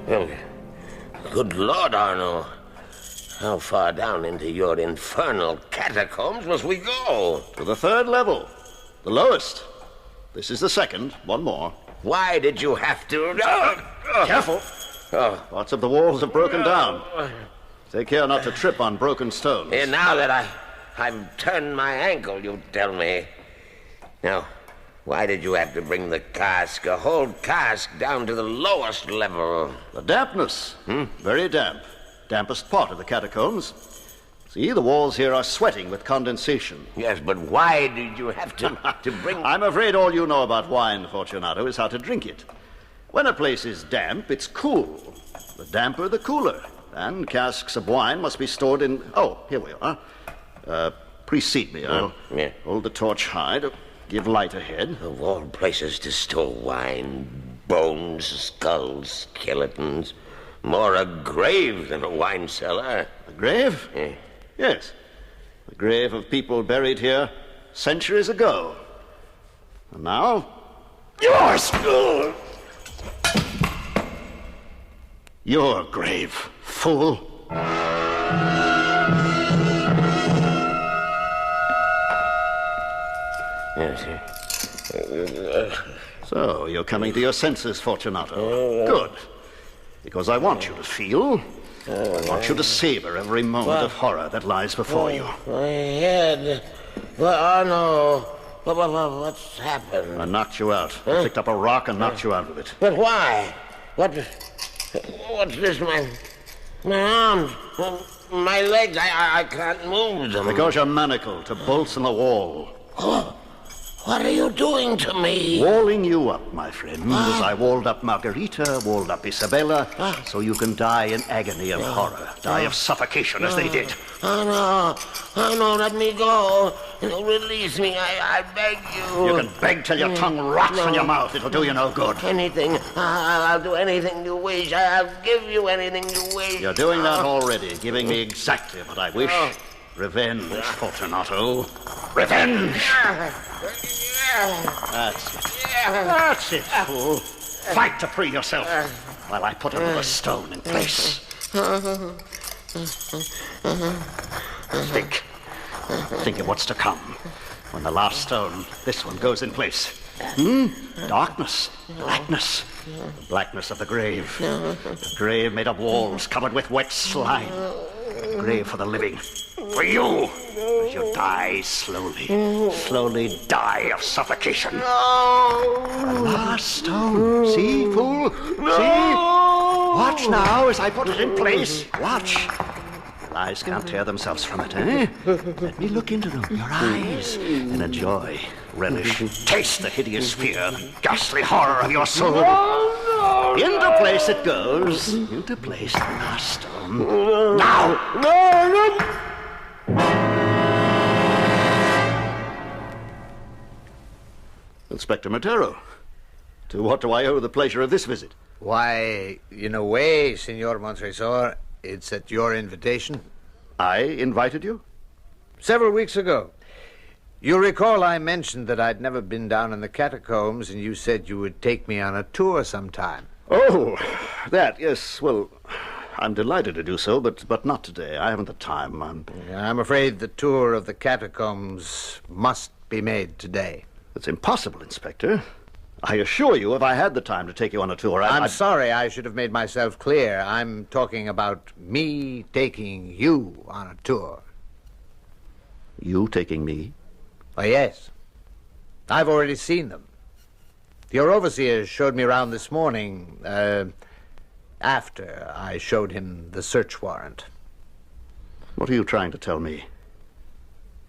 Well, good Lord, Arno. How far down into your infernal catacombs must we go? To the third level. The lowest. This is the second. One more. Why did you have to... Careful. Parts of the walls have broken down. Take care not to trip on broken stones. Now that I've turned my ankle, you tell me. Now, why did you have to bring the cask, a whole cask, down to the lowest level? The dampness. Very damp. Dampest part of the catacombs. See, the walls here are sweating with condensation. Yes, but why did you have to bring... I'm afraid all you know about wine, Fortunato, is how to drink it. When a place is damp, it's cool. The damper, the cooler. And casks of wine must be stored in... Oh, here we are. Precede me. I'll hold the torch high to give light ahead. Of all places to store wine, bones, skulls, skeletons. More a grave than a wine cellar. A grave? Yes. The grave of people buried here centuries ago. And now, yours! Your grave, fool. So, you're coming to your senses, Fortunato. Good. Because I want you to feel. I want you to savor every moment of horror that lies before you. My head. Oh, no. What's happened? I knocked you out. I picked up a rock and knocked you out with it. But why? What's this? My arms, my legs, I can't move them. Because you're manacled to bolts in the wall. What are you doing to me? Walling you up, my friend, as I walled up Margarita, walled up Isabella, so you can die in agony of horror, die of suffocation as they did. Oh, no, let me go. Release me, I beg you. You can beg till your tongue rots in your mouth. It'll do you no good. Anything. I'll do anything you wish. I'll give you anything you wish. You're doing that already, giving me exactly what I wish. Revenge, Fortunato. Revenge! That's it. That's it, fool. Fight to free yourself while I put another stone in place. Think. Think of what's to come when the last stone, this one, goes in place. Darkness, blackness, the blackness of the grave. The grave made of walls covered with wet slime. A grave for the living. For you, as you die slowly. Slowly die of suffocation. The last stone. See, fool? See? Watch now as I put it in place. Watch. Your eyes can't tear themselves from it, eh? Let me look into them, your eyes, and enjoy, relish, taste the hideous fear, the ghastly horror of your soul. Into place it goes. Into place, the last stone. Now! Inspector Matero, to what do I owe the pleasure of this visit? Why, in a way, Signor Montresor, it's at your invitation. I invited you? Several weeks ago. You recall I mentioned that I'd never been down in the catacombs, and you said you would take me on a tour sometime. Oh, that, yes. Well, I'm delighted to do so, but not today. I haven't the time. I'm afraid the tour of the catacombs must be made today. It's impossible, Inspector. I assure you, if I had the time to take you on a tour, I'm sorry, I should have made myself clear. I'm talking about me taking you on a tour. You taking me? Why, yes. I've already seen them. Your overseer showed me around this morning, after I showed him the search warrant. What are you trying to tell me?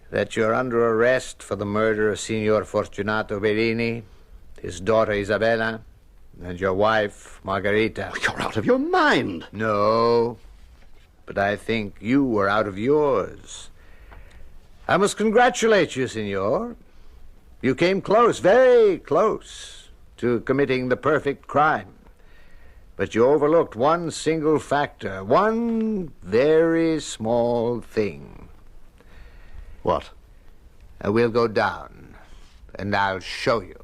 That you're under arrest for the murder of Signor Fortunato Bellini, his daughter Isabella, and your wife Margarita. You're out of your mind. No, but I think you were out of yours. I must congratulate you, Signor. You came close, very close, to committing the perfect crime. But you overlooked one single factor, one very small thing. What? We'll go down, and I'll show you.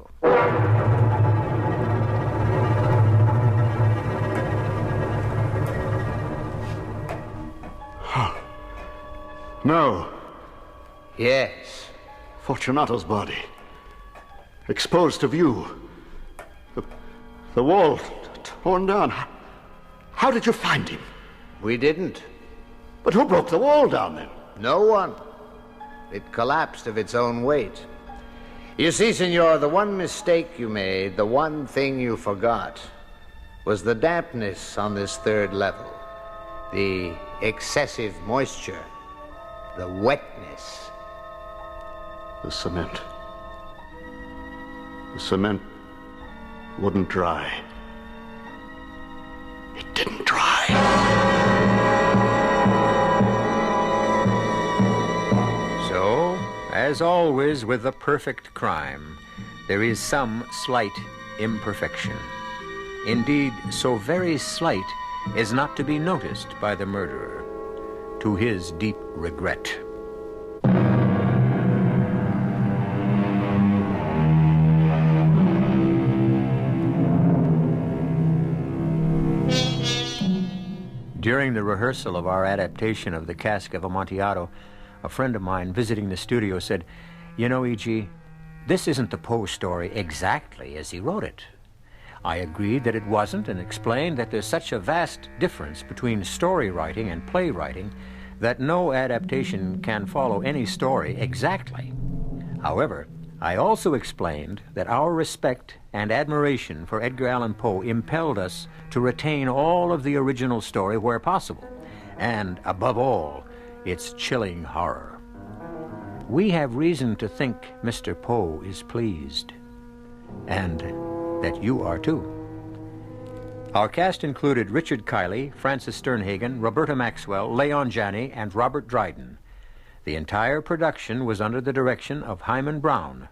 No. Yes. Fortunato's body. Exposed to view. The wall torn down. How did you find him? We didn't. But who broke the wall down then? No one. It collapsed of its own weight. You see, Senor, the one mistake you made, the one thing you forgot, was the dampness on this third level. The excessive moisture. The wetness. The cement. The cement wouldn't dry. It didn't dry. So, as always with a perfect crime, there is some slight imperfection. Indeed, so very slight as not to be noticed by the murderer, to his deep regret. During the rehearsal of our adaptation of the Cask of Amontillado, a friend of mine visiting the studio said, "You know, E.G., this isn't the Poe story exactly as he wrote it." I agreed that it wasn't and explained that there's such a vast difference between story writing and play writing that no adaptation can follow any story exactly. However, I also explained that our respect and admiration for Edgar Allan Poe impelled us to retain all of the original story where possible, and, above all, its chilling horror. We have reason to think Mr. Poe is pleased, and that you are too. Our cast included Richard Kiley, Francis Sternhagen, Roberta Maxwell, Leon Janney, and Robert Dryden. The entire production was under the direction of Hyman Brown.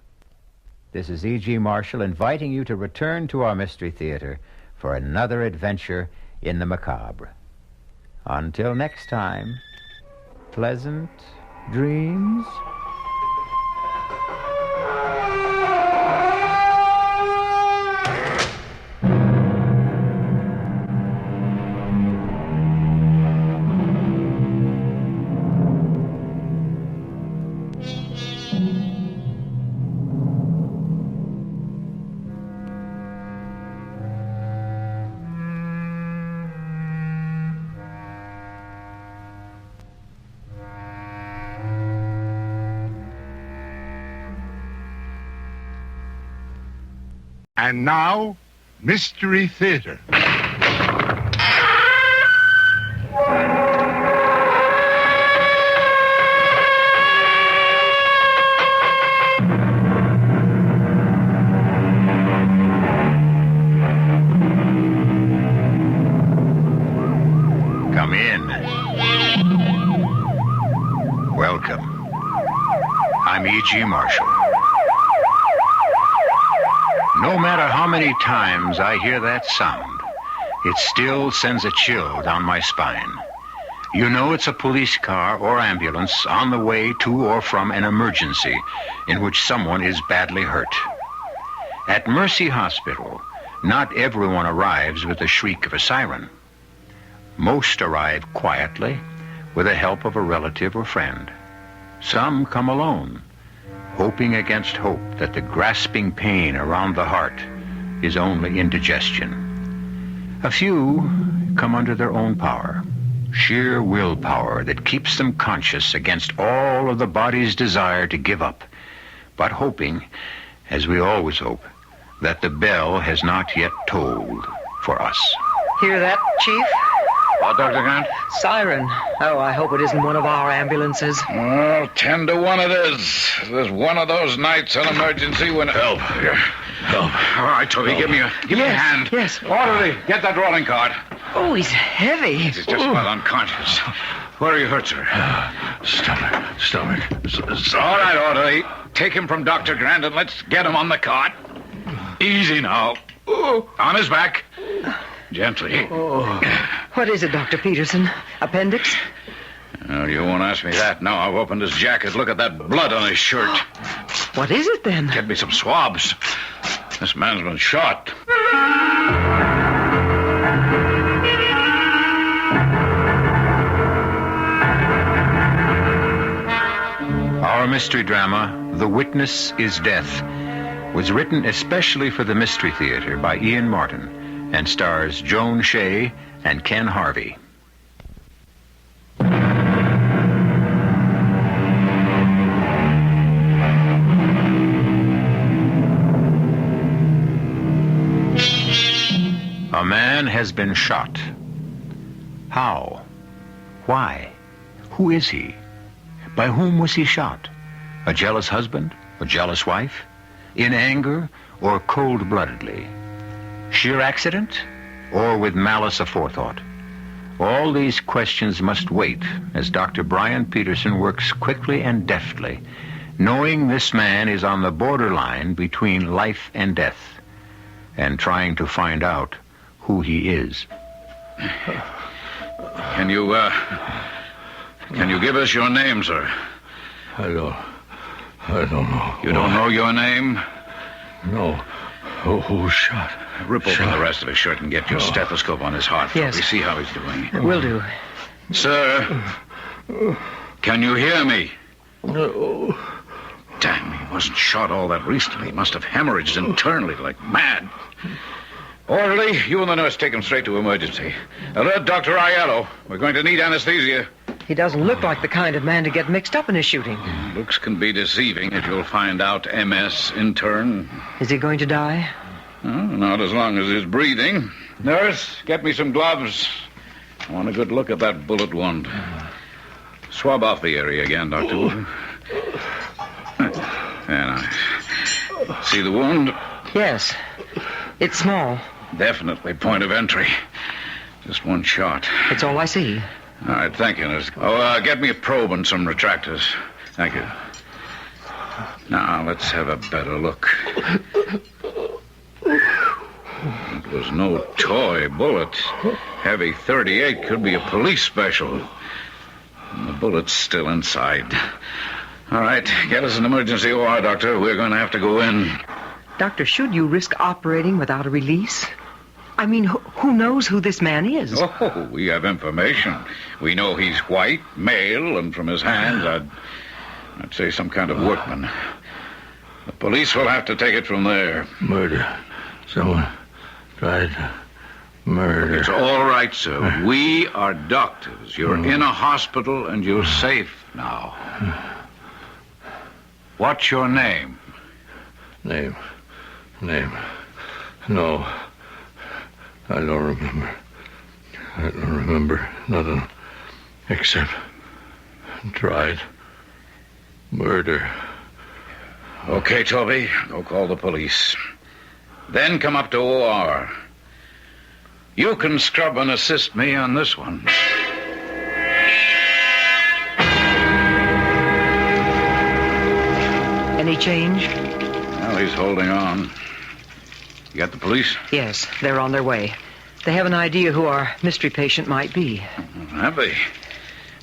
This is E.G. Marshall inviting you to return to our Mystery Theater for another adventure in the macabre. Until next time, pleasant dreams. And now, Mystery Theater. Come in. Welcome. I'm E.G. Marshall. No matter how many times I hear that sound, it still sends a chill down my spine. You know it's a police car or ambulance on the way to or from an emergency in which someone is badly hurt. At Mercy Hospital, not everyone arrives with the shriek of a siren. Most arrive quietly with the help of a relative or friend. Some come alone, hoping against hope that the grasping pain around the heart is only indigestion. A few come under their own power, sheer willpower that keeps them conscious against all of the body's desire to give up, but hoping, as we always hope, that the bell has not yet tolled for us. Hear that, Chief? What, Dr. Grant? Siren. Oh, I hope it isn't one of our ambulances. Well, 10 to 1 it is. There's one of those nights an emergency when... Help. Here. Help. All right, Toby, give me a hand. Yes. Orderly, get that rolling cart. Oh, he's heavy. He's just about unconscious. Where are you hurt, sir? Stomach. All right, orderly. Take him from Dr. Grant and let's get him on the cart. Easy now. On his back. Gently. What is it, Dr. Peterson? Appendix? Oh, you won't ask me that now. I've opened his jacket. Look at that blood on his shirt. What is it, then? Get me some swabs. This man's been shot. Our mystery drama, The Witness is Death, was written especially for the Mystery Theater by Ian Martin and stars Joan Shea and Ken Harvey. A man has been shot. How? Why? Who is he? By whom was he shot? A jealous husband? A jealous wife? In anger or cold-bloodedly? Sheer accident or with malice aforethought? All these questions must wait as Dr. Brian Peterson works quickly and deftly, knowing this man is on the borderline between life and death and trying to find out who he is. Can you give us your name, sir? I don't know. You don't know your name? No. Who shot? Rip open the rest of his shirt and get your stethoscope on his heart. Yes. We see how he's doing. Will do. Sir, can you hear me? No. Damn, he wasn't shot all that recently. He must have hemorrhaged internally like mad. Orderly, you and the nurse take him straight to emergency. Alert Dr. Aiello. We're going to need anesthesia. He doesn't look like the kind of man to get mixed up in a shooting. Looks can be deceiving, as you'll find out. MS intern. Is he going to die? Not as long as he's breathing. Nurse, get me some gloves. I want a good look at that bullet wound. Swab off the area again, Doctor. And I see the wound? Yes. It's small. Definitely point of entry. Just one shot. It's all I see. All right, thank you, nurse. Get me a probe and some retractors. Thank you. Now, let's have a better look. It was no toy bullet. Heavy .38 could be a police special. And the bullet's still inside. All right, get us an emergency OR, Doctor. We're going to have to go in. Doctor, should you risk operating without a release? I mean, who knows who this man is? Oh, we have information. We know he's white, male, and from his hands, I'd say some kind of workman. The police will have to take it from there. Murder. Someone tried to murder. It's all right, sir. We are doctors. You're in a hospital, and you're safe now. What's your name? Name. No. I don't remember. I don't remember nothing except tried murder. Okay, Toby. Go call the police. Then come up to OR. You can scrub and assist me on this one. Any change? Well, he's holding on. You got the police? Yes, they're on their way. They have an idea who our mystery patient might be. Have they?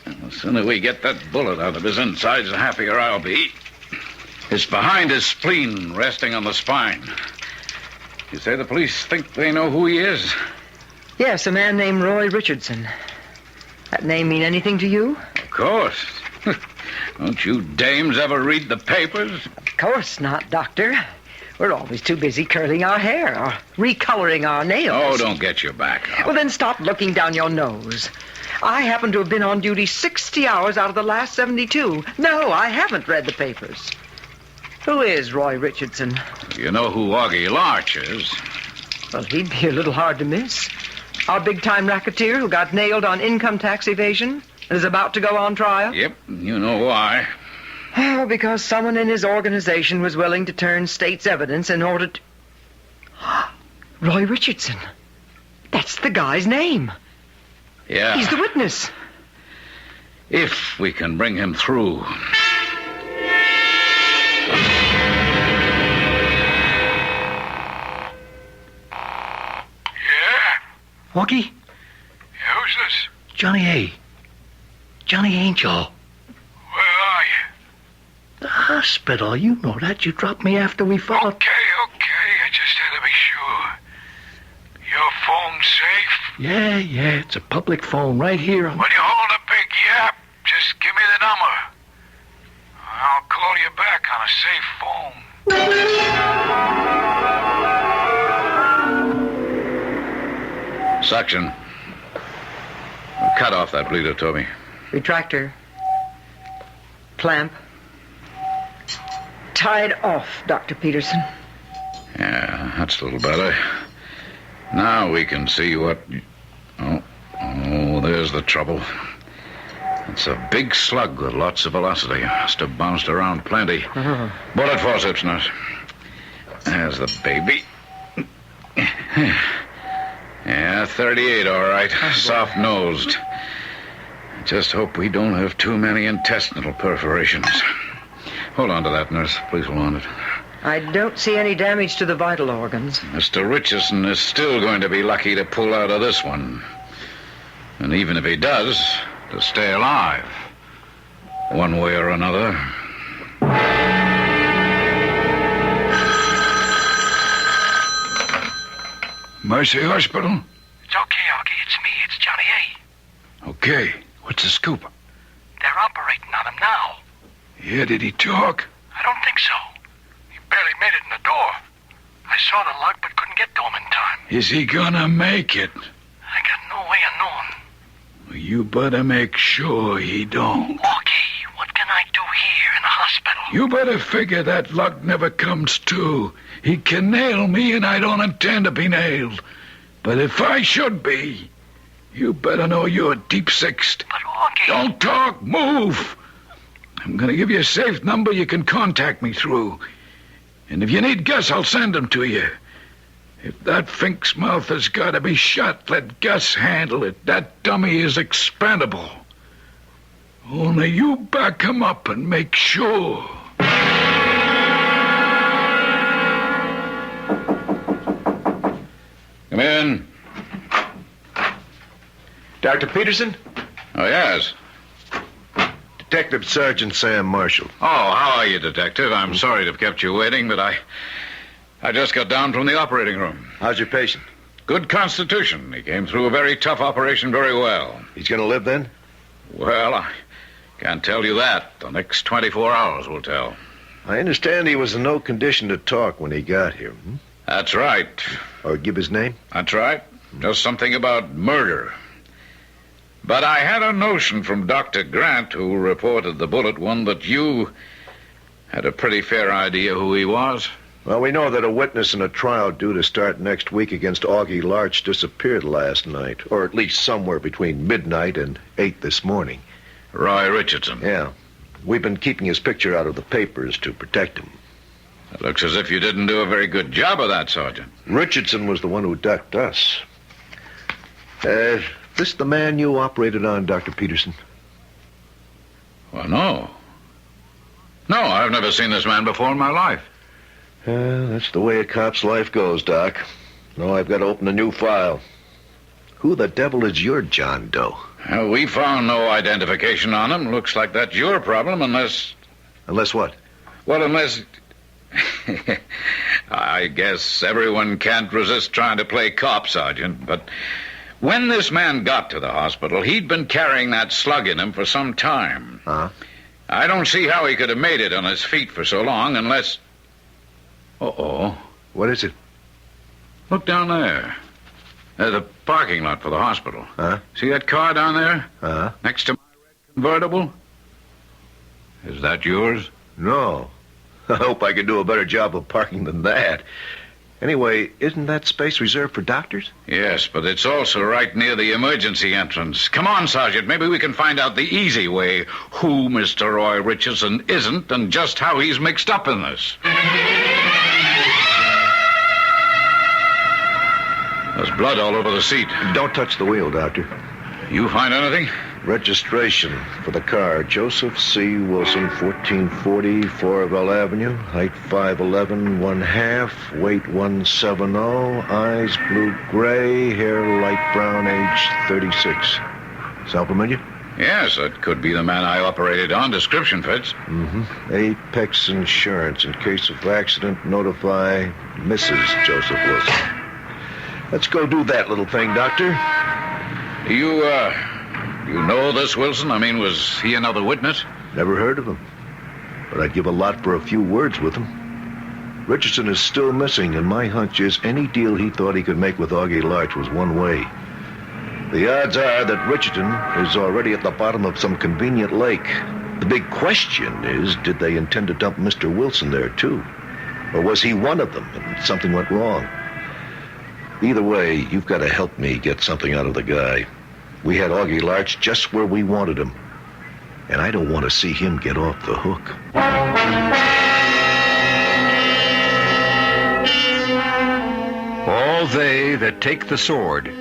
The sooner we get that bullet out of his insides, the happier I'll be. It's behind his spleen, resting on the spine. You say the police think they know who he is? Yes, a man named Roy Richardson. That name mean anything to you? Of course. Don't you dames ever read the papers? Of course not, Doctor. We're always too busy curling our hair or recoloring our nails. Oh, don't get your back up. Well, then stop looking down your nose. I happen to have been on duty 60 hours out of the last 72. No, I haven't read the papers. Who is Roy Richardson? You know who Augie Larch is. Well, he'd be a little hard to miss. Our big-time racketeer who got nailed on income tax evasion and is about to go on trial? Yep, you know why. Oh, because someone in his organization was willing to turn state's evidence in order to... Roy Richardson. That's the guy's name. Yeah. He's the witness. If we can bring him through. Augie? Who's this? Johnny A. Johnny Angel. Where are you? The hospital. You know that. You dropped me after we fought. Okay. I just had to be sure. Your phone safe? Yeah. It's a public phone right here on... When you hold a big yap, just give me the number. I'll call you back on a safe phone. Suction. Cut off that bleeder, Toby. Retractor. Clamp. Tied off, Dr. Peterson. Yeah, that's a little better. Now we can see what... Oh, there's the trouble. It's a big slug with lots of velocity. Must have bounced around plenty. Bullet forceps, nurse. There's the baby. Yeah, 38, all right. Soft-nosed. Just hope we don't have too many intestinal perforations. Hold on to that, nurse. Please hold on to it. I don't see any damage to the vital organs. Mr. Richardson is still going to be lucky to pull out of this one. And even if he does, to stay alive. One way or another. Mercy Hospital? It's okay, Augie. It's me. It's Johnny A. Okay. What's the scoop? They're operating on him now. Yeah, did he talk? I don't think so. He barely made it in the door. I saw the lock but couldn't get to him in time. Is he gonna make it? I got no way of knowing. You better make sure he don't. Augie, what can I do here in the hospital? You better figure that luck never comes to. He can nail me, and I don't intend to be nailed. But if I should be, you better know you're deep-sixed. But Augie... Don't talk, move! I'm gonna give you a safe number you can contact me through. And if you need Gus, I'll send him to you. If that Fink's mouth has got to be shut, let Gus handle it. That dummy is expendable. Only you back him up and make sure. Come in. Dr. Peterson? Oh, yes. Detective Sergeant Sam Marshall. Oh, how are you, Detective? I'm sorry to have kept you waiting, but I just got down from the operating room. How's your patient? Good constitution. He came through a very tough operation very well. He's going to live then? Well, I can't tell you that. The next 24 hours will tell. I understand he was in no condition to talk when he got here. That's right. Or give his name? That's right. Just something about murder. But I had a notion from Dr. Grant, who reported the Bulletin, that you had a pretty fair idea who he was. Well, we know that a witness in a trial due to start next week against Augie Larch disappeared last night, or at least somewhere between midnight and 8 this morning. Roy Richardson. Yeah. We've been keeping his picture out of the papers to protect him. It looks as if you didn't do a very good job of that, Sergeant. Richardson was the one who ducked us. This the man you operated on, Dr. Peterson? Well, no. No, I've never seen this man before in my life. That's the way a cop's life goes, Doc. No, I've got to open a new file. Who the devil is your John Doe? Well, we found no identification on him. Looks like that's your problem, unless... Unless what? Well, unless... I guess everyone can't resist trying to play cop, Sergeant, but when this man got to the hospital, he'd been carrying that slug in him for some time. Uh-huh. I don't see how he could have made it on his feet for so long unless... Uh-oh. What is it? Look down there. The parking lot for the hospital. Huh? See that car down there? Uh-huh. Next to my red convertible? Is that yours? No. I hope I can do a better job of parking than that. Anyway, isn't that space reserved for doctors? Yes, but it's also right near the emergency entrance. Come on, Sergeant. Maybe we can find out the easy way who Mr. Roy Richardson isn't and just how he's mixed up in this. There's blood all over the seat. Don't touch the wheel, Doctor. You find anything? Registration for the car. Joseph C. Wilson, 1440 Fourville Avenue. Height 5'11", 1/2. Weight 170. Eyes blue-gray. Hair light brown. Age 36. Sound familiar? Yes, that could be the man I operated on. Description fits. Mm-hmm. Apex Insurance. In case of accident, notify Mrs. Joseph Wilson. Let's go do that little thing, Doctor. You know this Wilson? I mean, was he another witness? Never heard of him. But I'd give a lot for a few words with him. Richardson is still missing, and my hunch is any deal he thought he could make with Augie Larch was one way. The odds are that Richardson is already at the bottom of some convenient lake. The big question is, did they intend to dump Mr. Wilson there, too? Or was he one of them, and something went wrong? Either way, you've got to help me get something out of the guy. We had Augie Larch just where we wanted him. And I don't want to see him get off the hook. All they that take the sword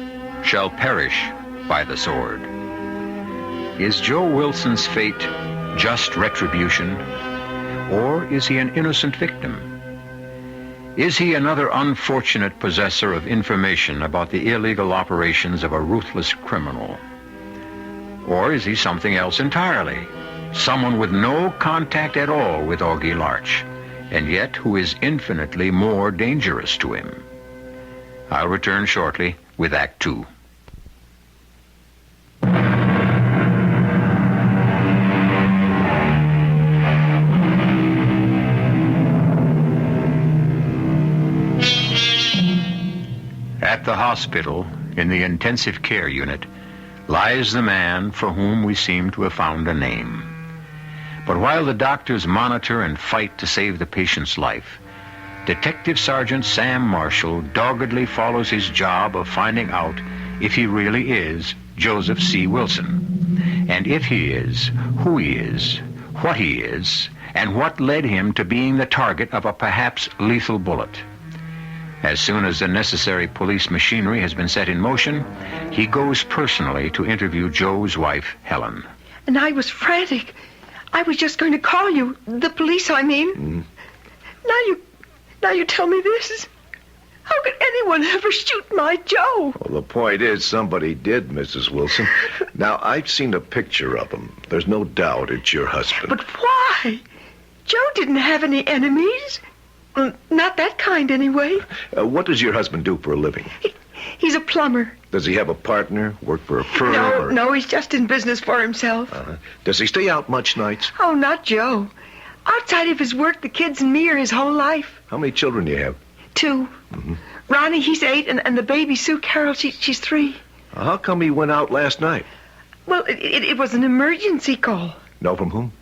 shall perish by the sword. Is Joe Wilson's fate just retribution, or is he an innocent victim? Is he another unfortunate possessor of information about the illegal operations of a ruthless criminal? Or is he something else entirely? Someone with no contact at all with Augie Larch, and yet who is infinitely more dangerous to him? I'll return shortly with Act Two. At the hospital, in the intensive care unit, lies the man for whom we seem to have found a name. But while the doctors monitor and fight to save the patient's life, Detective Sergeant Sam Marshall doggedly follows his job of finding out if he really is Joseph C. Wilson. And if he is, who he is, what he is, and what led him to being the target of a perhaps lethal bullet. As soon as the necessary police machinery has been set in motion, he goes personally to interview Joe's wife, Helen. And I was frantic. I was just going to call you. The police, I mean. Now you tell me this. How could anyone ever shoot my Joe? Well, the point is somebody did, Mrs. Wilson. Now, I've seen a picture of him. There's no doubt it's your husband. But why? Joe didn't have any enemies. Not that kind, anyway. What does your husband do for a living? He's a plumber. Does he have a partner, work for a firm? No, he's just in business for himself. Does he stay out much nights? Oh, not Joe. Outside of his work, the kids and me are his whole life. How many children do you have? 2. Mm-hmm. Ronnie, he's 8, and the baby, Sue Carol, she's 3. How come he went out last night? Well, it was an emergency call. Know from whom?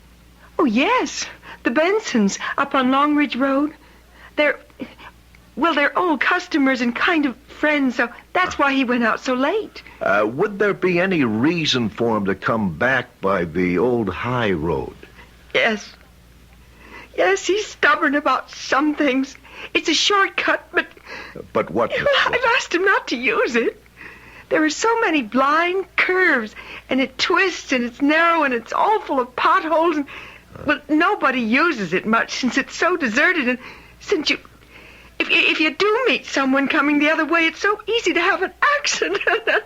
Oh, yes. The Bensons, up on Long Ridge Road. They're old customers and kind of friends, so that's why he went out so late. Would there be any reason for him to come back by the old high road? Yes. Yes, he's stubborn about some things. It's a shortcut, but... But what? I've asked him not to use it. There are so many blind curves, and it twists, and it's narrow, and it's all full of potholes, and... Well, nobody uses it much since it's so deserted, and since you... If you do meet someone coming the other way, it's so easy to have an accident. I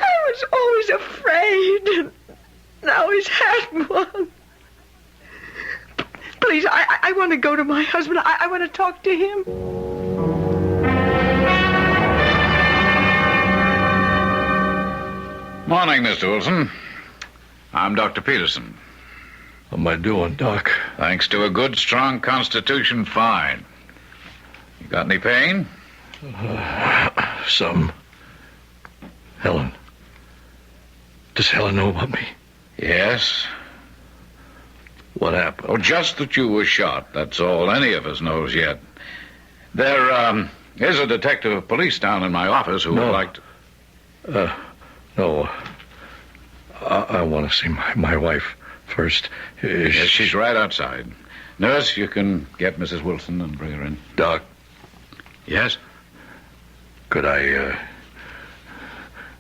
was always afraid, and now he's had one. Please, I want to go to my husband. I want to talk to him. Morning, Mr. Wilson. I'm Dr. Peterson. How am I doing, Doc? Thanks to a good, strong constitution, fine. You got any pain? Some. Helen. Does Helen know about me? Yes. What happened? Oh, just that you were shot. That's all any of us knows yet. There, is a detective of police down in my office who would like to... No. I want to see my wife first. Yes, she's right outside. Nurse, you can get Mrs. Wilson and bring her in. Doc. Yes? Could I,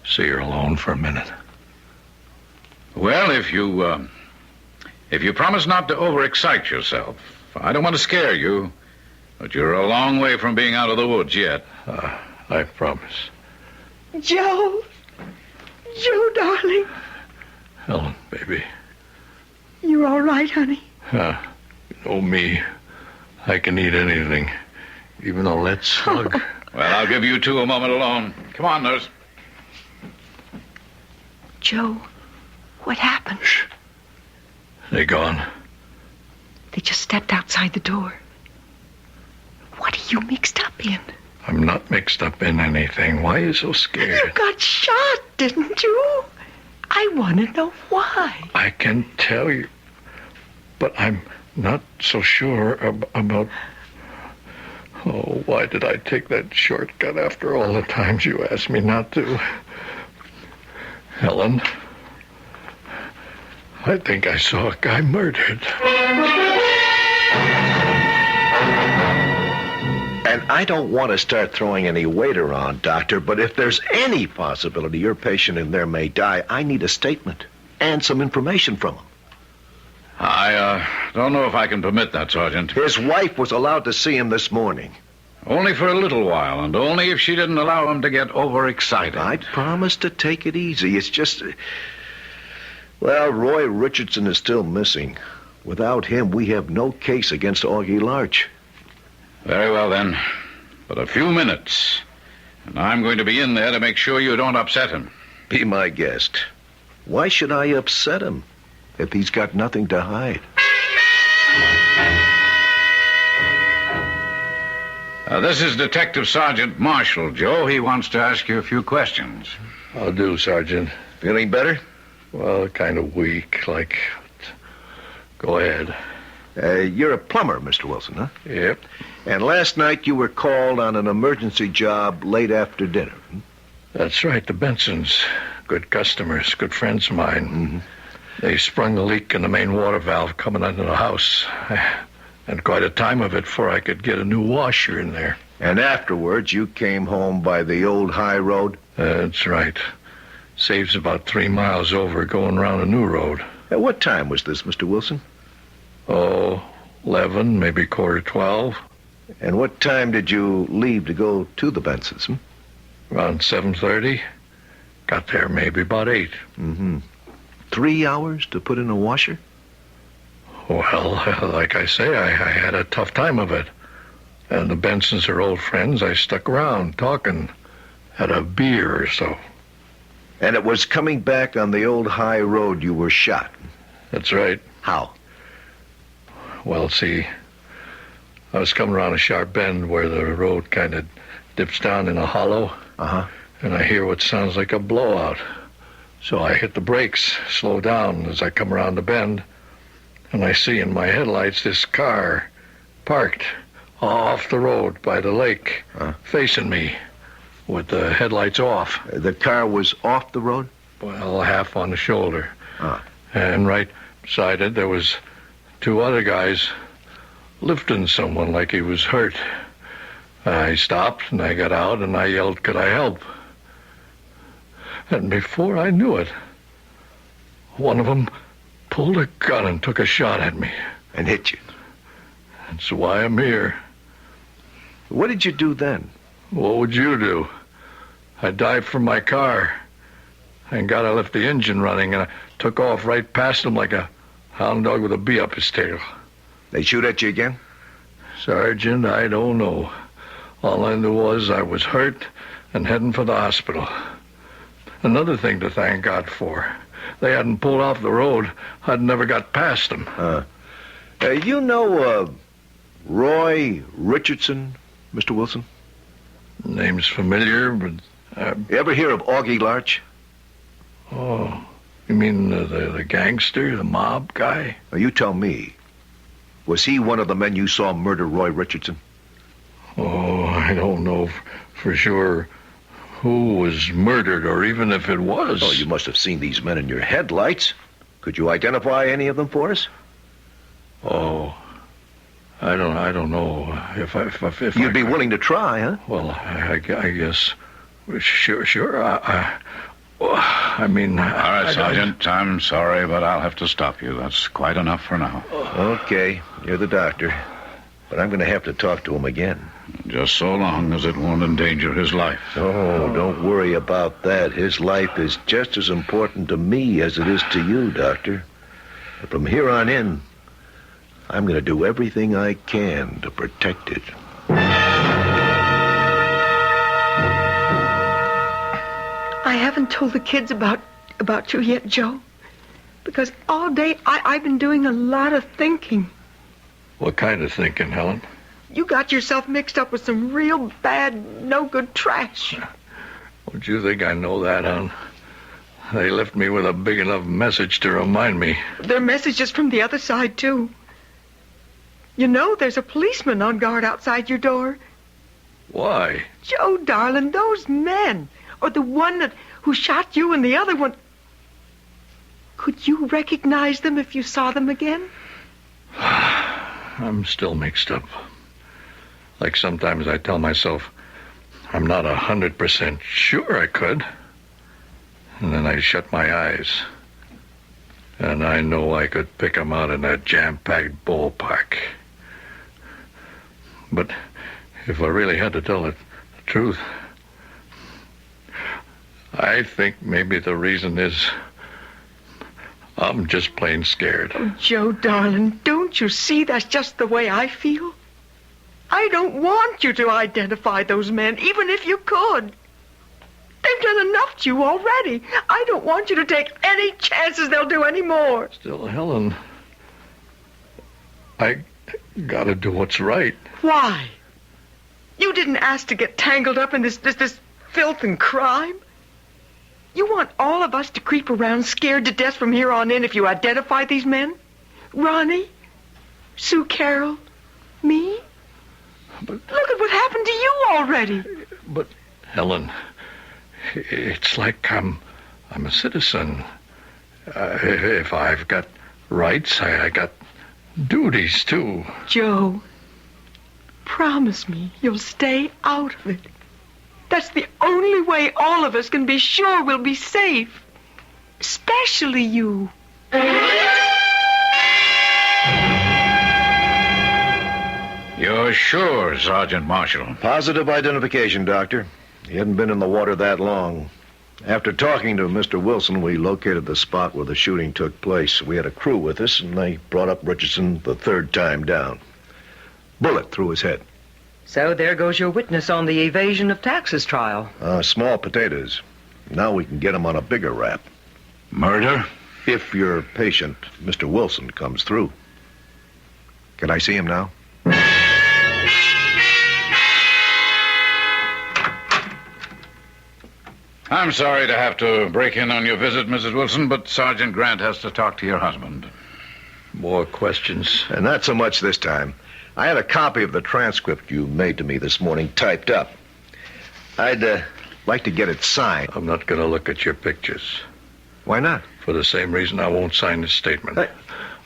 see her alone for a minute? Well, if you promise not to overexcite yourself. I don't want to scare you, but you're a long way from being out of the woods yet. I promise. Joe, darling. Helen, baby. You're all right, honey? You know me. I can eat anything, even a lead slug. Well, I'll give you two a moment alone. Come on, nurse. Joe, what happened? Shh. They gone. They just stepped outside the door. What are you mixed up in? I'm not mixed up in anything. Why are you so scared? You got shot, didn't you? I want to know why. I can tell you, but I'm not so sure about... Oh, why did I take that shortcut after all the times you asked me not to? Helen, I think I saw a guy murdered. And I don't want to start throwing any weight around, Doctor, but if there's any possibility your patient in there may die, I need a statement and some information from him. I don't know if I can permit that, Sergeant. His wife was allowed to see him this morning. Only for a little while, and only if she didn't allow him to get overexcited. I promised to take it easy. It's just... Well, Roy Richardson is still missing. Without him, we have no case against Augie Larch. Very well, then. But a few minutes, and I'm going to be in there to make sure you don't upset him. Be my guest. Why should I upset him if he's got nothing to hide? This is Detective Sergeant Marshall, Joe. He wants to ask you a few questions. I'll do, Sergeant. Feeling better? Well, kind of weak, like. Go ahead. You're a plumber, Mr. Wilson, huh? Yep. And last night you were called on an emergency job late after dinner. That's right, the Bensons. Good customers, good friends of mine. Mm-hmm. They sprung a leak in the main water valve coming under the house. And quite a time of it before I could get a new washer in there. And afterwards, you came home by the old high road? That's right. Saves about 3 miles over going around a new road. At what time was this, Mr. Wilson? 11, maybe 11:45. And what time did you leave to go to the Bensons? Around 7:30. Got there maybe about 8. Mm-hmm. 3 hours to put in a washer? Well, like I say, I had a tough time of it. And the Bensons are old friends. I stuck around, talking, had a beer or so. And it was coming back on the old high road you were shot? That's right. How? Well, see, I was coming around a sharp bend where the road kind of dips down in a hollow. Uh-huh. And I hear what sounds like a blowout. So I hit the brakes, slow down as I come around the bend. And I see in my headlights this car parked off the road by the lake, facing me, with the headlights off. The car was off the road? Well, half on the shoulder. And right beside it, there was 2 other guys lifting someone like he was hurt. I stopped, and I got out, and I yelled, "Could I help?" And before I knew it, one of them pulled a gun and took a shot at me. And hit you? That's why I'm here. What did you do then? What would you do? I dived from my car. Thank God I left the engine running, and I took off right past him like a hound dog with a bee up his tail. They shoot at you again? Sergeant, I don't know. All I knew was I was hurt and heading for the hospital. Another thing to thank God for. They hadn't pulled off the road. I'd never got past them. You know Roy Richardson, Mr. Wilson? Name's familiar, but... You ever hear of Augie Larch? Oh, you mean the gangster, the mob guy? Now, you tell me. Was he one of the men you saw murder Roy Richardson? Oh, I don't know for sure who was murdered, or even if it was. Oh, you must have seen these men in your headlights. Could you identify any of them for us? Oh, I don't know if you'd be willing to try, huh? Well, I guess. Sure. I mean... All right, Sergeant, I'm sorry, but I'll have to stop you. That's quite enough for now. Okay, you're the doctor. But I'm going to have to talk to him again. Just so long as it won't endanger his life. Oh, don't worry about that. His life is just as important to me as it is to you, Doctor. But from here on in, I'm going to do everything I can to protect it. I haven't told the kids about you yet, Joe. Because all day I've been doing a lot of thinking. What kind of thinking, Helen? You got yourself mixed up with some real bad, no-good trash. Don't you think I know that, hon? They left me with a big enough message to remind me. There are messages from the other side, too. You know, there's a policeman on guard outside your door. Why? Joe, darling, those men, or the one who shot you and the other one, could you recognize them if you saw them again? I'm still mixed up. Like sometimes I tell myself I'm not 100% sure I could. And then I shut my eyes. And I know I could pick them out in that jam-packed ballpark. But if I really had to tell the truth, I think maybe the reason is I'm just plain scared. Oh, Joe, darling, don't you see that's just the way I feel? I don't want you to identify those men, even if you could. They've done enough to you already. I don't want you to take any chances they'll do any more. Still, Helen, I gotta do what's right. Why? You didn't ask to get tangled up in this filth and crime? You want all of us to creep around scared to death from here on in if you identify these men? Ronnie? Sue Carroll? Me? But look at what happened to you already. But, Helen, it's like I'm a citizen. If I've got rights, I got duties, too. Joe, promise me you'll stay out of it. That's the only way all of us can be sure we'll be safe. Especially you. You're sure, Sergeant Marshall? Positive identification, Doctor. He hadn't been in the water that long. After talking to Mr. Wilson, we located the spot where the shooting took place. We had a crew with us, and they brought up Richardson the third time down. Bullet through his head. So there goes your witness on the evasion of taxes trial. Small potatoes. Now we can get him on a bigger rap. Murder? If your patient, Mr. Wilson, comes through. Can I see him now? I'm sorry to have to break in on your visit, Mrs. Wilson, but Sergeant Grant has to talk to your husband. More questions? And not so much this time. I had a copy of the transcript you made to me this morning typed up. I'd like to get it signed. I'm not going to look at your pictures. Why not? For the same reason I won't sign this statement.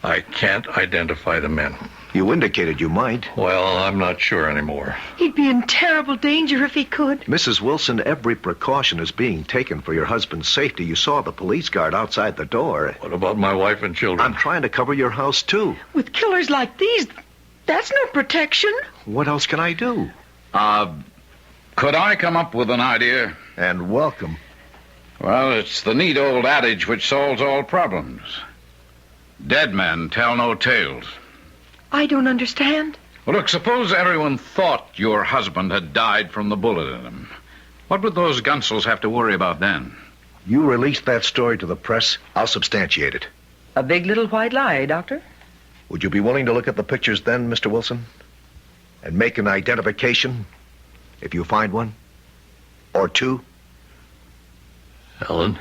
I can't identify the men. You indicated you might. Well, I'm not sure anymore. He'd be in terrible danger if he could. Mrs. Wilson, every precaution is being taken for your husband's safety. You saw the police guard outside the door. What about my wife and children? I'm trying to cover your house, too. With killers like these, that's no protection. What else can I do? Could I come up with an idea? And welcome. Well, it's the neat old adage which solves all problems. Dead men tell no tales. I don't understand. Well, look, suppose everyone thought your husband had died from the bullet in him. What would those gunsels have to worry about then? You release that story to the press, I'll substantiate it. A big little white lie, Doctor? Would you be willing to look at the pictures then, Mr. Wilson? And make an identification, if you find one? Or two? Helen?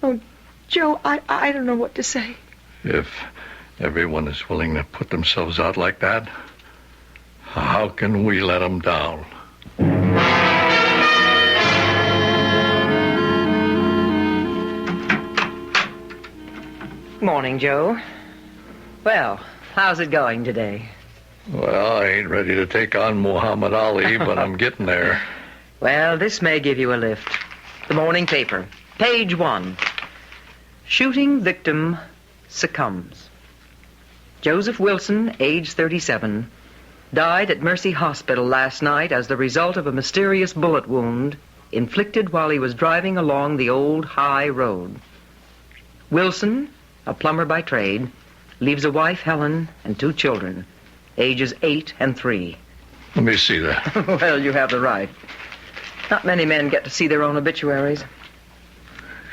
Oh, Joe, I don't know what to say. If everyone is willing to put themselves out like that, how can we let them down? Morning, Joe. Well, how's it going today? Well, I ain't ready to take on Muhammad Ali, but I'm getting there. Well, this may give you a lift. The morning paper, page 1. Shooting victim succumbs. Joseph Wilson, age 37, died at Mercy Hospital last night as the result of a mysterious bullet wound inflicted while he was driving along the old high road. Wilson, a plumber by trade, leaves a wife, Helen, and 2 children, ages 8 and 3. Let me see that. Well, you have the right. Not many men get to see their own obituaries.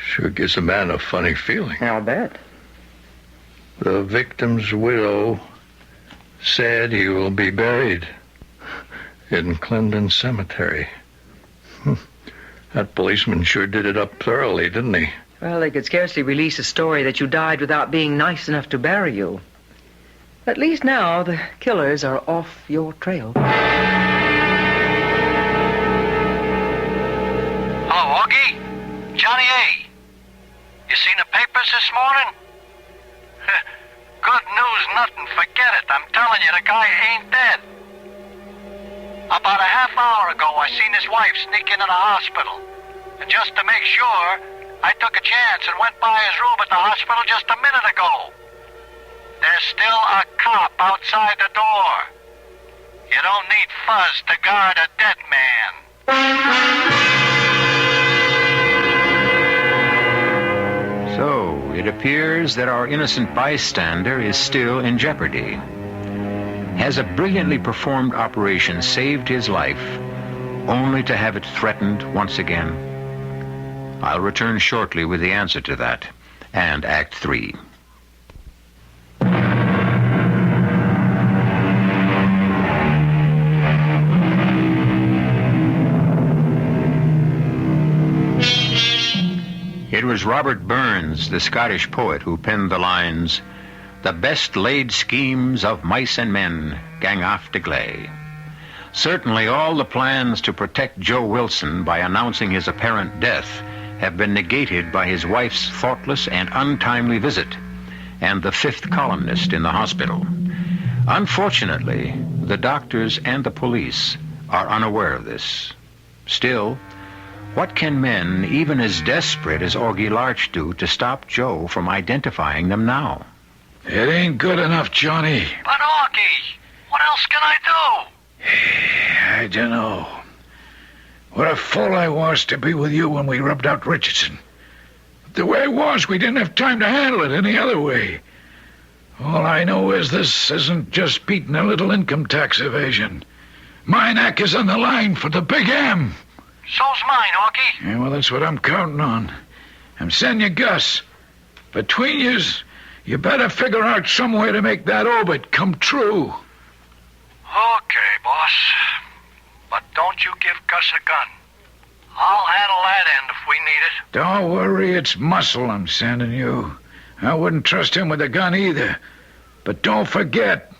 Sure gives a man a funny feeling. I'll bet. The victim's widow said he will be buried in Clendon Cemetery. That policeman sure did it up thoroughly, didn't he? Well, they could scarcely release a story that you died without being nice enough to bury you. At least now the killers are off your trail. Hello, Augie? Johnny A. You seen the papers this morning? Good news, nothing. Forget it. I'm telling you, the guy ain't dead. About a half hour ago, I seen his wife sneak into the hospital. And just to make sure, I took a chance and went by his room at the hospital just a minute ago. There's still a cop outside the door. You don't need fuzz to guard a dead man. So, it appears that our innocent bystander is still in jeopardy. Has a brilliantly performed operation saved his life, only to have it threatened once again? I'll return shortly with the answer to that, and Act 3. It was Robert Burns, the Scottish poet, who penned the lines, "The best laid schemes of mice and men gang after gley." Certainly all the plans to protect Joe Wilson by announcing his apparent death have been negated by his wife's thoughtless and untimely visit, and the fifth columnist in the hospital. Unfortunately, the doctors and the police are unaware of this. Still, what can men even as desperate as Augie Larch do to stop Joe from identifying them now? It ain't good enough, Johnny. But Augie, what else can I do? I don't know. What a fool I was to be with you when we rubbed out Richardson. The way it was, we didn't have time to handle it any other way. All I know is this isn't just beating a little income tax evasion. My neck is on the line for the Big M. So's mine, Augie. Yeah, well, that's what I'm counting on. I'm sending you Gus. Between yous, you better figure out some way to make that obit come true. Okay, boss. But don't you give Gus a gun. I'll handle that end if we need it. Don't worry, it's muscle I'm sending you. I wouldn't trust him with a gun either. But don't forget,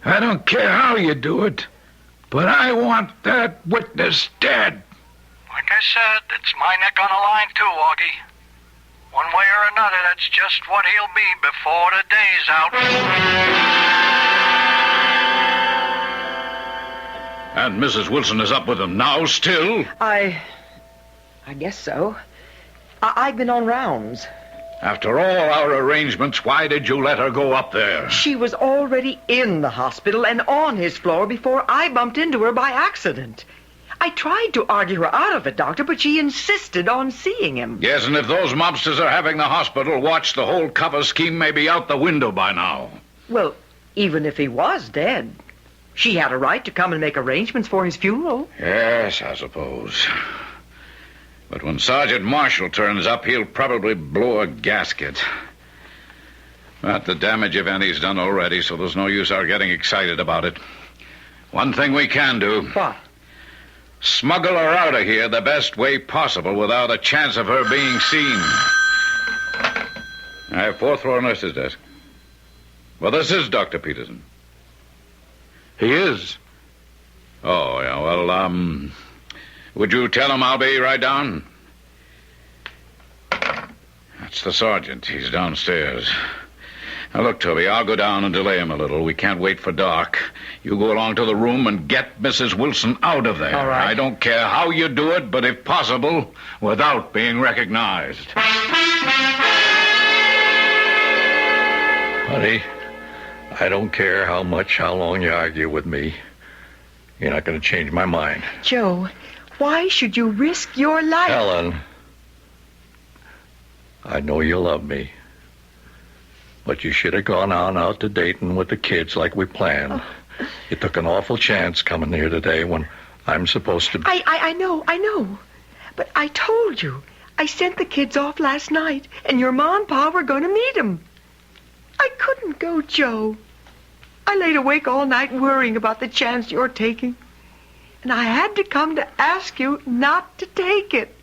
I don't care how you do it, but I want that witness dead. Like I said, it's my neck on the line too, Augie. One way or another, that's just what he'll be before the day's out. And Mrs. Wilson is up with him now, still? I guess so. I've been on rounds. After all our arrangements, why did you let her go up there? She was already in the hospital and on his floor before I bumped into her by accident. I tried to argue her out of it, Doctor, but she insisted on seeing him. Yes, and if those mobsters are having the hospital watched, the whole cover scheme may be out the window by now. Well, even if he was dead, she had a right to come and make arrangements for his funeral. Yes, I suppose. But when Sergeant Marshall turns up, he'll probably blow a gasket. But the damage, if any's done already, so there's no use our getting excited about it. One thing we can do. What? Smuggle her out of here the best way possible without a chance of her being seen. I have 4th floor nurse's desk. Well, this is Dr. Peterson. He is. Oh, yeah, well, would you tell him I'll be right down? That's the sergeant. He's downstairs. Now, look, Toby, I'll go down and delay him a little. We can't wait for dark. You go along to the room and get Mrs. Wilson out of there. All right. I don't care how you do it, but if possible, without being recognized. Honey, I don't care how long you argue with me. You're not going to change my mind. Joe, why should you risk your life? Helen, I know you love me. But you should have gone on out to Dayton with the kids like we planned. Oh. You took an awful chance coming here today when I'm supposed to be... I know. But I told you. I sent the kids off last night, and your Ma and Pa were going to meet them. I couldn't go, Joe. I laid awake all night worrying about the chance you're taking. And I had to come to ask you not to take it.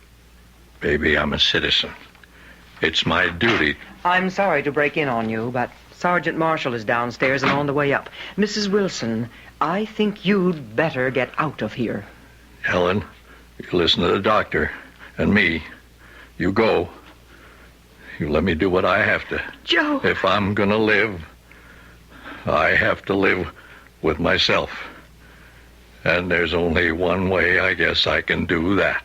Baby, I'm a citizen. It's my duty. I'm sorry to break in on you, but Sergeant Marshall is downstairs and on the way up. Mrs. Wilson, I think you'd better get out of here. Helen, you listen to the doctor and me. You go. You let me do what I have to. Joe. If I'm going to live, I have to live with myself. And there's only one way I guess I can do that.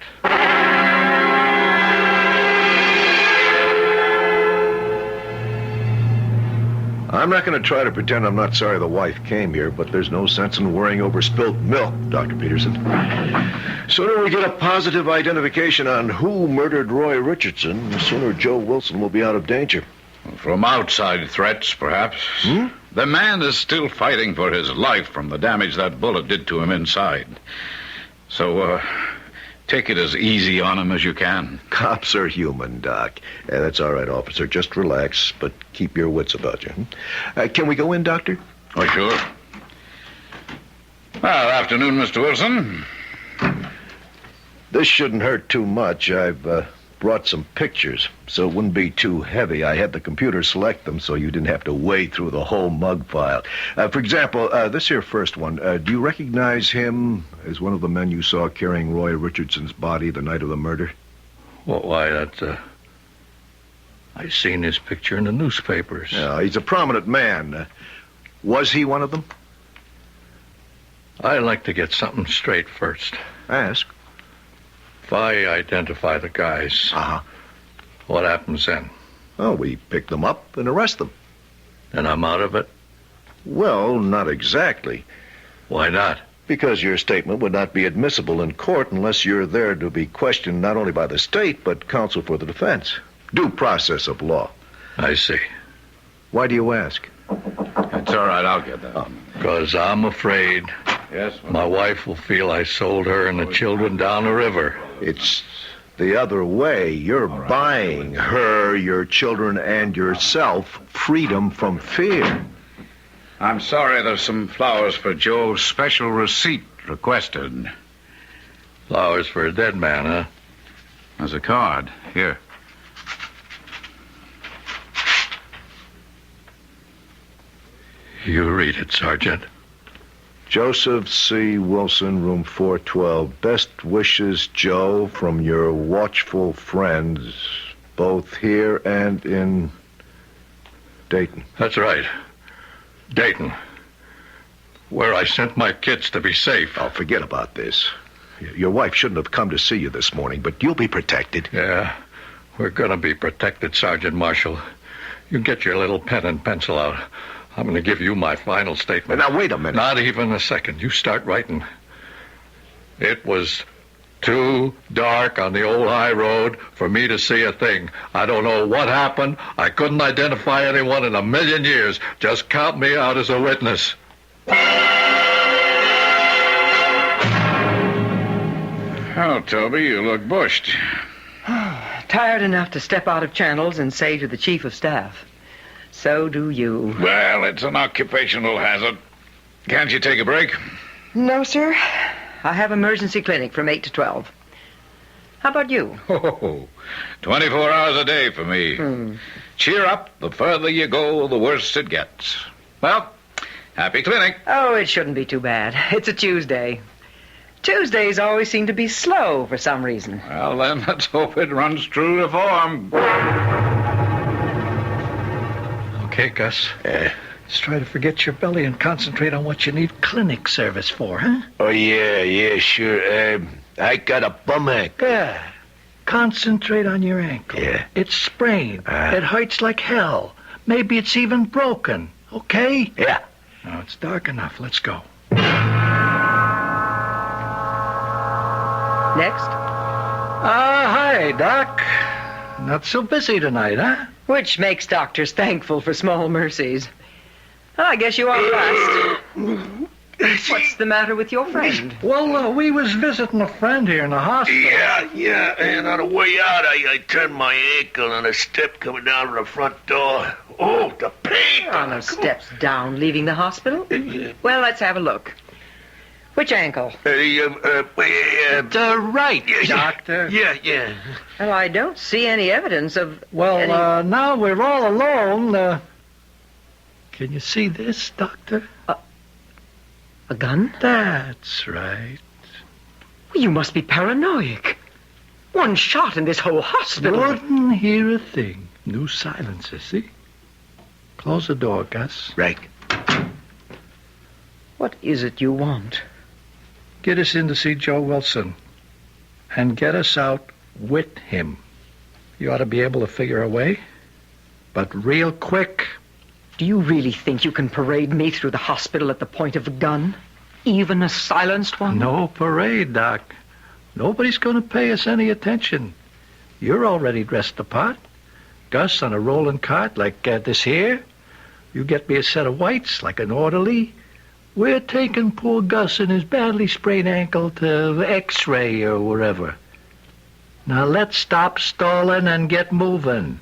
I'm not going to try to pretend I'm not sorry the wife came here, but there's no sense in worrying over spilt milk, Dr. Peterson. Sooner we get a positive identification on who murdered Roy Richardson, the sooner Joe Wilson will be out of danger. From outside threats, perhaps. The man is still fighting for his life from the damage that bullet did to him inside. So, take it as easy on him as you can. Cops are human, Doc. That's all right, officer. Just relax, but keep your wits about you. Can we go in, Doctor? Oh, sure. Well, afternoon, Mr. Wilson. This shouldn't hurt too much. I've brought some pictures, so it wouldn't be too heavy. I had the computer select them so you didn't have to wade through the whole mug file. For example, this here first one. Do you recognize him as one of the men you saw carrying Roy Richardson's body the night of the murder? Well, why, that's, I seen his picture in the newspapers. Yeah, he's a prominent man. Was he one of them? I'd like to get something straight first. Ask. If I identify the guys, what happens then? Oh, we pick them up and arrest them. And I'm out of it? Well, not exactly. Why not? Because your statement would not be admissible in court unless you're there to be questioned not only by the state, but counsel for the defense. Due process of law. I see. Why do you ask? It's all right, I'll get that. Because I'm afraid my wife will feel I sold her and the children down the river. It's the other way. You're buying her, your children, and yourself freedom from fear. I'm sorry, there's some flowers for Joe's special receipt requested. Flowers for a dead man, huh? There's a card. Here. You read it, Sergeant. Joseph C. Wilson, room 412. Best wishes, Joe, from your watchful friends, both here and in Dayton. That's right. Dayton. Where I sent my kids to be safe. Oh, forget about this. Your wife shouldn't have come to see you this morning, but you'll be protected. Yeah, we're gonna be protected, Sergeant Marshall. You get your little pen and pencil out. I'm going to give you my final statement. Now, wait a minute. Not even a second. You start writing. It was too dark on the old high road for me to see a thing. I don't know what happened. I couldn't identify anyone in a million years. Just count me out as a witness. Oh, Toby, you look bushed. Tired enough to step out of channels and say to the Chief of Staff, so do you. Well, it's an occupational hazard. Can't you take a break? No, sir. I have emergency clinic from 8 to 12. How about you? Oh, 24 hours a day for me. Cheer up. The further you go, the worse it gets. Well, happy clinic. Oh, it shouldn't be too bad. It's a Tuesday. Tuesdays always seem to be slow for some reason. Well, then, let's hope it runs true to form. Okay, Gus. Let's try to forget your belly and concentrate on what you need clinic service for, huh? Oh, yeah, sure. I got a bum ankle. Yeah. Concentrate on your ankle. Yeah. It's sprained. It hurts like hell. Maybe it's even broken. Okay? Yeah. Now, it's dark enough. Let's go. Next? Hi, Doc. Not so busy tonight, huh? Which makes doctors thankful for small mercies. I guess you are fast. What's the matter with your friend? Well, we was visiting a friend here in the hospital. Yeah. And on the way out, I turned my ankle on a step coming down to the front door. Oh, the pain! On the steps down, leaving the hospital? Well, let's have a look. Which ankle? The right, Doctor. Yeah. Well, I don't see any evidence of Well, now we're all alone. Can you see this, Doctor? A gun? That's right. Well, you must be paranoid. One shot in this whole hospital. Wouldn't hear a thing. New silencer, see? Close the door, Gus. Right. What is it you want? Get us in to see Joe Wilson. And get us out with him. You ought to be able to figure a way. But real quick. Do you really think you can parade me through the hospital at the point of a gun? Even a silenced one? No parade, Doc. Nobody's going to pay us any attention. You're already dressed the part. Gus on a rolling cart like this here. You get me a set of whites like an orderly. We're taking poor Gus and his badly sprained ankle to X-ray or wherever. Now let's stop stalling and get moving.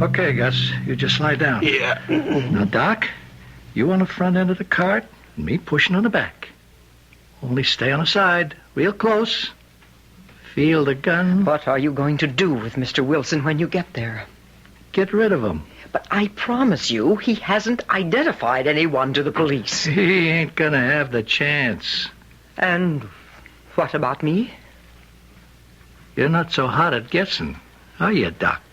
Okay, Gus, you just lie down. Yeah. Now, Doc, you on the front end of the cart and me pushing on the back. Only stay on the side, real close. Feel the gun. What are you going to do with Mr. Wilson when you get there? Get rid of him. But I promise you, he hasn't identified anyone to the police. He ain't gonna have the chance. And what about me? You're not so hot at guessing, are you, Doc?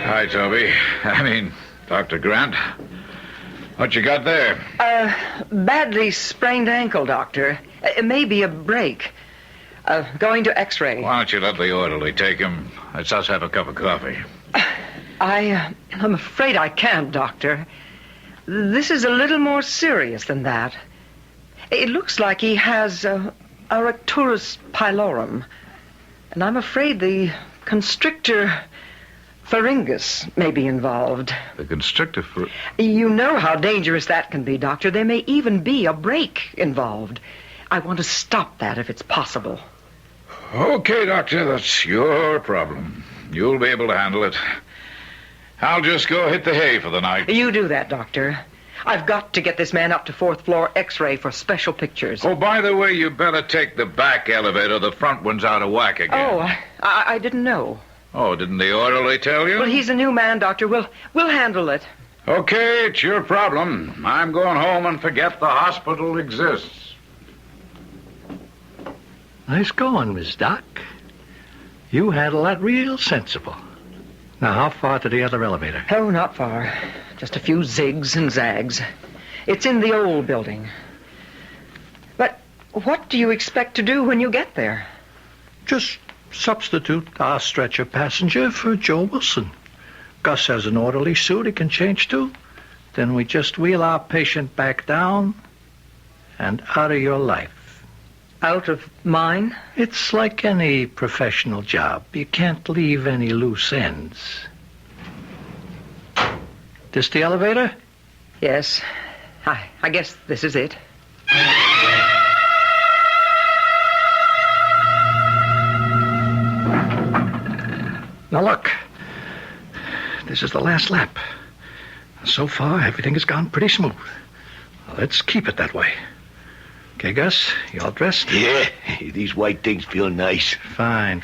Hi, Toby. I mean, Dr. Grant. What you got there? Badly sprained ankle, Doctor. It may be a break. Going to X-ray. Why don't you let the orderly take him? Let's us have a cup of coffee. I'm afraid I can't, Doctor. This is a little more serious than that. It looks like he has a recturus pylorum. And I'm afraid the constrictor pharyngus may be involved. The constrictor You know how dangerous that can be, Doctor. There may even be a break involved. I want to stop that if it's possible. Okay, Doctor, that's your problem. You'll be able to handle it. I'll just go hit the hay for the night. You do that, Doctor. I've got to get this man up to 4th floor X-ray for special pictures. Oh, by the way, you better take the back elevator. The front one's out of whack again. Oh, I didn't know. Oh, didn't the orderly tell you? Well, he's a new man, Doctor. We'll handle it. Okay, it's your problem. I'm going home and forget the hospital exists. Nice going, Miss Doc. You handle that real sensible. Now, how far to the other elevator? Oh, not far. Just a few zigs and zags. It's in the old building. But what do you expect to do when you get there? Just substitute our stretcher passenger for Joe Wilson. Gus has an orderly suit he can change to. Then we just wheel our patient back down and out of your life. Out of mine? It's like any professional job. You can't leave any loose ends. This the elevator? Yes. I guess this is it. Now look. This is the last lap. So far, everything has gone pretty smooth. Let's keep it that way. Okay, Gus, you all dressed? Yeah, these white things feel nice. Fine.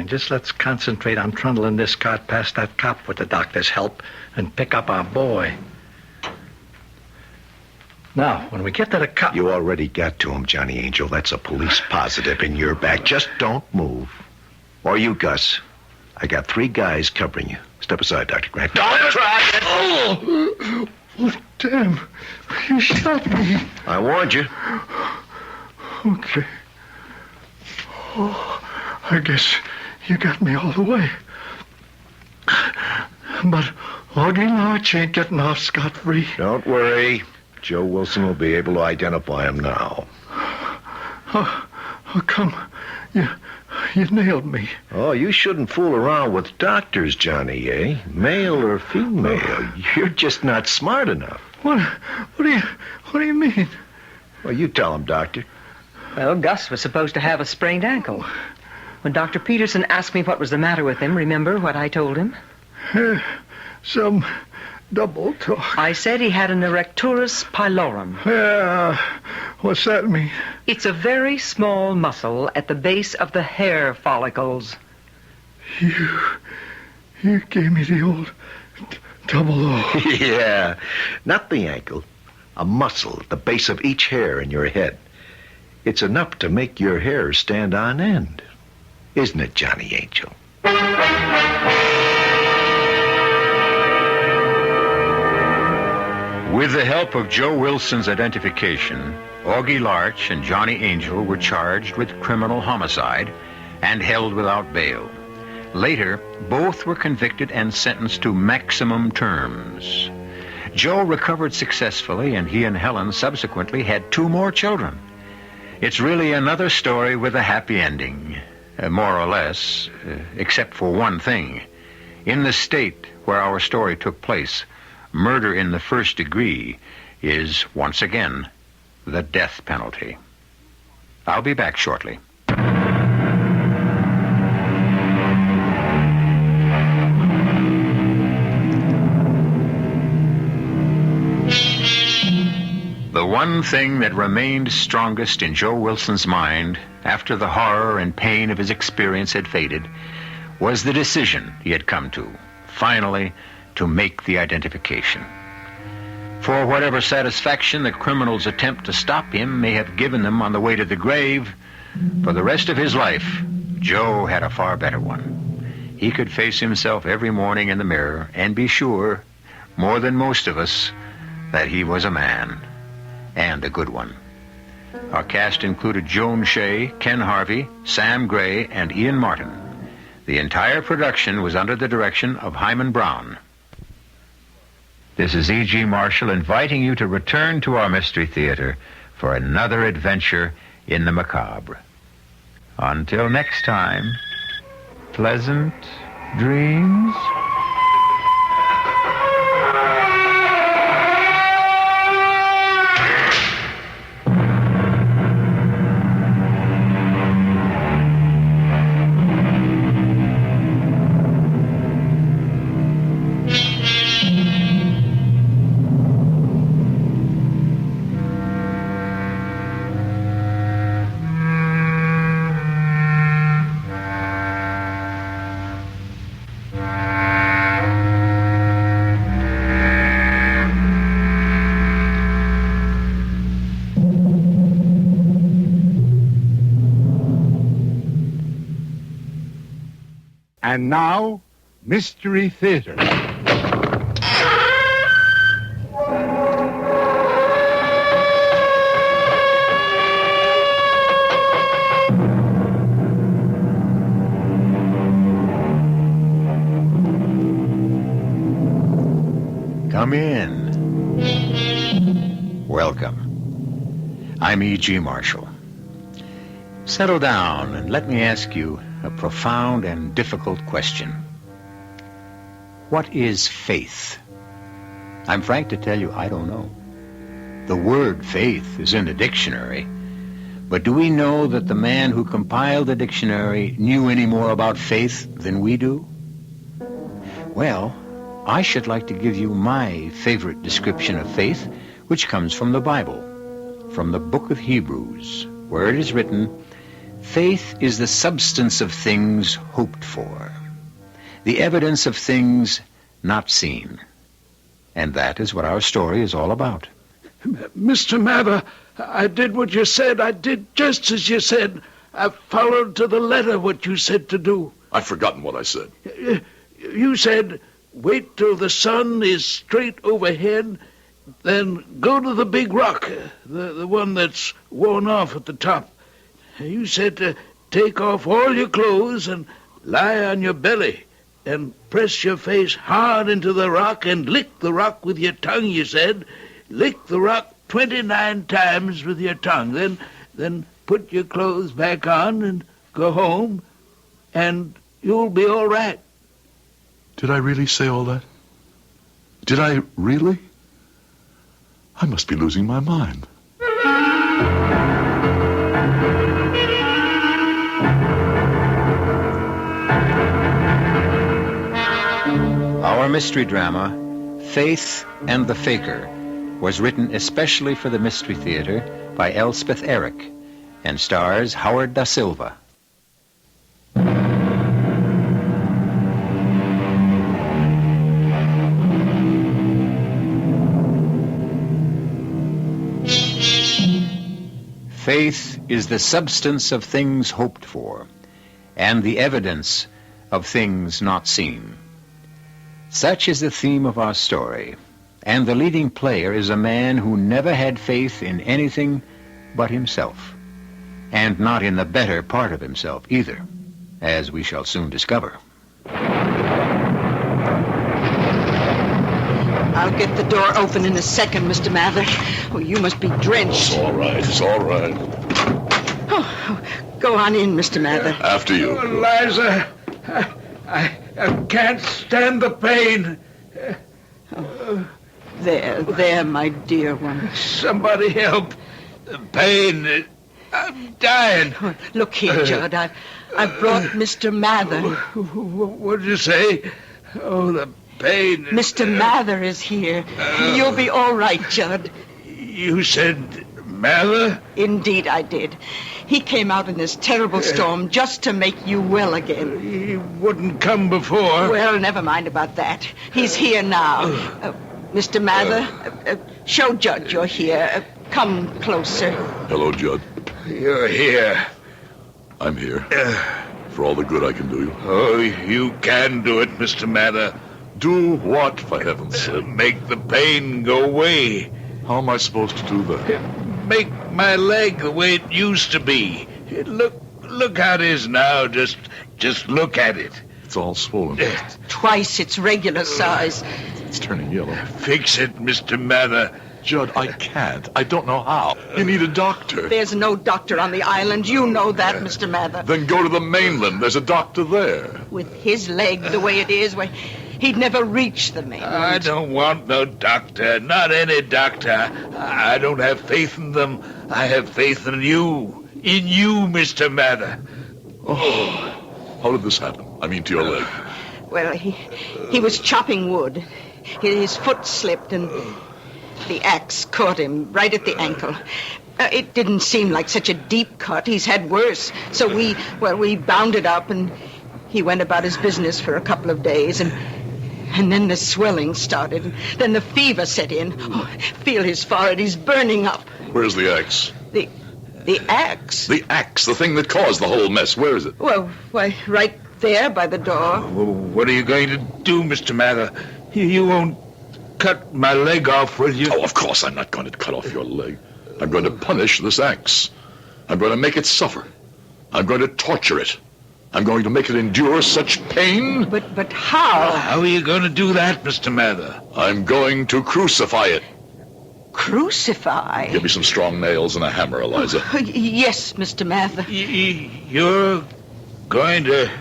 Just let's concentrate on trundling this cart past that cop with the doctor's help and pick up our boy. Now, when we get to the cop... You already got to him, Johnny Angel. That's a police positive in your back. Just don't move. Or you, Gus. I got 3 guys covering you. Step aside, Dr. Grant. Don't try it! Oh, damn. You shot me. I warned you. Okay. Oh, I guess you got me all the way. But Augie Larch ain't getting off scot-free. Don't worry. Joe Wilson will be able to identify him now. Oh, come. You nailed me. Oh, you shouldn't fool around with doctors, Johnny, eh? Male or female. You're just not smart enough. What do you mean? Well, you tell him, Doctor. Well, Gus was supposed to have a sprained ankle. When Dr. Peterson asked me what was the matter with him, remember what I told him? Some double talk. I said he had an erecturus pylorum. Yeah, what's that mean? It's a very small muscle at the base of the hair follicles. You gave me the old double O. Yeah, not the ankle. A muscle at the base of each hair in your head. It's enough to make your hair stand on end. Isn't it, Johnny Angel? With the help of Joe Wilson's identification, Augie Larch and Johnny Angel were charged with criminal homicide and held without bail. Later, both were convicted and sentenced to maximum terms. Joe recovered successfully, and he and Helen subsequently had 2 more children. It's really another story with a happy ending. More or less, except for one thing. In the state where our story took place, murder in the first degree is, once again, the death penalty. I'll be back shortly. The one thing that remained strongest in Joe Wilson's mind after the horror and pain of his experience had faded was the decision he had come to, finally, to make the identification. For whatever satisfaction the criminal's attempt to stop him may have given them on the way to the grave, for the rest of his life, Joe had a far better one. He could face himself every morning in the mirror and be sure, more than most of us, that he was a man. And a good one. Our cast included Joan Shea, Ken Harvey, Sam Gray, and Ian Martin. The entire production was under the direction of Hyman Brown. This is E.G. Marshall inviting you to return to our Mystery Theater for another adventure in the macabre. Until next time, pleasant dreams. And now, Mystery Theater. Come in. Welcome. I'm E.G. Marshall. Settle down and let me ask you a profound and difficult question. What is faith? I'm frank to tell you, I don't know. The word faith is in the dictionary, but do we know that the man who compiled the dictionary knew any more about faith than we do? Well, I should like to give you my favorite description of faith, which comes from the Bible, from the book of Hebrews, where it is written, "Faith is the substance of things hoped for, the evidence of things not seen." And that is what our story is all about. Mr. Mather, I did what you said. I did just as you said. I followed to the letter what you said to do. I've forgotten what I said. You said, wait till the sun is straight overhead, then go to the big rock, the one that's worn off at the top. You said to take off all your clothes and lie on your belly and press your face hard into the rock and lick the rock with your tongue, you said. Lick the rock 29 times with your tongue. Then put your clothes back on and go home, and you'll be all right. Did I really say all that? Did I really? I must be losing my mind. Our mystery drama, Faith and the Faker, was written especially for the Mystery Theater by Elspeth Eric and stars Howard Da Silva. Faith is the substance of things hoped for, and the evidence of things not seen. Such is the theme of our story, and the leading player is a man who never had faith in anything but himself, and not in the better part of himself either, as we shall soon discover. I'll get the door open in a second, Mr. Mather. Oh, you must be drenched. It's all right. It's all right. Oh, Go on in, Mr. Mather. After you. Eliza, I can't stand the pain. There, my dear one. Somebody help. The pain. I'm dying. Look here, Judd. I've brought Mr. Mather. What did you say? Oh, the pain. Mr. Mather is here. You'll be all right, Judd. You said Mather? Indeed, I did. He came out in this terrible storm just to make you well again. He wouldn't come before. Well, never mind about that. He's here now. Mr. Mather, show Judd you're here. Come closer. Hello, Judd. You're here. I'm here. For all the good I can do you. Oh, you can do it, Mr. Mather. Do what, for heaven's sake? Make the pain go away. How am I supposed to do that? Make my leg the way it used to be. Look how it is now. Just look at it. It's all swollen. Twice its regular size. It's turning yellow. Fix it, Mr. Mather. Judd, I can't. I don't know how. You need a doctor. There's no doctor on the island. You know that, Mr. Mather. Then go to the mainland. There's a doctor there. With his leg the way it is, he'd never reach the mainland. I don't want no doctor. Not any doctor. I don't have faith in them. I have faith in you. In you, Mr. Mather. Oh, how did this happen? I mean, to your leg. Well, he was chopping wood. His foot slipped and the axe caught him right at the ankle. It didn't seem like such a deep cut. He's had worse. So we bound it up and he went about his business for a couple of days and then the swelling started. And then the fever set in. Oh, feel his forehead. He's burning up. Where's the axe? The axe? The axe, the thing that caused the whole mess. Where is it? Well, right there by the door. What are you going to do, Mr. Mather? You won't cut my leg off, will you? Oh, of course I'm not going to cut off your leg. I'm going to punish this axe. I'm going to make it suffer. I'm going to torture it. I'm going to make it endure such pain. But how? How are you going to do that, Mr. Mather? I'm going to crucify it. Crucify? Give me some strong nails and a hammer, Eliza. Yes, Mr. Mather. You're going to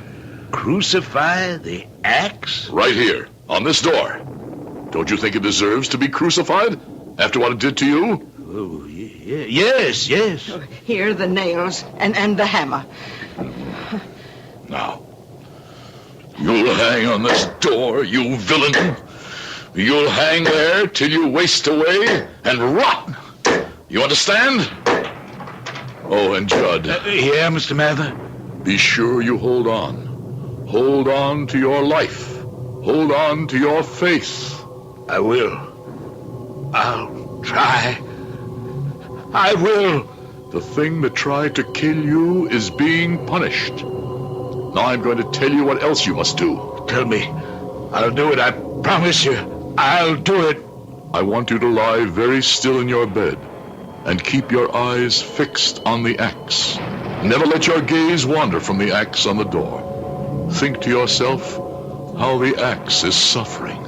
crucify the axe? Right here, on this door. Don't you think it deserves to be crucified after what it did to you? Oh, yes. Here are the nails and the hammer. Now, you'll hang on this door, you villain. You'll hang there till you waste away and rot. You understand? Oh, and Judd. Yeah, Mr. Mather? Be sure you hold on. Hold on to your life. Hold on to your faith. I will. I'll try. I will. The thing that tried to kill you is being punished. Now I'm going to tell you what else you must do. Tell me. I'll do it, I promise you. I'll do it. I want you to lie very still in your bed and keep your eyes fixed on the axe. Never let your gaze wander from the axe on the door. Think to yourself how the axe is suffering.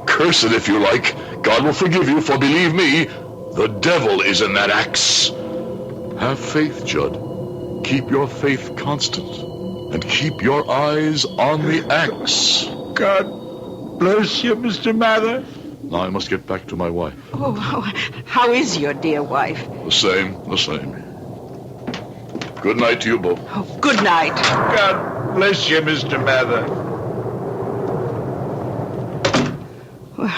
Curse it if you like. God will forgive you, for believe me, the devil is in that axe. Have faith, Judd. Keep your faith constant. And keep your eyes on the axe. God bless you, Mr. Mather. Now I must get back to my wife. Oh, how is your dear wife? The same. Good night to you both. Oh, good night. God bless you, Mr. Mather. Well,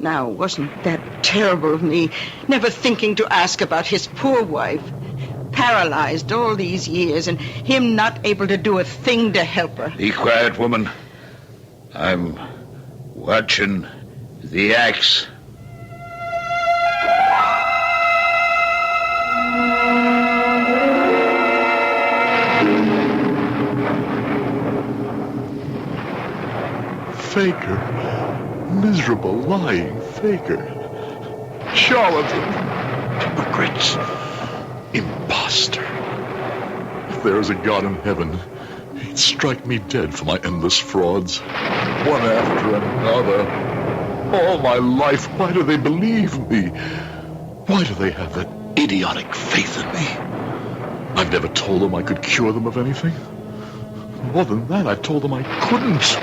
now, wasn't that terrible of me, never thinking to ask about his poor wife? Paralyzed all these years, and him not able to do a thing to help her. Be quiet, woman. I'm watching the axe. Faker. Miserable, lying faker. Charlatan. Hypocrites. Imposter. If there is a God in heaven, he'd strike me dead for my endless frauds. One after another. All my life, why do they believe me? Why do they have that idiotic faith in me? I've never told them I could cure them of anything. More than that, I told them I couldn't.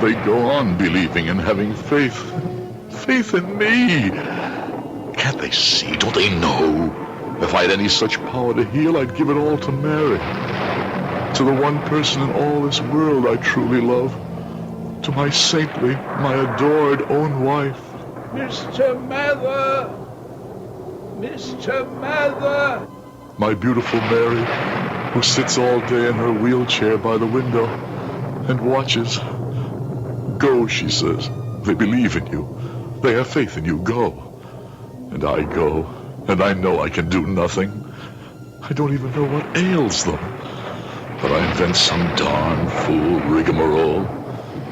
They go on believing and having faith. Faith in me. Can't they see? Don't they know? If I had any such power to heal, I'd give it all to Mary. To the one person in all this world I truly love. To my saintly, my adored own wife. Mr. Mather! Mr. Mather! My beautiful Mary, who sits all day in her wheelchair by the window and watches. Go, she says. They believe in you. They have faith in you. Go. And I go, and I know I can do nothing. I don't even know what ails them. But I invent some darn fool rigmarole,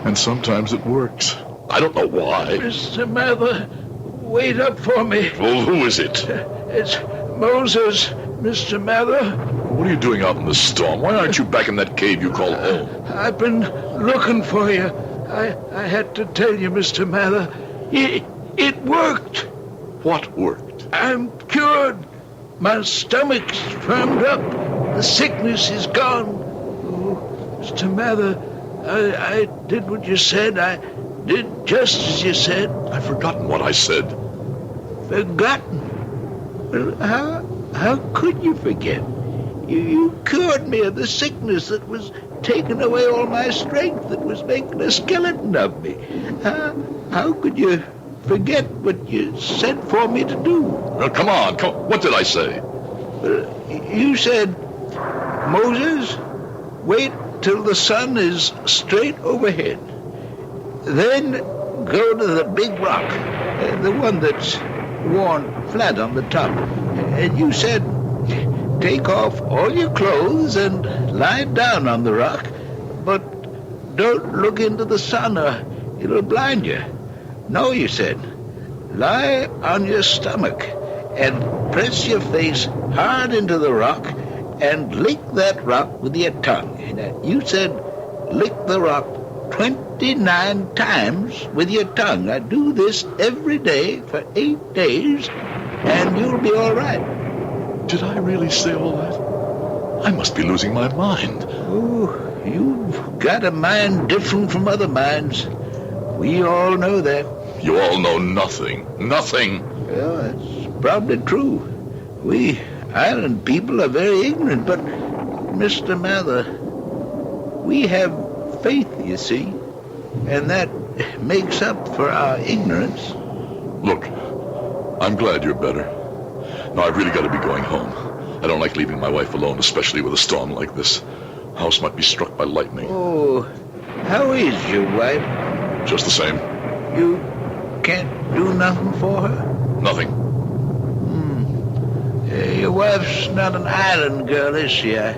and sometimes it works. I don't know why. Mr. Mather, wait up for me. Well, who is it? It's Moses, Mr. Mather. What are you doing out in the storm? Why aren't you back in that cave you call home? I've been looking for you. I had to tell you, Mr. Mather. It worked. What worked? I'm cured. My stomach's firmed up. The sickness is gone. Oh, Mr. Mather, I did what you said. I did just as you said. I've forgotten what I said. Forgotten? Well, how could you forget? You cured me of the sickness that was taking away all my strength, that was making a skeleton of me. How could you forget what you said for me to do? Well, come on. What did I say? You said, Moses, wait till the sun is straight overhead. Then go to the big rock, the one that's worn flat on the top. And you said, take off all your clothes and lie down on the rock, but don't look into the sun or it'll blind you. No, you said, lie on your stomach and press your face hard into the rock and lick that rock with your tongue. And you said, lick the rock 29 times with your tongue. Now do this every day for 8 days, and you'll be all right. Did I really say all that? I must be losing my mind. Oh, you've got a mind different from other minds. We all know that. You all know nothing. Nothing. Well, that's probably true. We island people are very ignorant, but, Mr. Mather, we have faith, you see, and that makes up for our ignorance. Look, I'm glad you're better. Now, I've really got to be going home. I don't like leaving my wife alone, especially with a storm like this. House might be struck by lightning. Oh, how is your wife? Just the same. You can't do nothing for her? Nothing. Your wife's not an island girl, is she? I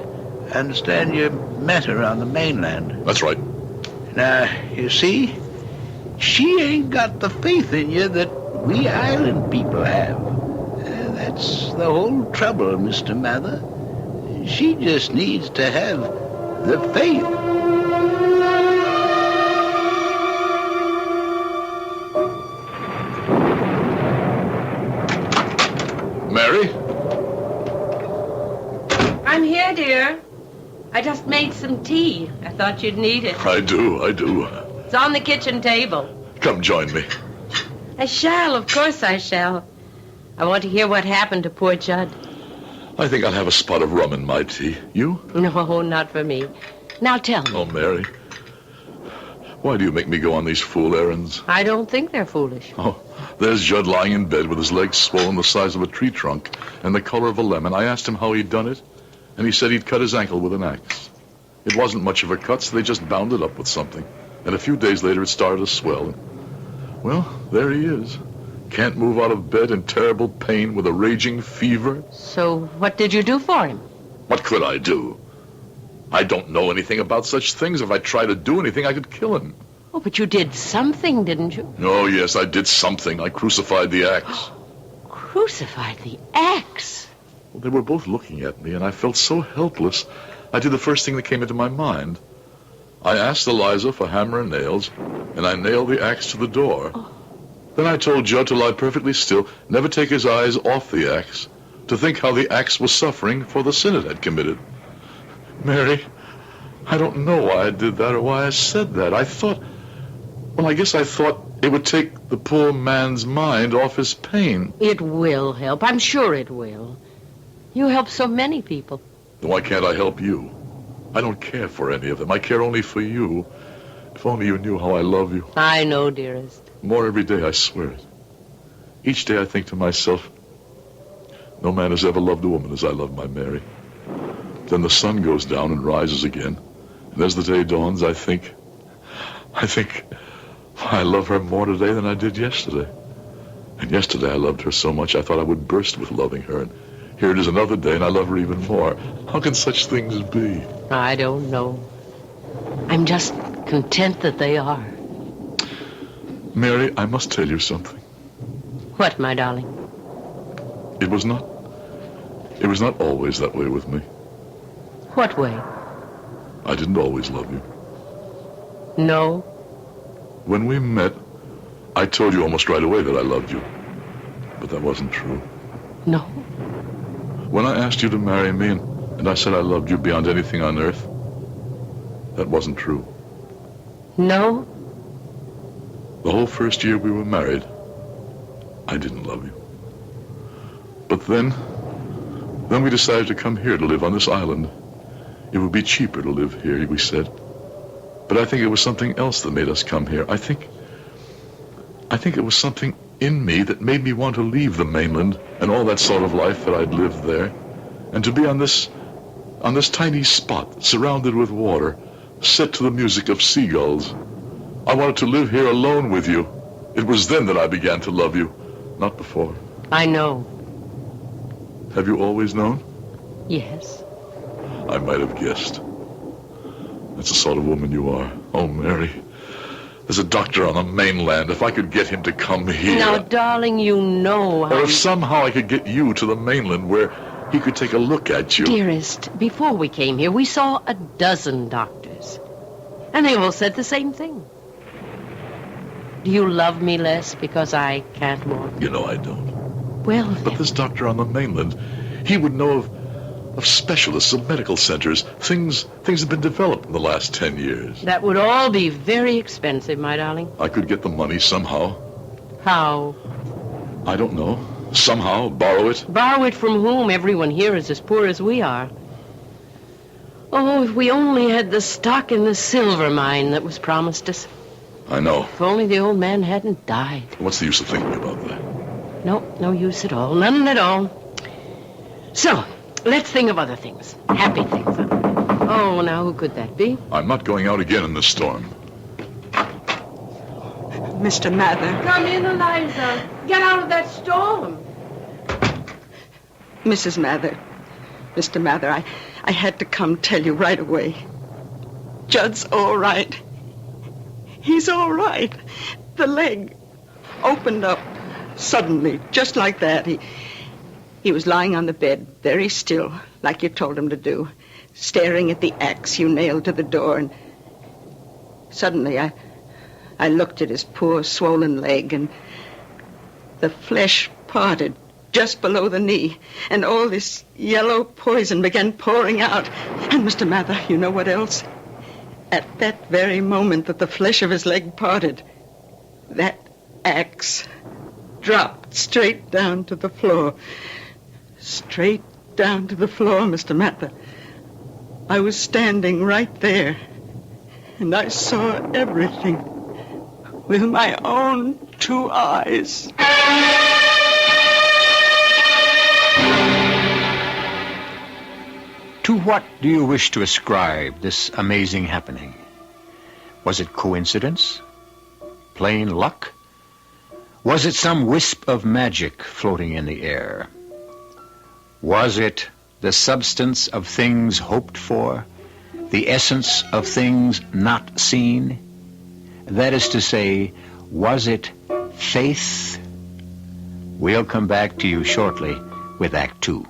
understand you met her on the mainland. That's right. Now, you see, she ain't got the faith in you that we island people have. That's the whole trouble, Mr. Mather. She just needs to have the faith. Mary? I'm here, dear. I just made some tea. I thought you'd need it. I do. It's on the kitchen table. Come join me. I shall, of course I shall. I want to hear what happened to poor Judd. I think I'll have a spot of rum in my tea. You? No, not for me. Now tell me. Oh, Mary. Why do you make me go on these fool errands? I don't think they're foolish. Oh, there's Judd lying in bed with his legs swollen the size of a tree trunk and the color of a lemon. I asked him how he'd done it, and he said he'd cut his ankle with an axe. It wasn't much of a cut, so they just bound it up with something. And a few days later, it started to swell. Well, there he is. Can't move out of bed in terrible pain with a raging fever. So what did you do for him? What could I do? I don't know anything about such things. If I tried to do anything, I could kill him. Oh, but you did something, didn't you? Oh, yes, I did something. I crucified the axe. Crucified the axe? Well, they were both looking at me, and I felt so helpless, I did the first thing that came into my mind. I asked Eliza for hammer and nails, and I nailed the axe to the door. Then I told Judd to lie perfectly still, never take his eyes off the axe, to think how the axe was suffering for the sin it had committed. Mary, I don't know why I did that or why I said that. I thought it would take the poor man's mind off his pain. It will help. I'm sure it will. You help so many people. Why can't I help you? I don't care for any of them. I care only for you. If only you knew how I love you. I know, dearest. More every day, I swear it. Each day I think to myself, no man has ever loved a woman as I love my Mary. Then the sun goes down and rises again. And as the day dawns, I think, I love her more today than I did yesterday. And yesterday I loved her so much I thought I would burst with loving her. And here it is another day and I love her even more. How can such things be? I don't know. I'm just content that they are. Mary, I must tell you something. What, my darling? It was not always that way with me. What way? I didn't always love you. No. When we met, I told you almost right away that I loved you. But that wasn't true. No. When I asked you to marry me and I said I loved you beyond anything on earth, that wasn't true. No. The whole first year we were married, I didn't love you. But then we decided to come here to live on this island. It would be cheaper to live here, we said. But I think it was something else that made us come here. I think it was something in me that made me want to leave the mainland and all that sort of life that I'd lived there, and to be on this tiny spot, surrounded with water, set to the music of seagulls. I wanted to live here alone with you. It was then that I began to love you, not before. I know. Have you always known? Yes. I might have guessed. That's the sort of woman you are. Oh, Mary. There's a doctor on the mainland. If I could get him to come here. Now, darling, you know how... Or if somehow I could get you to the mainland where he could take a look at you. Dearest, before we came here, we saw a dozen doctors. And they all said the same thing. Do you love me less because I can't walk? You know I don't. Well, but this doctor on the mainland, he would know of specialists, of medical centers. Things have been developed in the last 10 years. That would all be very expensive, my darling. I could get the money somehow. How? I don't know. Somehow, borrow it. Borrow it from whom? Everyone here is as poor as we are. Oh, if we only had the stock in the silver mine that was promised us. I know. If only the old man hadn't died. What's the use of thinking about that? No use at all. None at all. So, let's think of other things. Happy things. Oh, now who could that be? I'm not going out again in this storm. Mr. Mather. Come in, Eliza. Get out of that storm. Mrs. Mather. Mr. Mather, I had to come tell you right away. Judd's all right. He's all right. The leg opened up suddenly, just like that. He was lying on the bed, very still, like you told him to do, staring at the axe you nailed to the door, and suddenly I looked at his poor swollen leg, and the flesh parted just below the knee, and all this yellow poison began pouring out. And, Mr. Mather, you know what else? At that very moment that the flesh of his leg parted, that axe dropped straight down to the floor. Straight down to the floor, Mr. Mather. I was standing right there, and I saw everything with my own 2 eyes. To what do you wish to ascribe this amazing happening? Was it coincidence? Plain luck? Was it some wisp of magic floating in the air? Was it the substance of things hoped for, the essence of things not seen? That is to say, was it faith? We'll come back to you shortly with Act 2.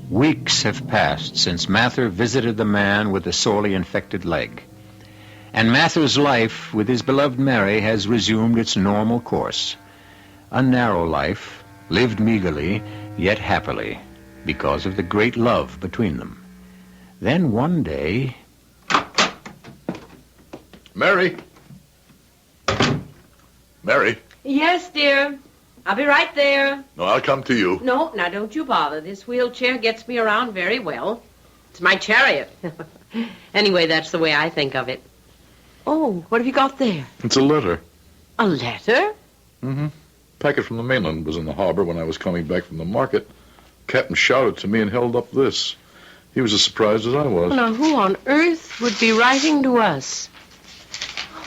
Weeks have passed since Mather visited the man with the sorely infected leg. And Mather's life with his beloved Mary has resumed its normal course. A narrow life, lived meagerly, yet happily, because of the great love between them. Then one day... Mary? Mary? Yes, dear. I'll be right there. No, I'll come to you. No, now don't you bother. This wheelchair gets me around very well. It's my chariot. Anyway, that's the way I think of it. Oh, what have you got there? It's a letter. A letter? Mm-hmm. Packet from the mainland was in the harbor when I was coming back from the market. Captain shouted to me and held up this. He was as surprised as I was. Now, who on earth would be writing to us?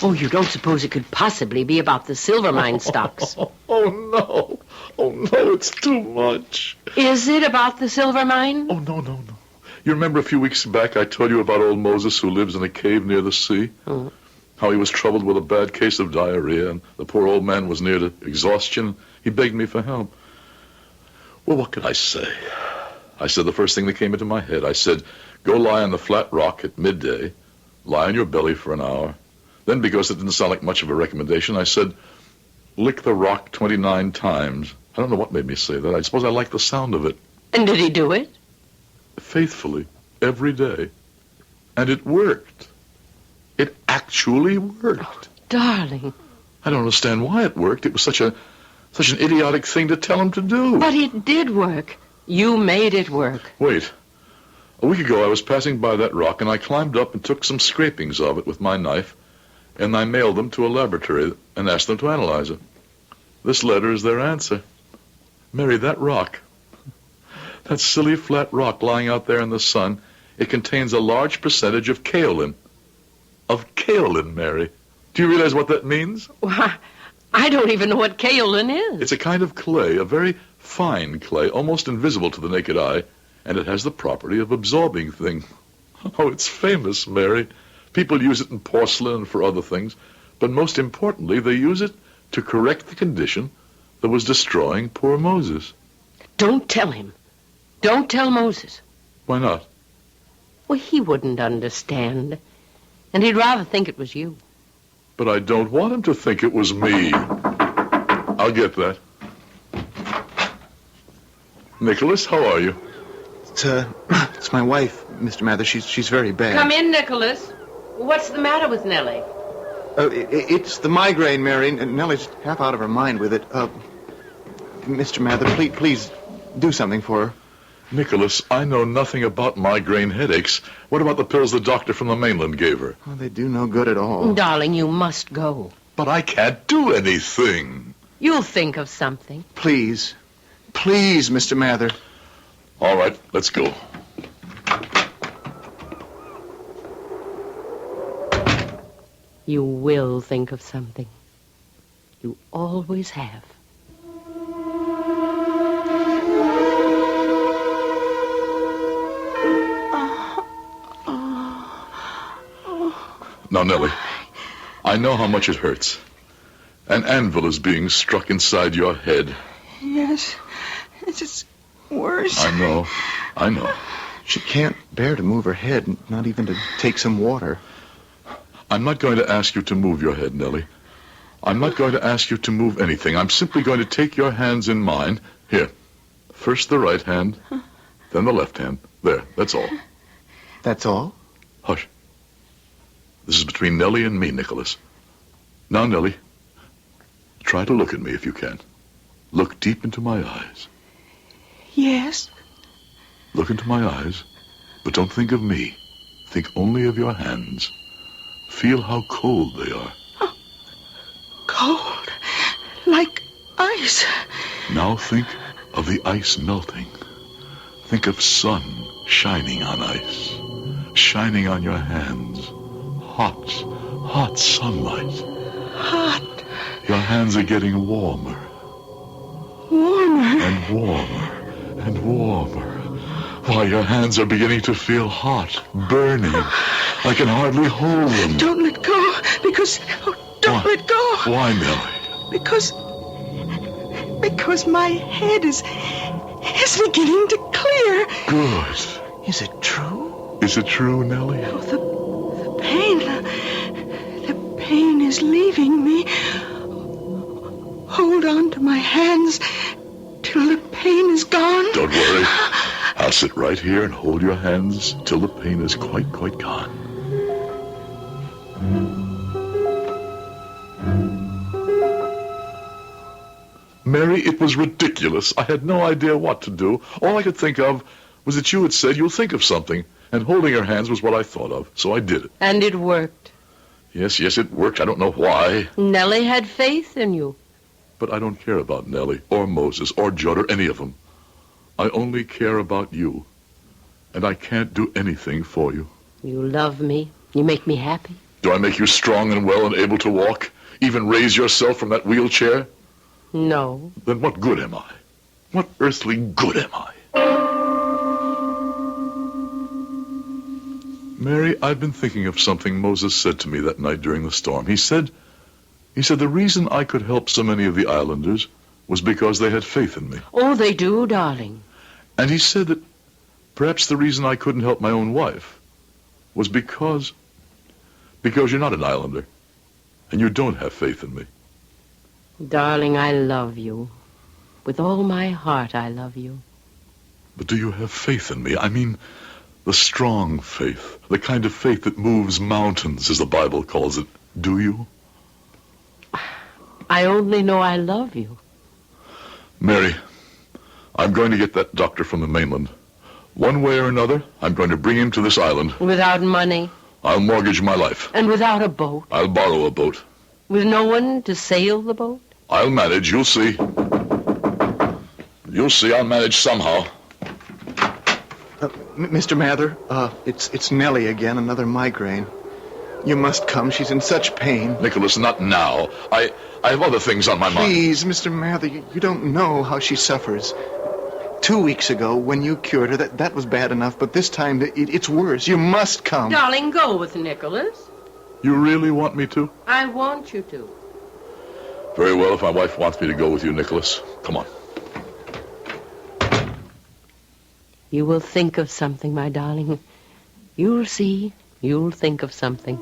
Oh, you don't suppose it could possibly be about the silver mine stocks? Oh, no. Oh, no, it's too much. Is it about the silver mine? Oh, no. You remember a few weeks back I told you about old Moses who lives in a cave near the sea? Oh. How he was troubled with a bad case of diarrhea, and the poor old man was near to exhaustion. He begged me for help. Well, what could I say? I said the first thing that came into my head. I said, go lie on the flat rock at midday, lie on your belly for an hour. Then, because it didn't sound like much of a recommendation, I said, lick the rock 29 times. I don't know what made me say that. I suppose I liked the sound of it. And did he do it? Faithfully, every day. And it worked. It actually worked. Oh, darling. I don't understand why it worked. It was such an idiotic thing to tell him to do. But it did work. You made it work. Wait. A week ago, I was passing by that rock, and I climbed up and took some scrapings of it with my knife, and I mailed them to a laboratory and asked them to analyze it. This letter is their answer. Mary, that rock, that silly flat rock lying out there in the sun, it contains a large percentage of kaolin. Of kaolin, Mary. Do you realize what that means? Why, I don't even know what kaolin is. It's a kind of clay, a very fine clay, almost invisible to the naked eye, and it has the property of absorbing things. Oh, it's famous, Mary. People use it in porcelain and for other things, but most importantly, they use it to correct the condition that was destroying poor Moses. Don't tell him. Don't tell Moses. Why not? Well, he wouldn't understand, and he'd rather think it was you. But I don't want him to think it was me. I'll get that. Nicholas, how are you? It's my wife, Mr. Mather. She's very bad. Come in, Nicholas. What's the matter with Nellie? It's the migraine, Mary. Nellie's half out of her mind with it. Mr. Mather, please do something for her. Nicholas, I know nothing about migraine headaches. What about the pills the doctor from the mainland gave her? Oh, they do no good at all. Darling, you must go. But I can't do anything. You'll think of something. Please, Mr. Mather. All right, let's go. You will think of something. You always have. Now, Nellie, I know how much it hurts. An anvil is being struck inside your head. Yes, it's just worse. I know. She can't bear to move her head, not even to take some water. I'm not going to ask you to move your head, Nellie. I'm not going to ask you to move anything. I'm simply going to take your hands in mine. Here. First the right hand, then the left hand. There, that's all. That's all? Hush. This is between Nellie and me, Nicholas. Now, Nellie, try to look at me if you can. Look deep into my eyes. Yes. Look into my eyes, but don't think of me. Think only of your hands. Feel how cold they are. Oh, cold, like ice. Now think of the ice melting. Think of sun shining on ice, shining on your hands. Hot sunlight. Hot. Your hands are getting warmer. Warmer. And warmer. And warmer. Why, your hands are beginning to feel hot, burning. I can hardly hold them. Don't let go, because... Oh, don't let go. Why, Nellie? Because my head is beginning to clear. Is it true? Is it true, Nellie? Oh, the pain. The pain is leaving me. Hold on to my hands till the pain is gone. Don't worry. I'll sit right here and hold your hands till the pain is quite gone. Mary, it was ridiculous. I had no idea what to do. All I could think of was that you had said you'll think of something, and holding her hands was what I thought of, so I did it. And it worked. Yes, it worked. I don't know why. Nellie had faith in you. But I don't care about Nellie, or Moses, or Judd, or any of them. I only care about you. And I can't do anything for you. You love me. You make me happy. Do I make you strong and well and able to walk? Even raise yourself from that wheelchair? No. Then what good am I? What earthly good am I? Mary, I've been thinking of something Moses said to me that night during the storm. He said the reason I could help so many of the islanders was because they had faith in me. Oh, they do, darling. And he said that perhaps the reason I couldn't help my own wife was because you're not an islander, and you don't have faith in me. Darling, I love you. With all my heart, I love you. But do you have faith in me? I mean, the strong faith, the kind of faith that moves mountains, as the Bible calls it. Do you? I only know I love you. Mary, I'm going to get that doctor from the mainland. One way or another, I'm going to bring him to this island. Without money. I'll mortgage my life. And without a boat. I'll borrow a boat. With no one to sail the boat? I'll manage, you'll see. You'll see, I'll manage somehow. Mr. Mather, it's Nellie again, another migraine. You must come. She's in such pain. Nicholas, not now. I have other things on my mind. Please, Mr. Mather, you don't know how she suffers. 2 weeks ago, when you cured her, that was bad enough, but this time it's worse. You must come. Darling, go with Nicholas. You really want me to? I want you to. Very well, if my wife wants me to go with you, Nicholas. Come on. You will think of something, my darling. You'll see. You'll think of something.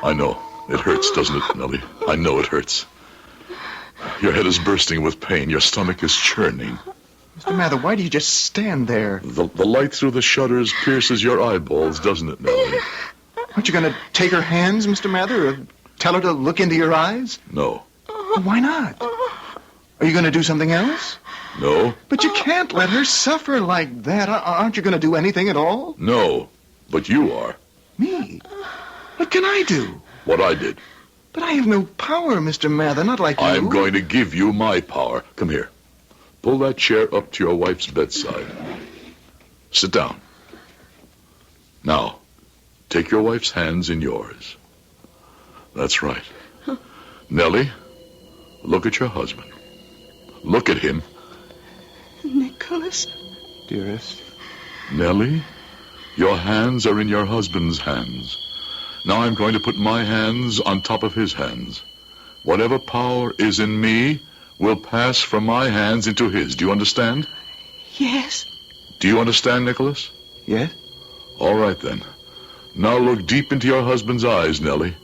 I know. It hurts, doesn't it, Nellie? I know it hurts. Your head is bursting with pain. Your stomach is churning. Mr. Mather, why do you just stand there? The light through the shutters pierces your eyeballs, doesn't it, Nellie? Aren't you going to take her hands, Mr. Mather, or tell her to look into your eyes? No. Why not? Are you going to do something else? No. But you can't let her suffer like that. Aren't you going to do anything at all? No, but you are. Me? What can I do? What I did. But I have no power, Mr. Mather, not like you. I'm going to give you my power. Come here. Pull that chair up to your wife's bedside. Sit down. Now, take your wife's hands in yours. That's right. Nellie, look at your husband. Look at him. Nicholas. Dearest. Nellie, your hands are in your husband's hands. Now I'm going to put my hands on top of his hands. Whatever power is in me will pass from my hands into his. Do you understand? Yes. Do you understand, Nicholas? Yes. All right, then. Now look deep into your husband's eyes, Nellie.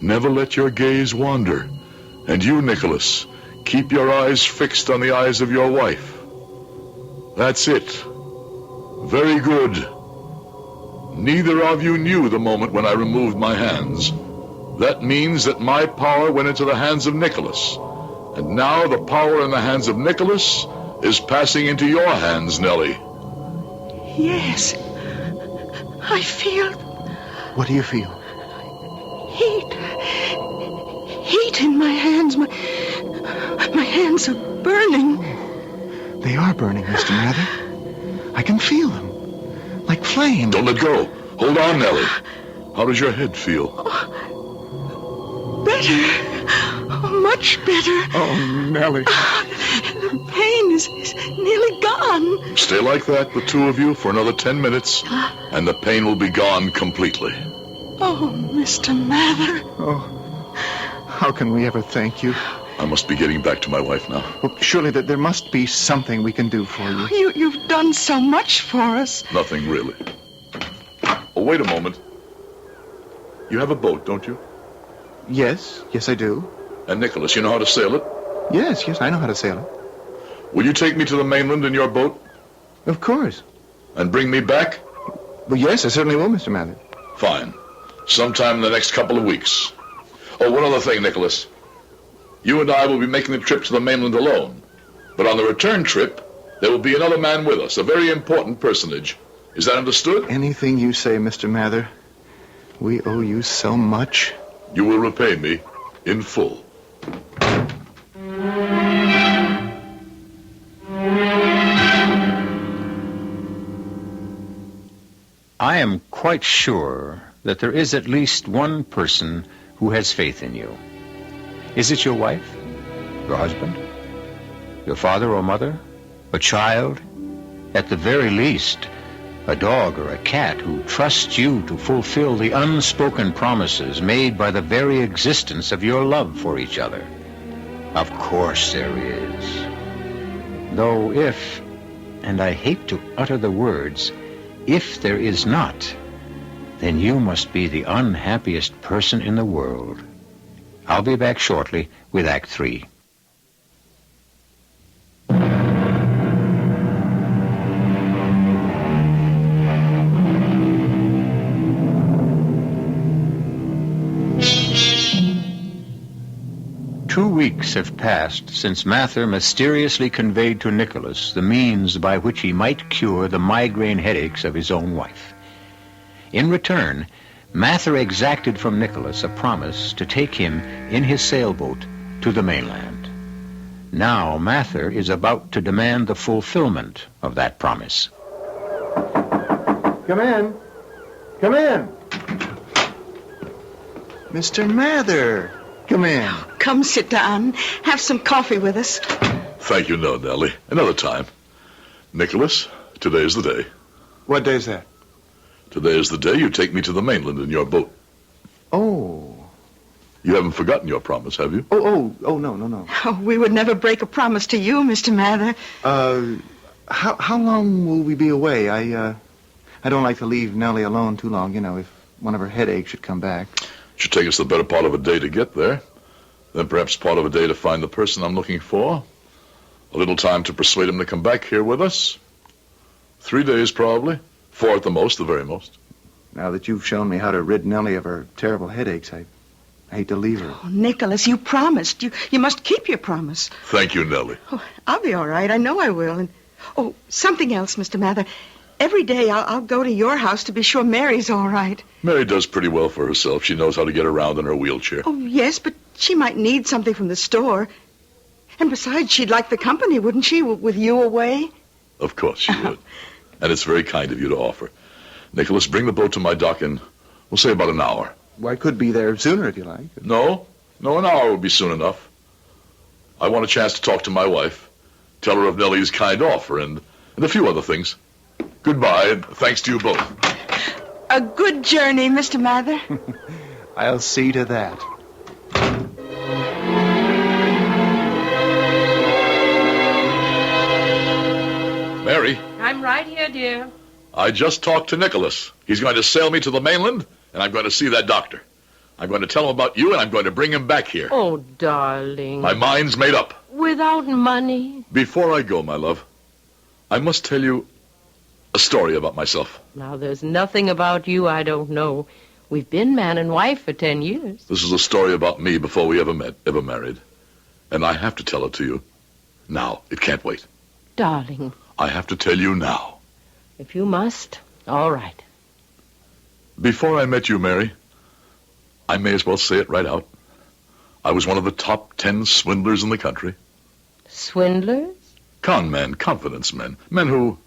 Never let your gaze wander. And you, Nicholas, keep your eyes fixed on the eyes of your wife. That's it. Very good. Neither of you knew the moment when I removed my hands. That means that my power went into the hands of Nicholas. And now the power in the hands of Nicholas is passing into your hands, Nellie. Yes. I feel... What do you feel? Heat. Heat in my hands. My hands are burning. They are burning, Mr. Mather. I can feel them. Like flame. Don't let go. Hold on, Nellie. How does your head feel? Better. Much better. Oh, Nellie. The pain is nearly gone. Stay like that, the two of you, for another 10 minutes, and the pain will be gone completely. Oh, Mr. Mather. Oh, how can we ever thank you? I must be getting back to my wife now. Well, surely there must be something we can do for you. You've done so much for us. Nothing really. Oh, wait a moment. You have a boat, don't you? Yes, I do. And Nicholas, you know how to sail it? Yes, I know how to sail it. Will you take me to the mainland in your boat? Of course. And bring me back? Well, yes, I certainly will, Mr. Mather. Fine. Sometime in the next couple of weeks. Oh, one other thing, Nicholas. You and I will be making the trip to the mainland alone. But on the return trip, there will be another man with us, a very important personage. Is that understood? Anything you say, Mr. Mather. We owe you so much. You will repay me in full. I am quite sure that there is at least one person who has faith in you. Is it your wife? Your husband? Your father or mother? A child? At the very least, a dog or a cat who trusts you to fulfill the unspoken promises made by the very existence of your love for each other. Of course there is. Though if, and I hate to utter the words, if there is not, then you must be the unhappiest person in the world. I'll be back shortly with Act 3. Two weeks have passed since Mather mysteriously conveyed to Nicholas the means by which he might cure the migraine headaches of his own wife. In return, Mather exacted from Nicholas a promise to take him in his sailboat to the mainland. Now Mather is about to demand the fulfillment of that promise. Come in. Come in. Mr. Mather, come in. Come sit down. Have some coffee with us. Thank you, no, Nellie. Another time. Nicholas, today is the day. What day is that? Today is the day you take me to the mainland in your boat. Oh. You haven't forgotten your promise, have you? Oh, no. Oh, we would never break a promise to you, Mr. Mather. How long will we be away? I don't like to leave Nellie alone too long, if one of her headaches should come back. It should take us the better part of a day to get there. Then perhaps part of a day to find the person I'm looking for. A little time to persuade him to come back here with us. 3 days, probably. 4 at the most, the very most. Now that you've shown me how to rid Nellie of her terrible headaches, I hate to leave her. Oh, Nicholas, you promised. You must keep your promise. Thank you, Nellie. Oh, I'll be all right. I know I will. And something else, Mr. Mather. Every day I'll go to your house to be sure Mary's all right. Mary does pretty well for herself. She knows how to get around in her wheelchair. Oh, yes, but she might need something from the store. And besides, she'd like the company, wouldn't she, with you away? Of course she would. And it's very kind of you to offer. Nicholas, bring the boat to my dock in, we'll say about an hour. Well, I could be there sooner if you like. No, an hour would be soon enough. I want a chance to talk to my wife, tell her of Nellie's kind offer, and a few other things. Goodbye, and thanks to you both. A good journey, Mr. Mather. I'll see to that. Mary? I'm right here, dear. I just talked to Nicholas. He's going to sail me to the mainland, and I'm going to see that doctor. I'm going to tell him about you, and I'm going to bring him back here. Oh, darling. My mind's made up. Without money? Before I go, my love, I must tell you a story about myself. Now, there's nothing about you I don't know. We've been man and wife for 10 years. This is a story about me before we ever met, ever married. And I have to tell it to you now. It can't wait. Darling. I have to tell you now. If you must, all right. Before I met you, Mary, I may as well say it right out. I was one of the top 10 swindlers in the country. Swindlers? Con men, confidence men. Men who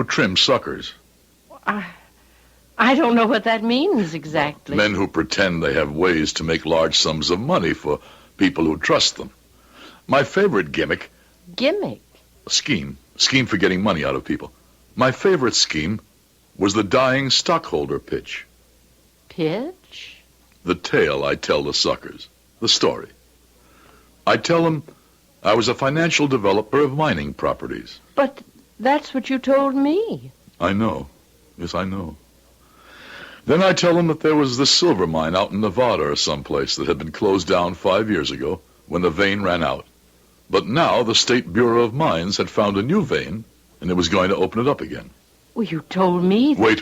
trim suckers. I don't know what that means exactly. Men who pretend they have ways to make large sums of money for people who trust them. My favorite gimmick... Gimmick? Scheme for getting money out of people. My favorite scheme was the dying stockholder pitch. Pitch? The tale I tell the suckers. The story. I tell them I was a financial developer of mining properties. But that's what you told me. I know. Yes, I know. Then I tell them that there was this silver mine out in Nevada or someplace that had been closed down 5 years ago when the vein ran out. But now the State Bureau of Mines had found a new vein, and it was going to open it up again. Well, you told me... Wait.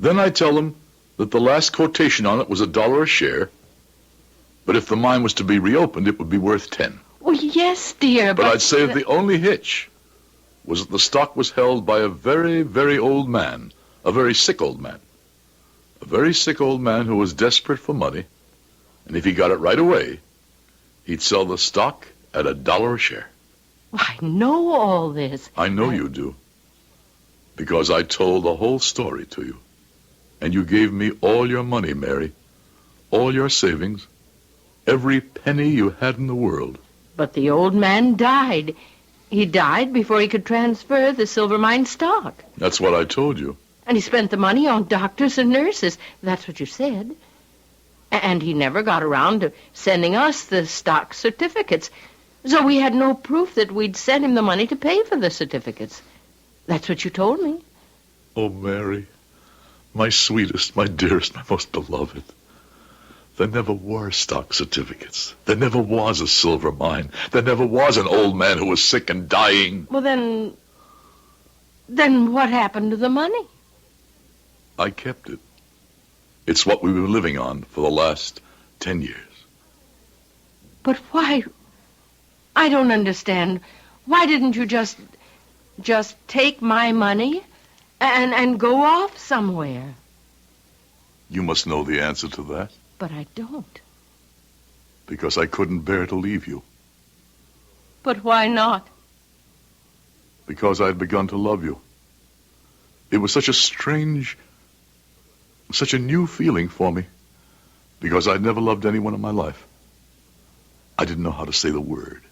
Then I tell them that the last quotation on it was $1 a share, but if the mine was to be reopened, it would be worth 10. Well, yes, dear, but I'd say that the only hitch was that the stock was held by a very, very old man, a very sick old man. A very sick old man who was desperate for money, and if he got it right away, he'd sell the stock at $1 a share. I know all this. I know you do, because I told the whole story to you. And you gave me all your money, Mary, all your savings, every penny you had in the world. But the old man died. He died before he could transfer the silver mine stock. That's what I told you. And he spent the money on doctors and nurses. That's what you said. And he never got around to sending us the stock certificates. So we had no proof that we'd sent him the money to pay for the certificates. That's what you told me. Oh, Mary, my sweetest, my dearest, my most beloved. There never were stock certificates. There never was a silver mine. There never was an old man who was sick and dying. Well, then what happened to the money? I kept it. It's what we've been living on for the last 10 years. But why? I don't understand. Why didn't you just take my money and go off somewhere? You must know the answer to that. But I don't. Because I couldn't bear to leave you. But why not? Because I'd begun to love you. It was such a strange, such a new feeling for me. Because I'd never loved anyone in my life. I didn't know how to say the word.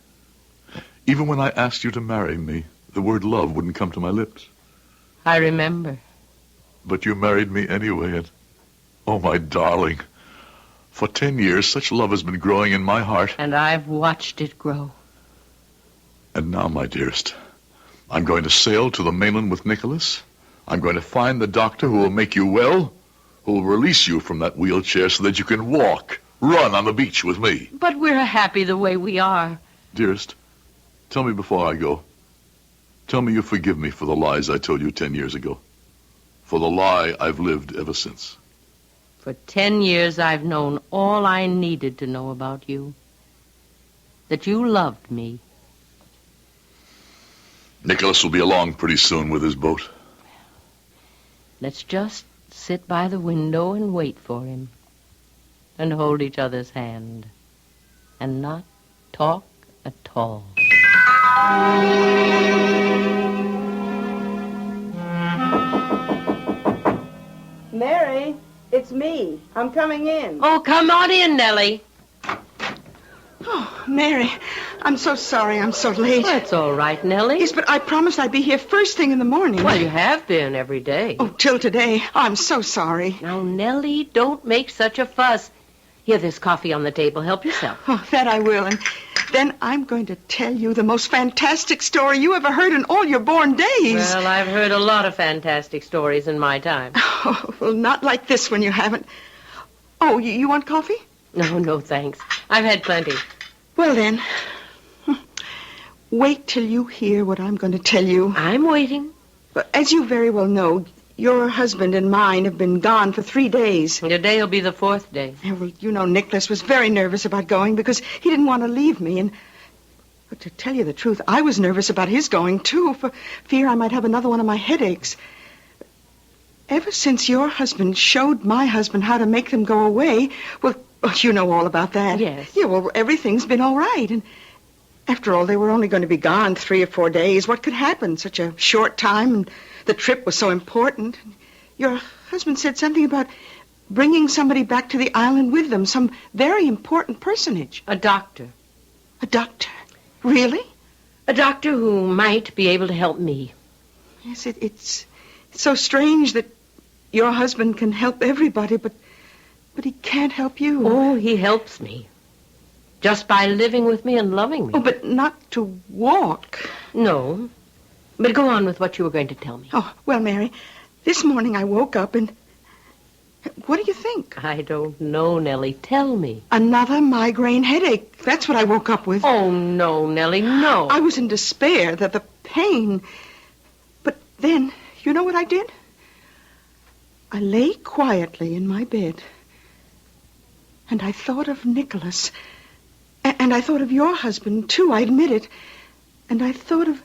Even when I asked you to marry me, the word love wouldn't come to my lips. I remember. But you married me anyway, and oh, my darling, for 10 years, such love has been growing in my heart. And I've watched it grow. And now, my dearest, I'm going to sail to the mainland with Nicholas. I'm going to find the doctor who will make you well, who will release you from that wheelchair so that you can walk, run on the beach with me. But we're happy the way we are. Dearest, tell me before I go. Tell me you forgive me for the lies I told you 10 years ago. For the lie I've lived ever since. For 10 years, I've known all I needed to know about you. That you loved me. Nicholas will be along pretty soon with his boat. Let's just sit by the window and wait for him. And hold each other's hand. And not talk at all. Mary, it's me. I'm coming in. Oh, come on in, Nellie. Oh, Mary, I'm so sorry I'm so late. That's all right, Nellie. Yes, but I promised I'd be here first thing in the morning. Well, you have been every day. Oh, till today. I'm so sorry. Now, Nellie, don't make such a fuss. Here, there's coffee on the table. Help yourself. Oh, that I will. And then I'm going to tell you the most fantastic story you ever heard in all your born days. Well, I've heard a lot of fantastic stories in my time. Oh, well, not like this one you haven't. Oh, you want coffee? No, thanks. I've had plenty. Well, then, wait till you hear what I'm going to tell you. I'm waiting. But as you very well know, your husband and mine have been gone for 3 days. Today will be the 4th day. Yeah, well, you know, Nicholas was very nervous about going because he didn't want to leave me. But to tell you the truth, I was nervous about his going, too, for fear I might have another one of my headaches. Ever since your husband showed my husband how to make them go away, well, you know all about that. Yes. Yeah, well, everything's been all right. And after all, they were only going to be gone 3 or 4 days. What could happen? Such a short time, and the trip was so important. Your husband said something about bringing somebody back to the island with them, some very important personage. A doctor. A doctor? Really? A doctor who might be able to help me. Yes, it's so strange that your husband can help everybody, but he can't help you. Oh, he helps me. Just by living with me and loving me. Oh, but not to walk. No. But go on with what you were going to tell me. Oh, well, Mary, this morning I woke up and... What do you think? I don't know, Nellie. Tell me. Another migraine headache. That's what I woke up with. Oh, no, Nellie, no. I was in despair, that the pain... But then, you know what I did? I lay quietly in my bed, and I thought of Nicholas. And I thought of your husband, too, I admit it. And I thought of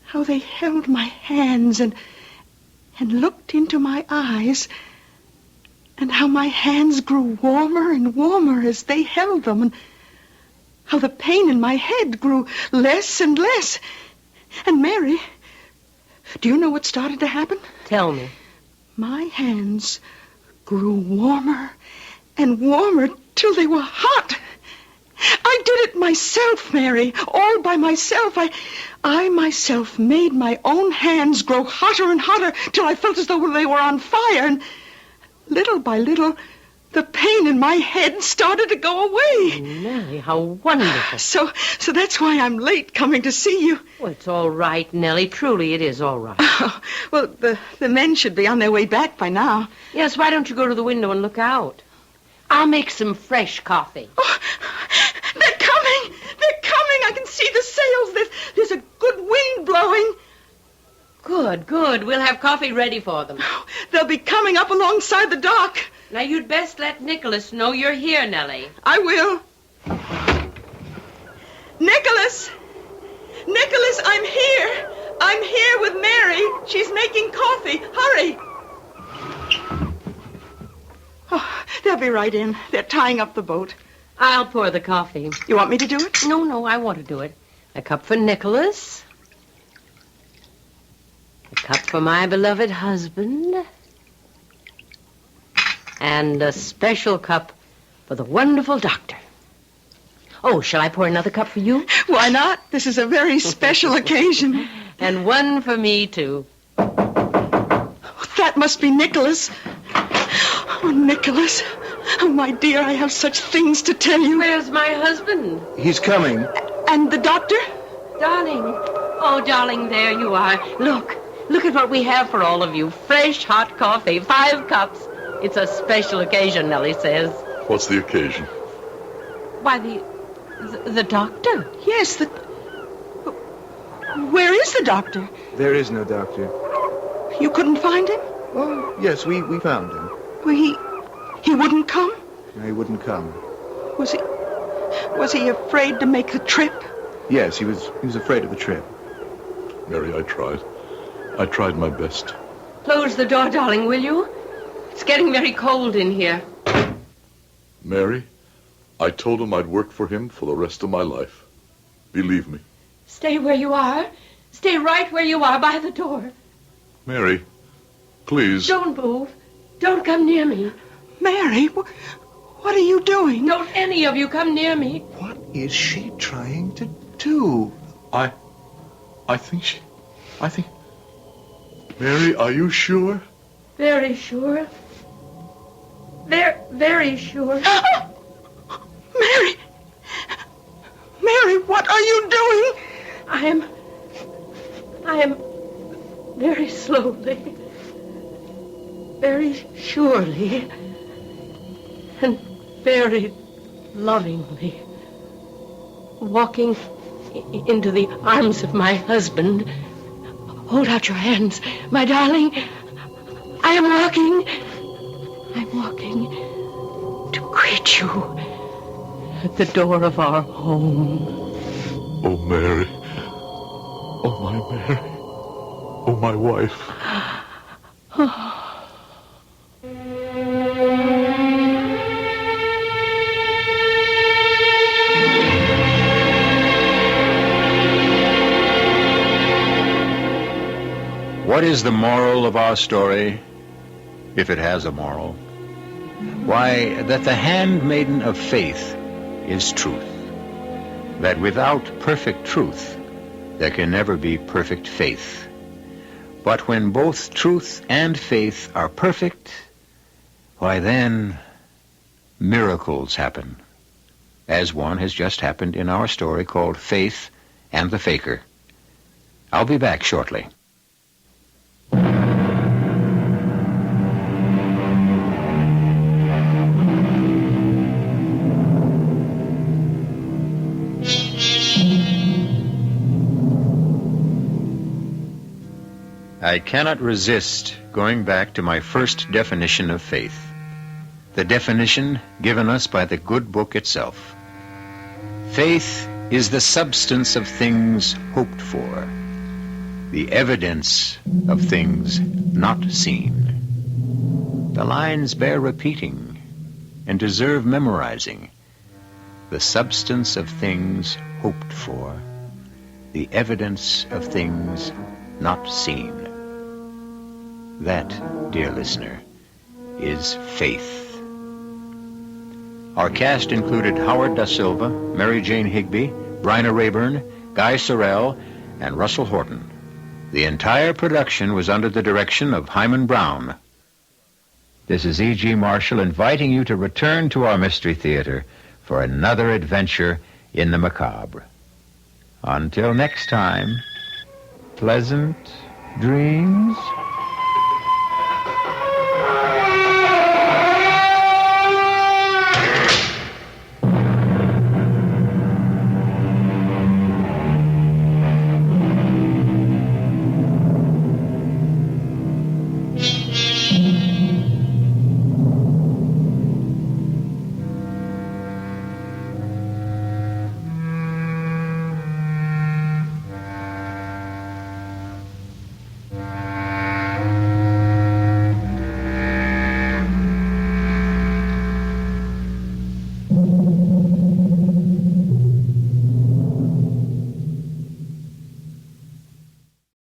how they held my hands and looked into my eyes, and how my hands grew warmer and warmer as they held them, and how the pain in my head grew less and less. And Mary, do you know what started to happen? Tell me. My hands grew warmer and warmer till they were hot. I did it myself, Mary, all by myself. I myself made my own hands grow hotter and hotter till I felt as though they were on fire. And little by little, the pain in my head started to go away. Nellie, how wonderful. So that's why I'm late coming to see you. Well, it's all right, Nellie. Truly, it is all right. Oh, well, the men should be on their way back by now. Yes, why don't you go to the window and look out? I'll make some fresh coffee. Oh, they're coming! They're coming! I can see the sails. There's a good wind blowing. Good. We'll have coffee ready for them. They'll be coming up alongside the dock. Now, you'd best let Nicholas know you're here, Nellie. I will. Nicholas! Nicholas, I'm here. I'm here with Mary. She's making coffee. Hurry. Oh, they'll be right in. They're tying up the boat. I'll pour the coffee. You want me to do it? No, I want to do it. A cup for Nicholas. A cup for my beloved husband. And a special cup for the wonderful doctor. Oh, shall I pour another cup for you? Why not? This is a very special occasion. And one for me, too. That must be Nicholas. Oh, Nicholas. Oh, my dear, I have such things to tell you. Where's my husband? He's coming. And the doctor? Darling. Oh, darling, there you are. Look at what we have for all of you. Fresh, hot coffee, 5 cups. It's a special occasion, Nellie says. What's the occasion? Why, the doctor. Yes, Where is the doctor? There is no doctor. You couldn't find him? Oh, yes, we found him. Well, he wouldn't come? No, he wouldn't come. Was he afraid to make the trip? Yes, he was afraid of the trip. Mary, I tried. I tried my best. Close the door, darling, will you? It's getting very cold in here. Mary, I told him I'd work for him for the rest of my life. Believe me. Stay where you are. Stay right where you are by the door. Mary, please. Don't move. Don't come near me. Mary, what are you doing? Don't any of you come near me. What is she trying to do? I think... Mary, are you sure? Very sure. Very sure. Mary! Mary, what are you doing? I am very slowly, very surely, and very lovingly walking into the arms of my husband. Hold out your hands, my darling. I am walking to greet you at the door of our home. Oh, Mary. Oh, my Mary. Oh, my wife. What is the moral of our story, if it has a moral? Why, that the handmaiden of faith is truth. That without perfect truth, there can never be perfect faith. But when both truth and faith are perfect, why then, miracles happen. as one has just happened in our story called Faith and the Faker. I'll be back shortly. I cannot resist going back to my first definition of faith, the definition given us by the good book itself. Faith is the substance of things hoped for, the evidence of things not seen. The lines bear repeating and deserve memorizing. The substance of things hoped for, the evidence of things not seen. That, dear listener, is faith. Our cast included Howard Da Silva, Mary Jane Higby, Bryna Rayburn, Guy Sorrell, and Russell Horton. The entire production was under the direction of Hyman Brown. This is E.G. Marshall inviting you to return to our Mystery Theater for another adventure in the macabre. Until next time, pleasant dreams.